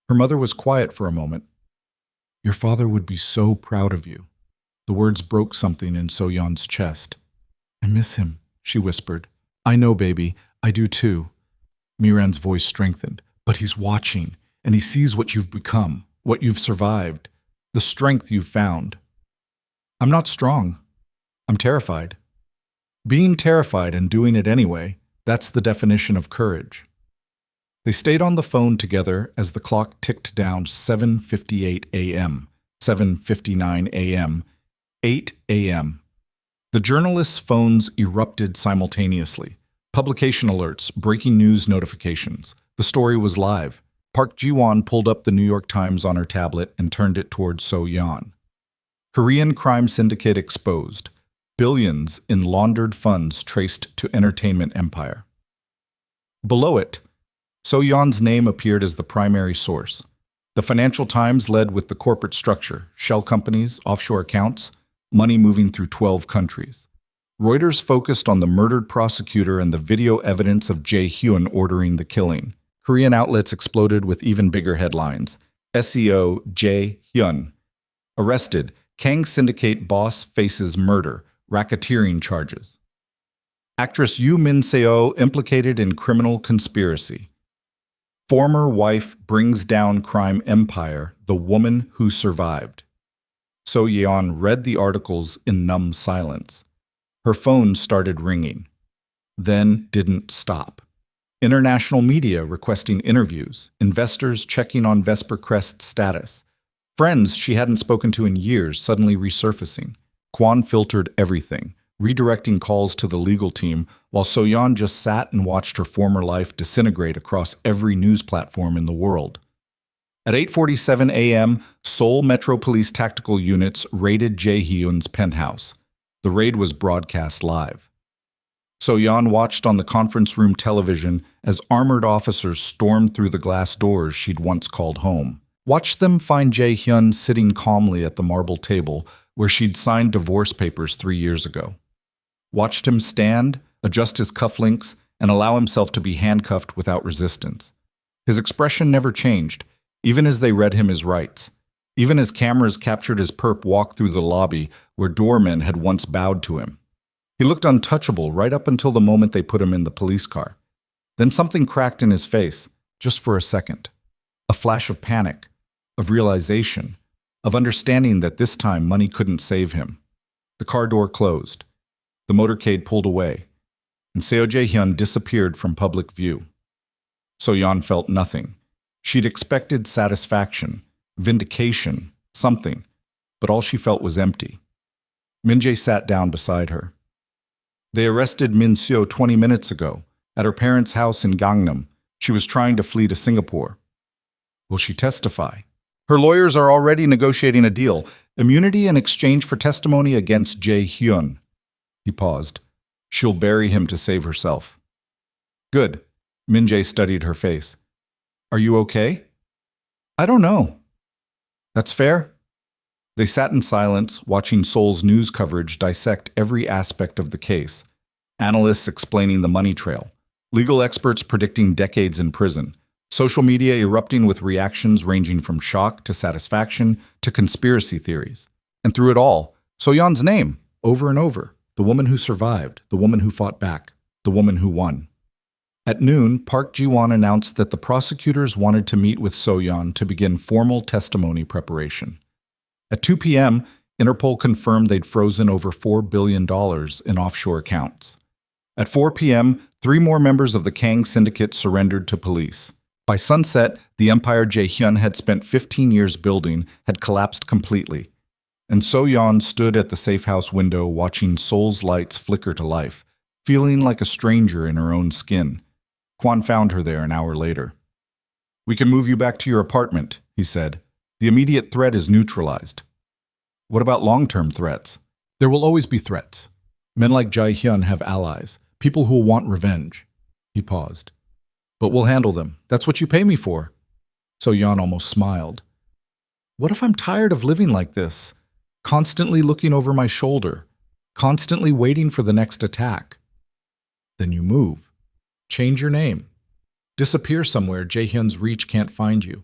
Her mother was quiet for a moment. Your father would be so proud of you. The words broke something in So-yeon's chest. I miss him, she whispered. I know, baby. I do too. Miran's voice strengthened. But he's watching, and he sees what you've become, what you've survived, the strength you've found. I'm not strong. I'm terrified. Being terrified and doing it anyway, that's the definition of courage. They stayed on the phone together as the clock ticked down 7:58 a.m., 7:59 a.m., 8 a.m. The journalists' phones erupted simultaneously. Publication alerts, breaking news notifications. The story was live. Park Ji-won pulled up the New York Times on her tablet and turned it toward So-yeon. Korean crime syndicate exposed. Billions in laundered funds traced to entertainment empire. Below it, So-yeon's name appeared as the primary source. The Financial Times led with the corporate structure, shell companies, offshore accounts, money moving through 12 countries. Reuters focused on the murdered prosecutor and the video evidence of Jae-hyun ordering the killing. Korean outlets exploded with even bigger headlines. SEO Jae-hyun. Arrested. Kang syndicate boss faces murder, racketeering charges. Actress Yoo Min-seo implicated in criminal conspiracy. Former wife brings down crime empire, the woman who survived. So-yeon read the articles in numb silence. Her phone started ringing, then didn't stop. International media requesting interviews, investors checking on Vesper Crest's status, friends she hadn't spoken to in years suddenly resurfacing. Kwan filtered everything, redirecting calls to the legal team, while So-yeon just sat and watched her former life disintegrate across every news platform in the world. At 8:47 a.m., Seoul Metro Police tactical units raided Jae-hyun's penthouse. The raid was broadcast live. So-yeon watched on the conference room television as armored officers stormed through the glass doors she'd once called home. Watched them find Jae-hyun sitting calmly at the marble table where she'd signed divorce papers 3 years ago. Watched him stand, adjust his cufflinks, and allow himself to be handcuffed without resistance. His expression never changed, even as they read him his rights. Even as cameras captured his perp walk through the lobby where doormen had once bowed to him. He looked untouchable right up until the moment they put him in the police car. Then something cracked in his face, just for a second. A flash of panic, of realization, of understanding that this time money couldn't save him. The car door closed. The motorcade pulled away, and Seo Jae-hyun disappeared from public view. So-yeon felt nothing. She'd expected satisfaction, vindication, something, but all she felt was empty. Min-jae sat down beside her. They arrested Min-seo 20 minutes ago, at her parents' house in Gangnam. She was trying to flee to Singapore. Will she testify? Her lawyers are already negotiating a deal. Immunity in exchange for testimony against Jae-hyun. He paused. She'll bury him to save herself. Good. Min-jae studied her face. Are you okay? I don't know. That's fair? They sat in silence, watching Seoul's news coverage dissect every aspect of the case. Analysts explaining the money trail. Legal experts predicting decades in prison. Social media erupting with reactions ranging from shock to satisfaction to conspiracy theories. And through it all, So-yeon's name, over and over. The woman who survived, the woman who fought back, the woman who won. At noon, Park Ji-won announced that the prosecutors wanted to meet with So-yeon to begin formal testimony preparation. At 2 p.m., Interpol confirmed they'd frozen over $4 billion in offshore accounts. At 4 p.m., 3 more members of the Kang syndicate surrendered to police. By sunset, the empire Jae-hyun had spent 15 years building had collapsed completely. And So-yeon stood at the safe house window watching Seoul's lights flicker to life, feeling like a stranger in her own skin. Kwon found her there an hour later. We can move you back to your apartment, he said. The immediate threat is neutralized. What about long-term threats? There will always be threats. Men like Jae-hyun have allies, people who will want revenge. He paused. But we'll handle them. That's what you pay me for. So-yeon almost smiled. What if I'm tired of living like this? Constantly looking over my shoulder, constantly waiting for the next attack. Then you move. Change your name. Disappear somewhere Jae-hyun's reach can't find you.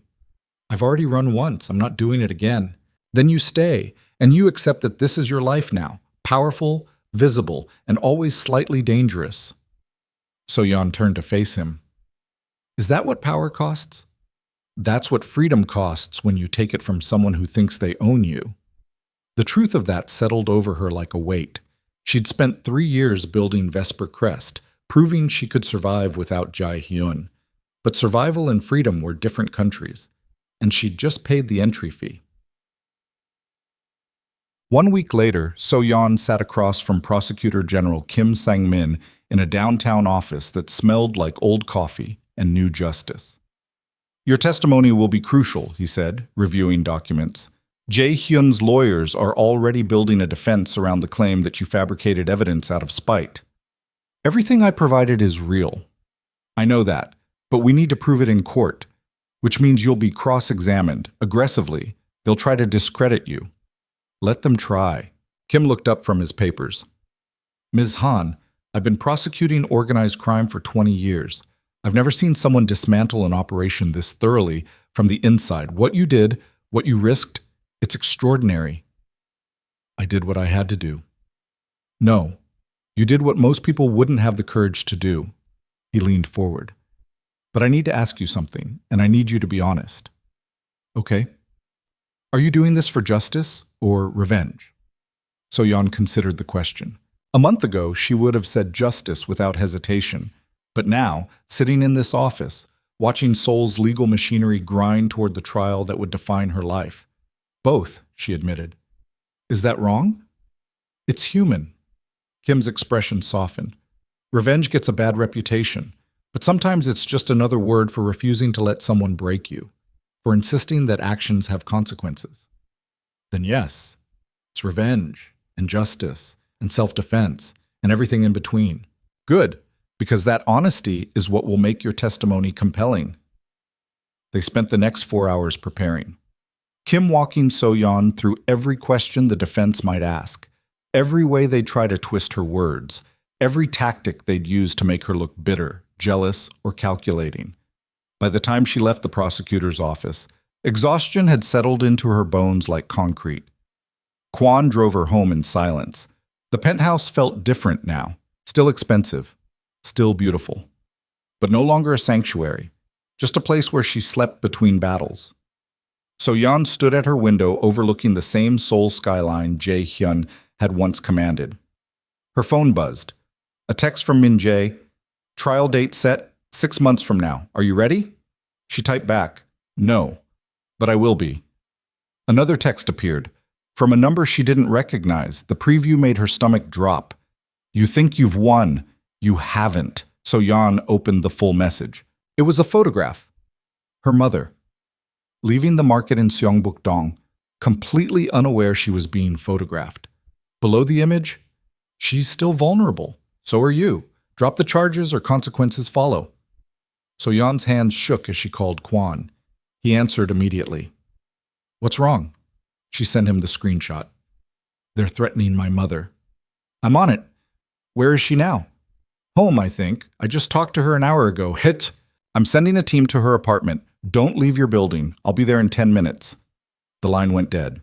I've already run once. I'm not doing it again. Then you stay, and you accept that this is your life now, powerful, visible, and always slightly dangerous. So-yeon turned to face him. Is that what power costs? That's what freedom costs when you take it from someone who thinks they own you. The truth of that settled over her like a weight. She'd spent 3 years building Vesper Crest, proving she could survive without Jae-hyun. But survival and freedom were different countries, and she'd just paid the entry fee. 1 week later, So-yeon sat across from Prosecutor General Kim Sang-min in a downtown office that smelled like old coffee and new justice. Your testimony will be crucial, he said, reviewing documents. Jae-hyun's lawyers are already building a defense around the claim that you fabricated evidence out of spite. Everything I provided is real. I know that, but we need to prove it in court, which means you'll be cross-examined, aggressively. They'll try to discredit you. Let them try. Kim looked up from his papers. Ms. Han, I've been prosecuting organized crime for 20 years. I've never seen someone dismantle an operation this thoroughly from the inside. What you did, what you risked, it's extraordinary. I did what I had to do. No, you did what most people wouldn't have the courage to do. He leaned forward. But I need to ask you something, and I need you to be honest. Okay. Are you doing this for justice or revenge? So-yeon considered the question. A month ago, she would have said justice without hesitation. But now, sitting in this office, watching Seoul's legal machinery grind toward the trial that would define her life. Both, she admitted. Is that wrong? It's human. Kim's expression softened. Revenge gets a bad reputation, but sometimes it's just another word for refusing to let someone break you, for insisting that actions have consequences. Then yes, it's revenge and justice and self-defense and everything in between. Good, because that honesty is what will make your testimony compelling. They spent the next 4 hours preparing. Kim walking So-yeon through every question the defense might ask, every way they'd try to twist her words, every tactic they'd use to make her look bitter, jealous, or calculating. By the time she left the prosecutor's office, exhaustion had settled into her bones like concrete. Kwon drove her home in silence. The penthouse felt different now, still expensive, still beautiful, but no longer a sanctuary, just a place where she slept between battles. So-yeon stood at her window overlooking the same Seoul skyline Jae-hyun had once commanded. Her phone buzzed. A text from Min-jae. Trial date set 6 months from now. Are you ready? She typed back, no, but I will be. Another text appeared. From a number she didn't recognize, the preview made her stomach drop. You think you've won. You haven't. So-yeon opened the full message. It was a photograph. Her mother. leaving the market in Seongbuk-dong, completely unaware she was being photographed. Below the image, she's still vulnerable. So are you. Drop the charges or consequences follow. So-yeon's hands shook as she called Kwon. He answered immediately. What's wrong? She sent him the screenshot. They're threatening my mother. I'm on it. Where is she now? Home, I think. I just talked to her an hour ago. Hit. I'm sending a team to her apartment. Don't leave your building. I'll be there in 10 minutes. The line went dead.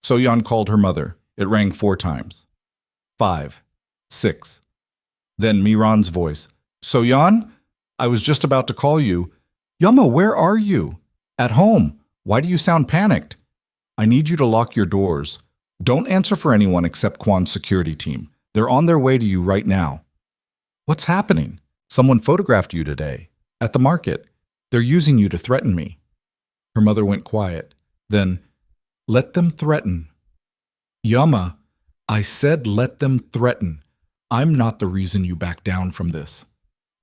So-yeon called her mother. It rang 4 times. 5. 6. Then Miran's voice. So-yeon? I was just about to call you. Yama, where are you? At home. Why do you sound panicked? I need you to lock your doors. Don't answer for anyone except Kwon's security team. They're on their way to you right now. What's happening? Someone photographed you today. At the market. They're using you to threaten me. Her mother went quiet. Then, let them threaten. Yama, I said let them threaten. I'm not the reason you back down from this.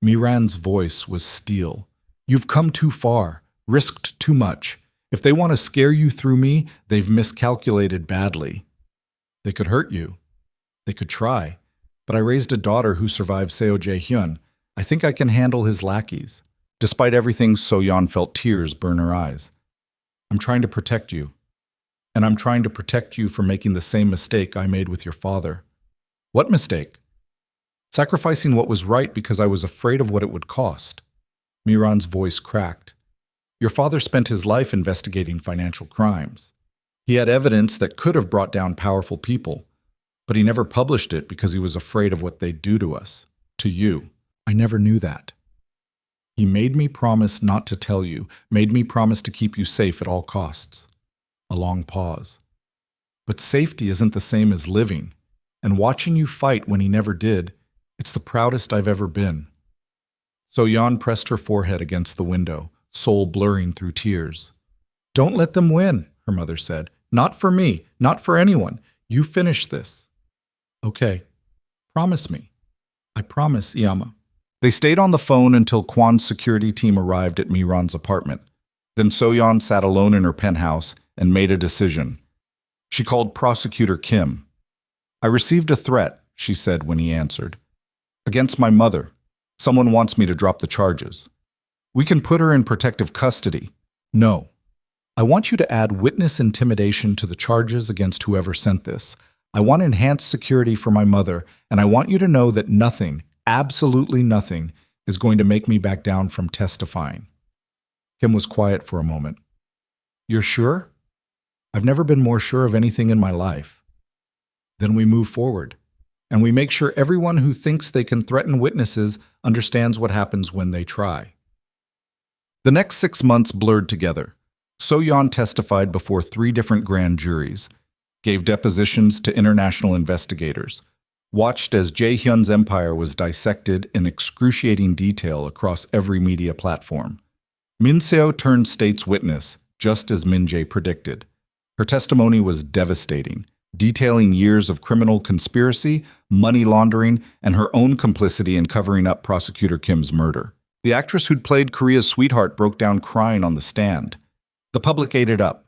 Miran's voice was steel. You've come too far, risked too much. If they want to scare you through me, they've miscalculated badly. They could hurt you. They could try. But I raised a daughter who survived Seo Jae-hyun. I think I can handle his lackeys. Despite everything, So-yeon felt tears burn her eyes. I'm trying to protect you. And I'm trying to protect you from making the same mistake I made with your father. What mistake? Sacrificing what was right because I was afraid of what it would cost. Miran's voice cracked. Your father spent his life investigating financial crimes. He had evidence that could have brought down powerful people, but he never published it because he was afraid of what they'd do to us, to you. I never knew that. He made me promise not to tell you, made me promise to keep you safe at all costs. A long pause. But safety isn't the same as living, and watching you fight when he never did, it's the proudest I've ever been. So-yeon pressed her forehead against the window, soul blurring through tears. Don't let them win, her mother said. Not for me, not for anyone. You finish this. Okay. Promise me. I promise, Yama. They stayed on the phone until Kwon's security team arrived at Miran's apartment. Then So-yeon sat alone in her penthouse and made a decision. She called Prosecutor Kim. I received a threat, she said when he answered. Against my mother. Someone wants me to drop the charges. We can put her in protective custody. No. I want you to add witness intimidation to the charges against whoever sent this. I want enhanced security for my mother, and I want you to know that nothing, absolutely nothing, is going to make me back down from testifying. Kim was quiet for a moment. You're sure? I've never been more sure of anything in my life. Then we move forward, and we make sure everyone who thinks they can threaten witnesses understands what happens when they try. The next 6 months blurred together. So-yeon testified before 3 different grand juries, gave depositions to international investigators, watched as Jae-hyun's empire was dissected in excruciating detail across every media platform. Min Seo turned state's witness, just as Min Jae predicted. Her testimony was devastating, detailing years of criminal conspiracy, money laundering, and her own complicity in covering up Prosecutor Kim's murder. The actress who'd played Korea's sweetheart broke down crying on the stand. The public ate it up.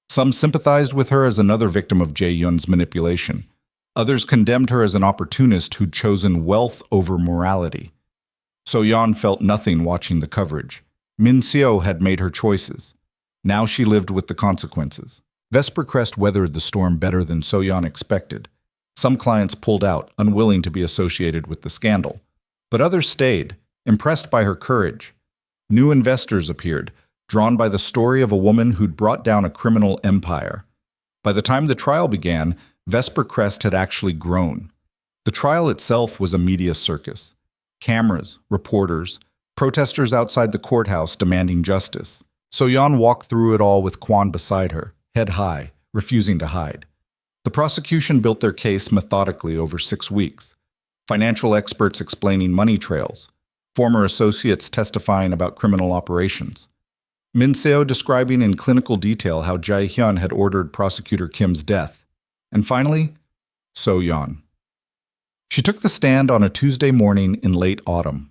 Some sympathized with her as another victim of Jae-hyun's manipulation. Others condemned her as an opportunist who'd chosen wealth over morality. So-yeon felt nothing watching the coverage. Min Seo had made her choices. Now she lived with the consequences. Vesper Crest weathered the storm better than So-yeon expected. Some clients pulled out, unwilling to be associated with the scandal. But others stayed, impressed by her courage. New investors appeared, drawn by the story of a woman who'd brought down a criminal empire. By the time the trial began, Vesper Crest had actually grown. The trial itself was a media circus. Cameras, reporters, protesters outside the courthouse demanding justice. So-yeon walked through it all with Kwon beside her, head high, refusing to hide. The prosecution built their case methodically over 6 weeks. Financial experts explaining money trails, former associates testifying about criminal operations. Min Seo describing in clinical detail how Jae-hyun had ordered Prosecutor Kim's death. And finally, So-yeon. She took the stand on a Tuesday morning in late autumn.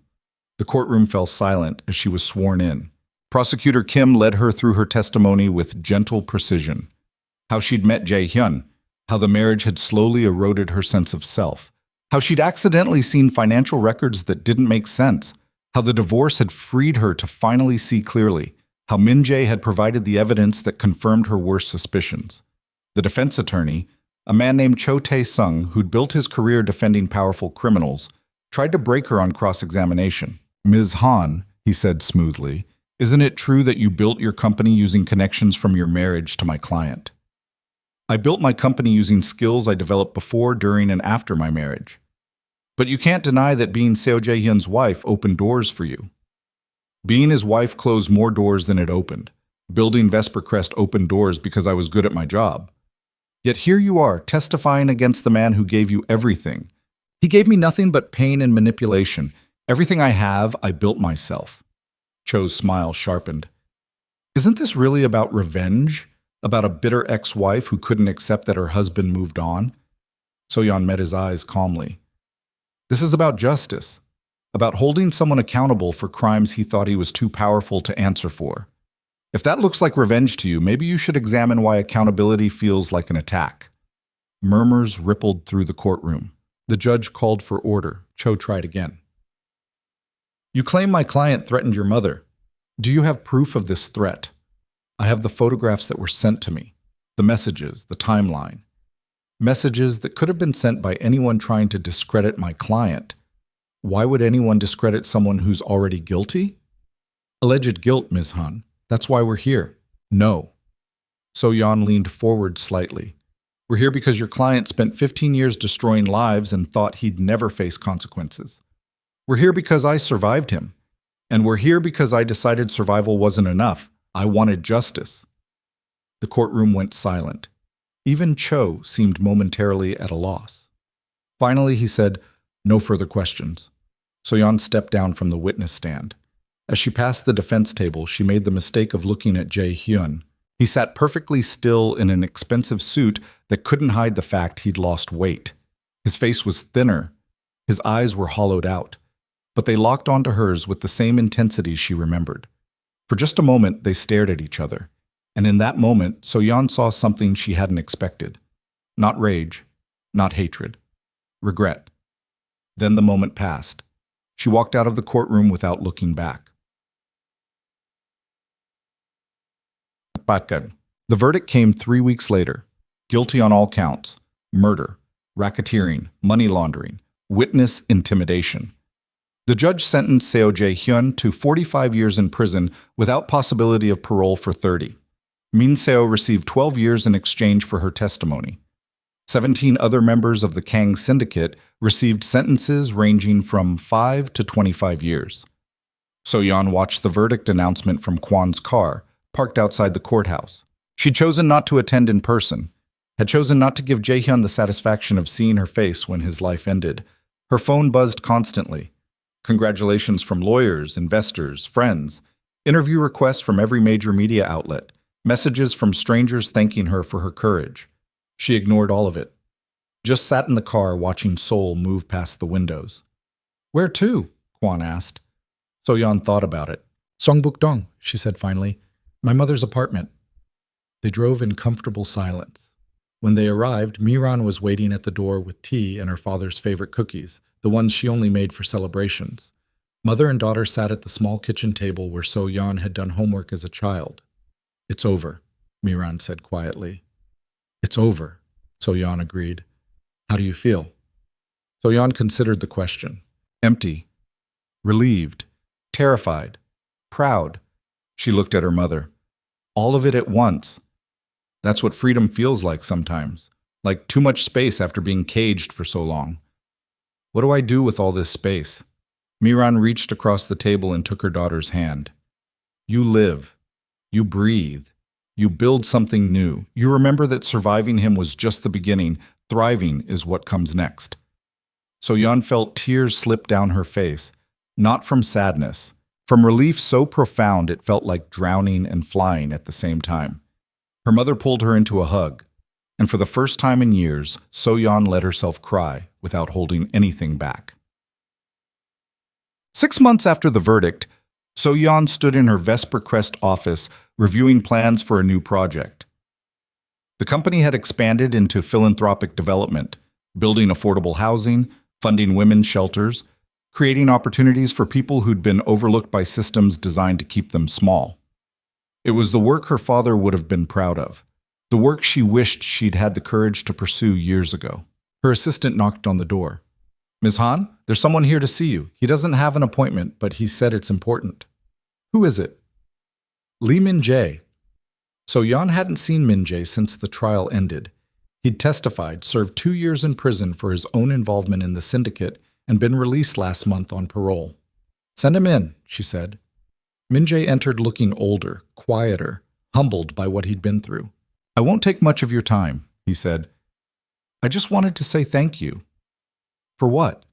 The courtroom fell silent as she was sworn in. Prosecutor Kim led her through her testimony with gentle precision. How she'd met Jae-hyun, how the marriage had slowly eroded her sense of self, how she'd accidentally seen financial records that didn't make sense, how the divorce had freed her to finally see clearly, how Min-jae had provided the evidence that confirmed her worst suspicions. The defense attorney, a man named Cho Tae-sung, who'd built his career defending powerful criminals, tried to break her on cross-examination. "Ms. Han," he said smoothly, "isn't it true that you built your company using connections from your marriage to my client?" "I built my company using skills I developed before, during, and after my marriage. But you can't deny that being Seo Jae-hyun's wife opened doors for you." "Being his wife closed more doors than it opened. Building Vesper Crest opened doors because I was good at my job. Yet here you are, testifying against the man who gave you everything. He gave me nothing but pain and manipulation. Everything I have, I built myself." Cho's smile sharpened. "Isn't this really about revenge? About a bitter ex-wife who couldn't accept that her husband moved on?" So-yeon met his eyes calmly. "This is about justice, about holding someone accountable for crimes he thought he was too powerful to answer for. If that looks like revenge to you, maybe you should examine why accountability feels like an attack." Murmurs rippled through the courtroom. The judge called for order. Cho tried again. "You claim my client threatened your mother. Do you have proof of this threat?" "I have the photographs that were sent to me, the messages, the timeline. Messages that could have been sent by anyone trying to discredit my client. Why would anyone discredit someone who's already guilty?" "Alleged guilt, Ms. Han. That's why we're here." "No." So-yeon leaned forward slightly. "We're here because your client spent 15 years destroying lives and thought he'd never face consequences. We're here because I survived him. And we're here because I decided survival wasn't enough. I wanted justice." The courtroom went silent. Even Cho seemed momentarily at a loss. Finally, he said, "No further questions." So-yeon stepped down from the witness stand. As she passed the defense table, she made the mistake of looking at Jae-hyun. He sat perfectly still in an expensive suit that couldn't hide the fact he'd lost weight. His face was thinner. His eyes were hollowed out. But they locked onto hers with the same intensity she remembered. For just a moment, they stared at each other. And in that moment, So-yeon saw something she hadn't expected. Not rage, not hatred. Regret. Then the moment passed. She walked out of the courtroom without looking back. The verdict came 3 weeks later. Guilty on all counts. Murder, racketeering, money laundering, witness intimidation. The judge sentenced Seo Jae-hyun to 45 years in prison without possibility of parole for 30. Min Seo received 12 years in exchange for her testimony. 17 other members of the Kang syndicate received sentences ranging from 5 to 25 years. So-yeon watched the verdict announcement from Kwan's car, parked outside the courthouse. She'd chosen not to attend in person, had chosen not to give Jae-hyun the satisfaction of seeing her face when his life ended. Her phone buzzed constantly. Congratulations from lawyers, investors, friends, interview requests from every major media outlet, messages from strangers thanking her for her courage. She ignored all of it. Just sat in the car watching Seoul move past the windows. "Where to?" Kwan asked. So-yeon thought about it. "Songbuk-dong," she said finally. "My mother's apartment." They drove in comfortable silence. When they arrived, Miran was waiting at the door with tea and her father's favorite cookies, the ones she only made for celebrations. Mother and daughter sat at the small kitchen table where So-yeon had done homework as a child. "It's over," Miran said quietly. "It's over," So-yeon agreed. "How do you feel?" So-yeon considered the question. Empty. Relieved. Terrified. Proud. She looked at her mother. All of it at once. That's what freedom feels like sometimes. Like too much space after being caged for so long. What do I do with all this space? Miran reached across the table and took her daughter's hand. You live. You breathe. You build something new. You remember that surviving him was just the beginning. Thriving is what comes next. So-yeon felt tears slip down her face, not from sadness, from relief so profound it felt like drowning and flying at the same time. Her mother pulled her into a hug, and for the first time in years, So-yeon let herself cry without holding anything back. 6 months after the verdict, So-yeon stood in her Vesper Crest office, reviewing plans for a new project. The company had expanded into philanthropic development, building affordable housing, funding women's shelters, creating opportunities for people who'd been overlooked by systems designed to keep them small. It was the work her father would have been proud of, the work she wished she'd had the courage to pursue years ago. Her assistant knocked on the door. "Ms. Han, there's someone here to see you. He doesn't have an appointment, but he said it's important." "Who is it?" "Lee Min-jae." So-yeon hadn't seen Min-jae since the trial ended. He'd testified, served 2 years in prison for his own involvement in the syndicate, and been released last month on parole. "Send him in," she said. Min-jae entered looking older, quieter, humbled by what he'd been through. "I won't take much of your time," he said. "I just wanted to say thank you." "For what?"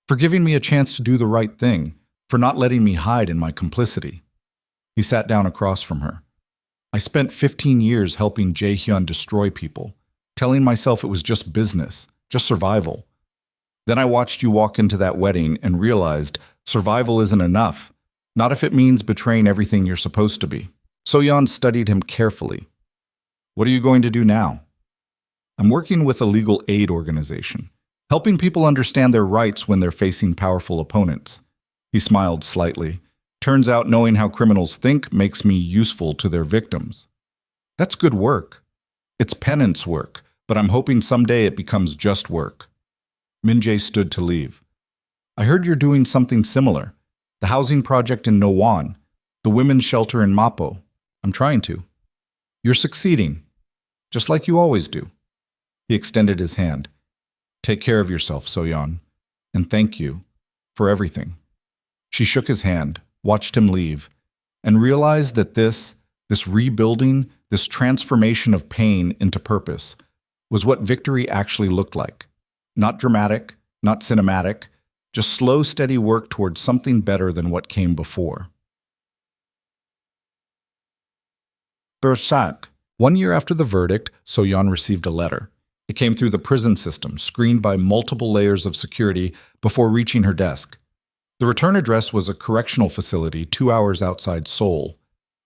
"For giving me a chance to do the right thing, for not letting me hide in my complicity." He sat down across from her. "I spent 15 years helping Jae-hyun destroy people, telling myself it was just business, just survival. Then I watched you walk into that wedding and realized survival isn't enough, not if it means betraying everything you're supposed to be." So-yeon studied him carefully. "What are you going to do now?" "I'm working with a legal aid organization, helping people understand their rights when they're facing powerful opponents." He smiled slightly. "Turns out knowing how criminals think makes me useful to their victims." "That's good work." "It's penance work, but I'm hoping someday it becomes just work." Min-jae stood to leave. "I heard you're doing something similar. The housing project in Nowon, the women's shelter in Mapo. I'm trying to." "You're succeeding, just like you always do." He extended his hand. "Take care of yourself, So-yeon, and thank you for everything." She shook his hand, watched him leave, and realized that this rebuilding, this transformation of pain into purpose, was what victory actually looked like. Not dramatic, not cinematic, just slow, steady work towards something better than what came before. Bersak. 1 year after the verdict, So-yeon received a letter. It came through the prison system, screened by multiple layers of security before reaching her desk. The return address was a correctional facility 2 hours outside Seoul.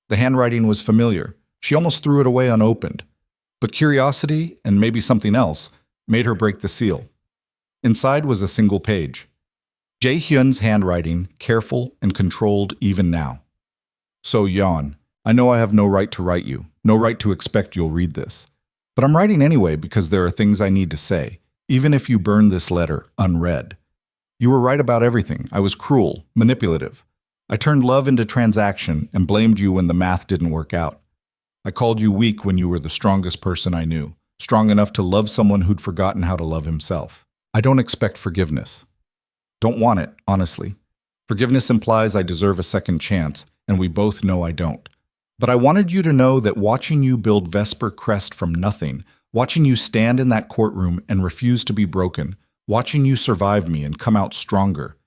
The handwriting was familiar. She almost threw it away unopened. But curiosity, and maybe something else, made her break the seal. Inside was a single page. Jae-hyun's handwriting, careful and controlled even now. "So-yeon, I know I have no right to write you, no right to expect you'll read this. But I'm writing anyway because there are things I need to say, even if you burn this letter unread. You were right about everything. I was cruel, manipulative. I turned love into transaction and blamed you when the math didn't work out. I called you weak when you were the strongest person I knew, strong enough to love someone who'd forgotten how to love himself. I don't expect forgiveness. Don't want it, honestly. Forgiveness implies I deserve a second chance, and we both know I don't. But I wanted you to know that watching you build Vesper Crest from nothing, watching you stand in that courtroom and refuse to be broken, watching you survive me and come out stronger.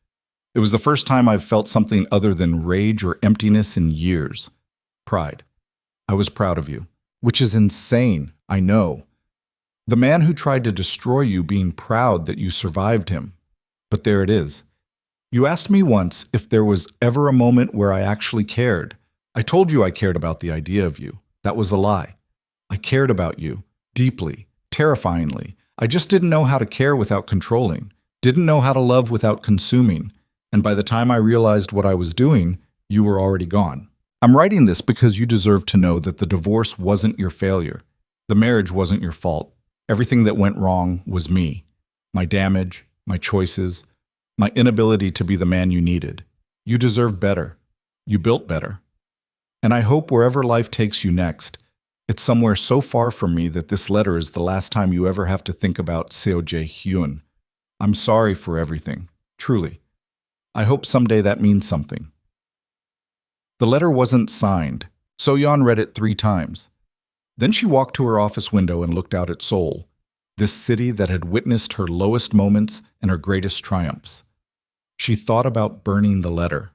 It was the first time I've felt something other than rage or emptiness in years. Pride. I was proud of you. Which is insane, I know. The man who tried to destroy you being proud that you survived him. But there it is. You asked me once if there was ever a moment where I actually cared. I told you I cared about the idea of you. That was a lie. I cared about you, deeply, terrifyingly. I just didn't know how to care without controlling, didn't know how to love without consuming. And by the time I realized what I was doing, you were already gone. I'm writing this because you deserve to know that the divorce wasn't your failure. The marriage wasn't your fault. Everything that went wrong was me. My damage, my choices, my inability to be the man you needed. You deserve better. You built better. And I hope wherever life takes you next, it's somewhere so far from me that this letter is the last time you ever have to think about Seo Jae-hyun. I'm sorry for everything, truly. I hope someday that means something." The letter wasn't signed. So-yeon read it 3 times. Then she walked to her office window and looked out at Seoul, this city that had witnessed her lowest moments and her greatest triumphs. She thought about burning the letter,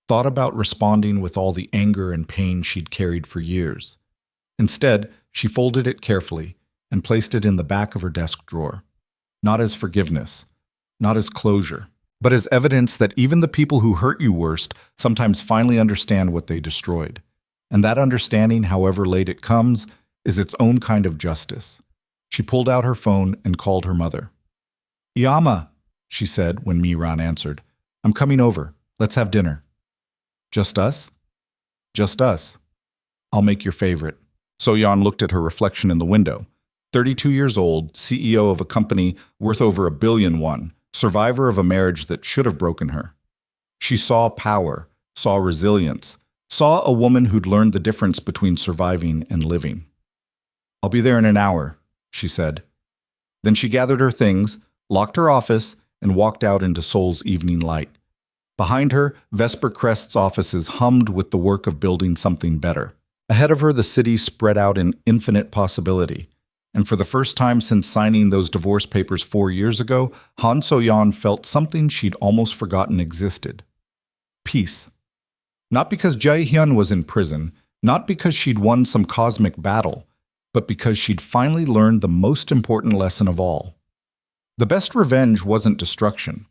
thought about responding with all the anger and pain she'd carried for years. Instead, she folded it carefully and placed it in the back of her desk drawer. Not as forgiveness, not as closure, but as evidence that even the people who hurt you worst sometimes finally understand what they destroyed. And that understanding, however late it comes, is its own kind of justice. She pulled out her phone and called her mother. "Iyama," she said when Miran answered. "I'm coming over. Let's have dinner." "Just us?" "Just us. I'll make your favorite." So-yeon looked at her reflection in the window. 32 years old, CEO of a company worth over $1 billion, survivor of a marriage that should have broken her. She saw power, saw resilience, saw a woman who'd learned the difference between surviving and living. "I'll be there in an hour," she said. Then she gathered her things, locked her office, and walked out into Seoul's evening light. Behind her, Vesper Crest's offices hummed with the work of building something better. Ahead of her, the city spread out in infinite possibility. And for the first time since signing those divorce papers 4 years ago, Han So-yeon felt something she'd almost forgotten existed. Peace. Not because Jae-hyun was in prison, not because she'd won some cosmic battle, but because she'd finally learned the most important lesson of all. The best revenge wasn't destruction.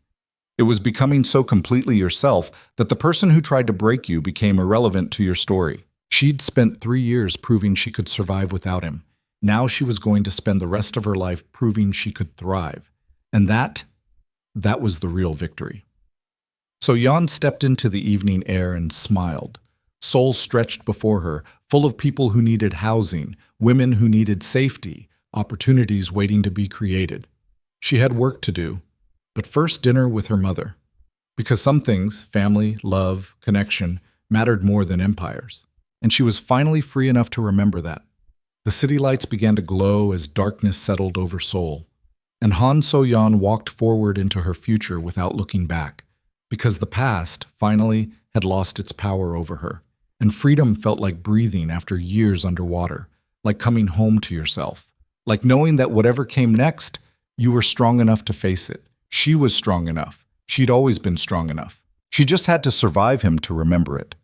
It was becoming so completely yourself that the person who tried to break you became irrelevant to your story. She'd spent 3 years proving she could survive without him. Now she was going to spend the rest of her life proving she could thrive. And that was the real victory. So Yeon stepped into the evening air and smiled. Seoul stretched before her, full of people who needed housing, women who needed safety, opportunities waiting to be created. She had work to do, but first dinner with her mother. Because some things, family, love, connection, mattered more than empires. And she was finally free enough to remember that. The city lights began to glow as darkness settled over Seoul. And Han So-yeon walked forward into her future without looking back, because the past, finally, had lost its power over her. And freedom felt like breathing after years underwater, like coming home to yourself, like knowing that whatever came next, you were strong enough to face it. She was strong enough. She'd always been strong enough. She just had to survive him to remember it.